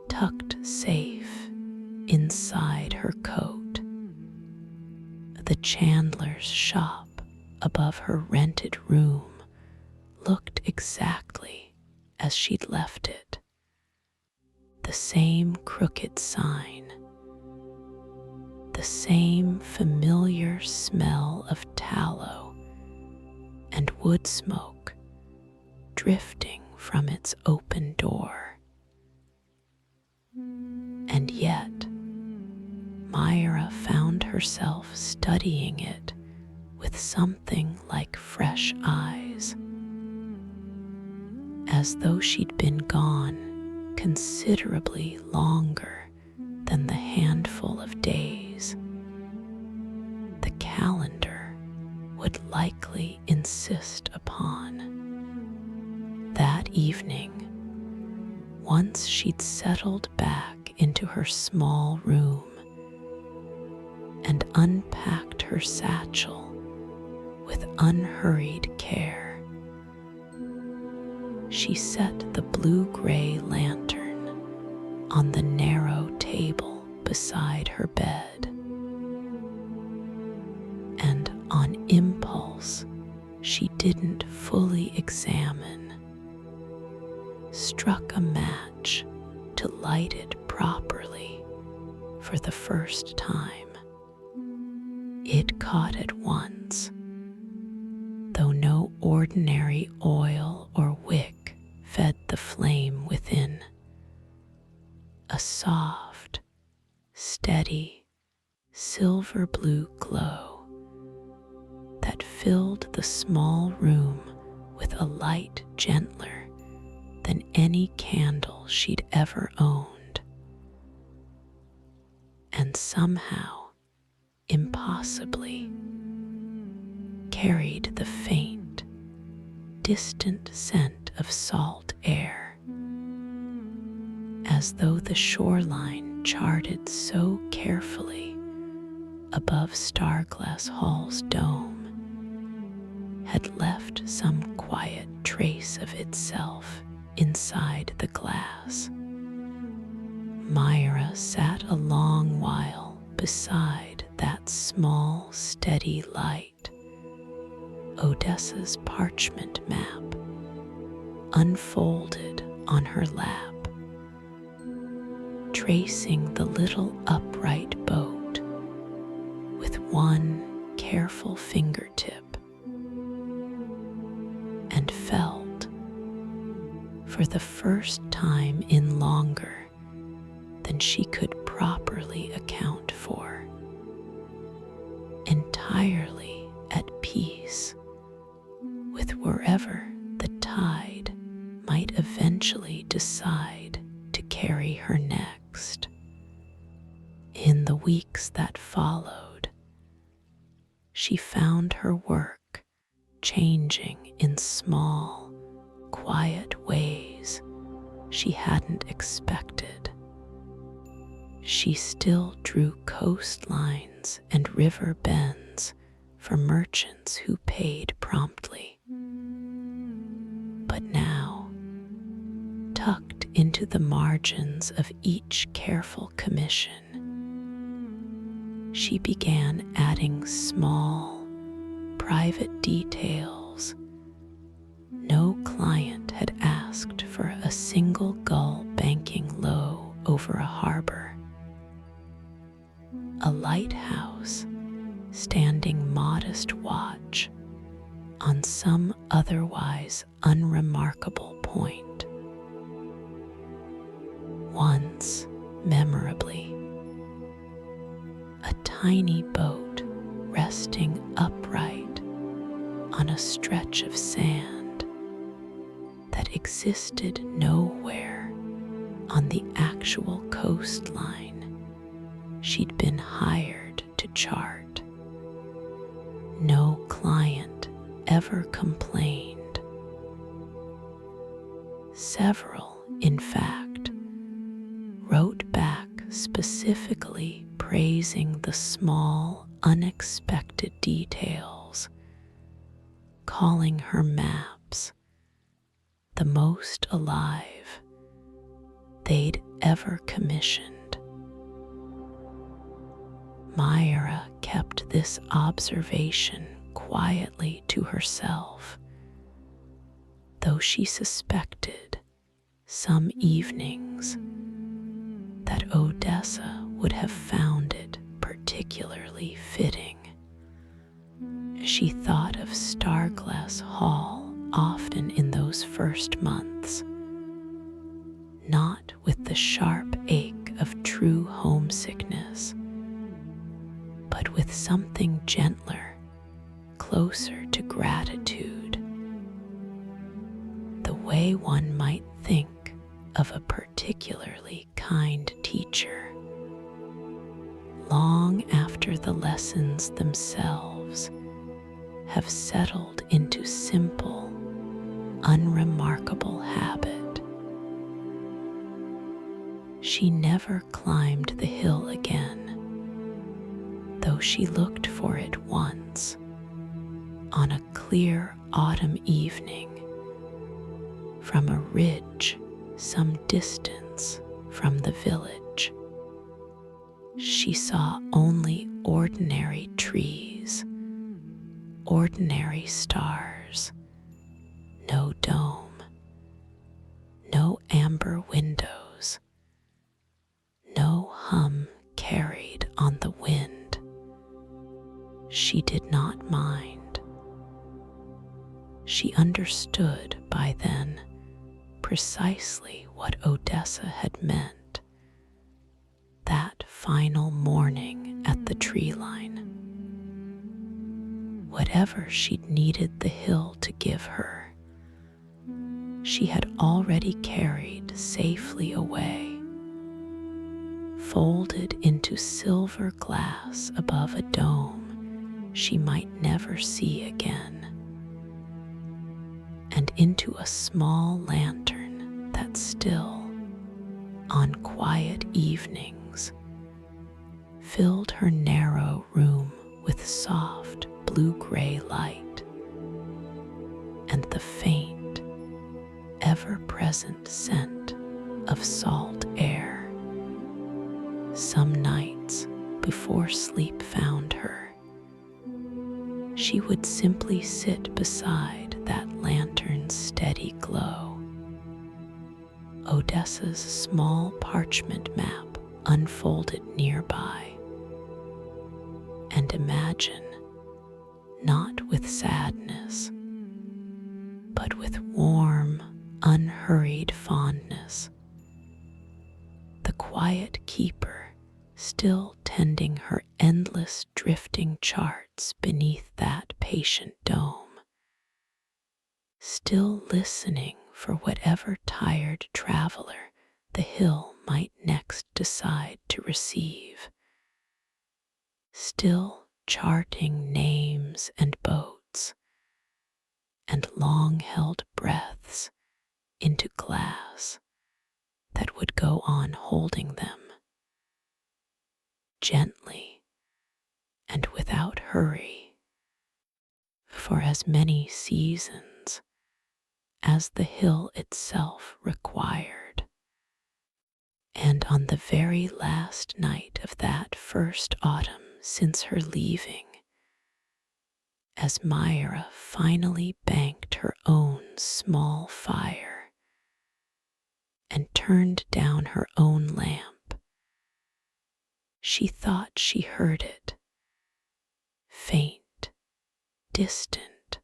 tucked safe inside her coat, the chandler's shop above her rented room looked exactly as she'd left it. The same crooked sign, the same familiar smell of tallow and wood smoke drifting from its open door. And yet, Myra found herself studying it with something like fresh eyes, as though she'd been gone considerably longer than the handful of days the calendar would likely insist upon. That evening, once she'd settled back into her small room and unpacked her satchel with unhurried care, she set the blue-gray lantern on the narrow table beside her bed, and on impulse she didn't fully examine, struck a match to light it properly for the first time. It caught at once, though no ordinary oil or wick fed the flame within. A soft, steady, silver blue glow that filled the small room with a light gentler than any candle she'd ever owned. And somehow, impossibly, carried the faint, distant scent of salt air, as though the shoreline charted so carefully above Starglass Hall's dome had left some quiet trace of itself inside the glass. Myra sat a long while beside that small, steady light, Odessa's parchment map unfolded on her lap, tracing the little upright boat with one careful fingertip, and felt, for the first time in longer than she could properly account for, entirely at peace with wherever the tide might eventually decide to carry her next. In the weeks that followed, she found her work changing in small, quiet ways she hadn't expected. She still drew coastlines and river bends for merchants who paid promptly. But now, tucked into the margins of each careful commission, she began adding small, private details. No client had asked for a single gull banking low over a harbor, a lighthouse standing modest watch on some otherwise unremarkable point. Once, memorably, a tiny boat resting upright patch of sand that existed nowhere on the actual coastline she'd been hired to chart. No client ever complained. Several, in fact, wrote back specifically praising the small, unexpected details, calling her maps the most alive they'd ever commissioned. Myra kept this observation quietly to herself, though she suspected some evenings that Odessa would have found it particularly fitting. She thought of Starglass Hall often in those first months, not with the sharp ache of true homesickness, but with something gentler, closer to gratitude, the way one might think of a particularly kind teacher. Long after the lessons themselves have settled into simple, unremarkable habit. She never climbed the hill again, though she looked for it once on a clear autumn evening from a ridge some distance from the village. She saw only ordinary trees, ordinary stars, no dome, no amber windows, no hum carried on the wind. She did not mind. She understood by then precisely what Odessa had meant that final morning at the tree line. Whatever she'd needed the hill to give her, she had already carried safely away, folded into silver glass above a dome she might never see again, and into a small lantern that still, on quiet evenings, filled her narrow room with soft blue-gray light and the faint, ever-present scent of salt air. Some nights before sleep found her, she would simply sit beside that lantern's steady glow, Odessa's small parchment map unfolded nearby, and imagine, not with sadness, but with warm, unhurried fondness, the quiet keeper still tending her endless drifting charts beneath that patient dome, still listening for whatever tired traveler the hill might next decide to receive, still charting names and boats and long-held breaths into glass that would go on holding them, gently and without hurry, for as many seasons as the hill itself required. And on the very last night of that first autumn since her leaving, as Myra finally banked her own small fire and turned down her own lamp, she thought she heard it, faint, distant,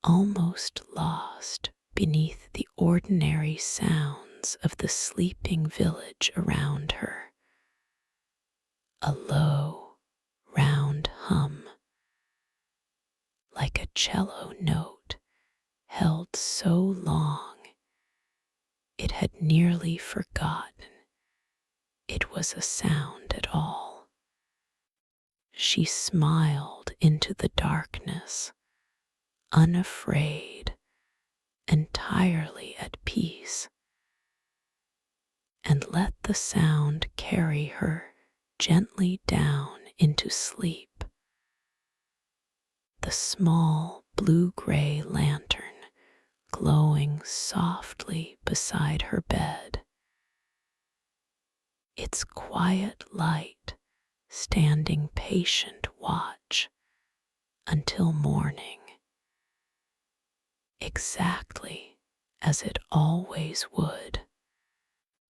almost lost beneath the ordinary sounds of the sleeping village around her. A low, round hum, like a cello note held so long it had nearly forgotten it was a sound at all. She smiled into the darkness, unafraid, entirely at peace, and let the sound carry her gently down into sleep. The small blue-gray lantern glowing softly beside her bed, its quiet light standing patient watch until morning, exactly as it always would.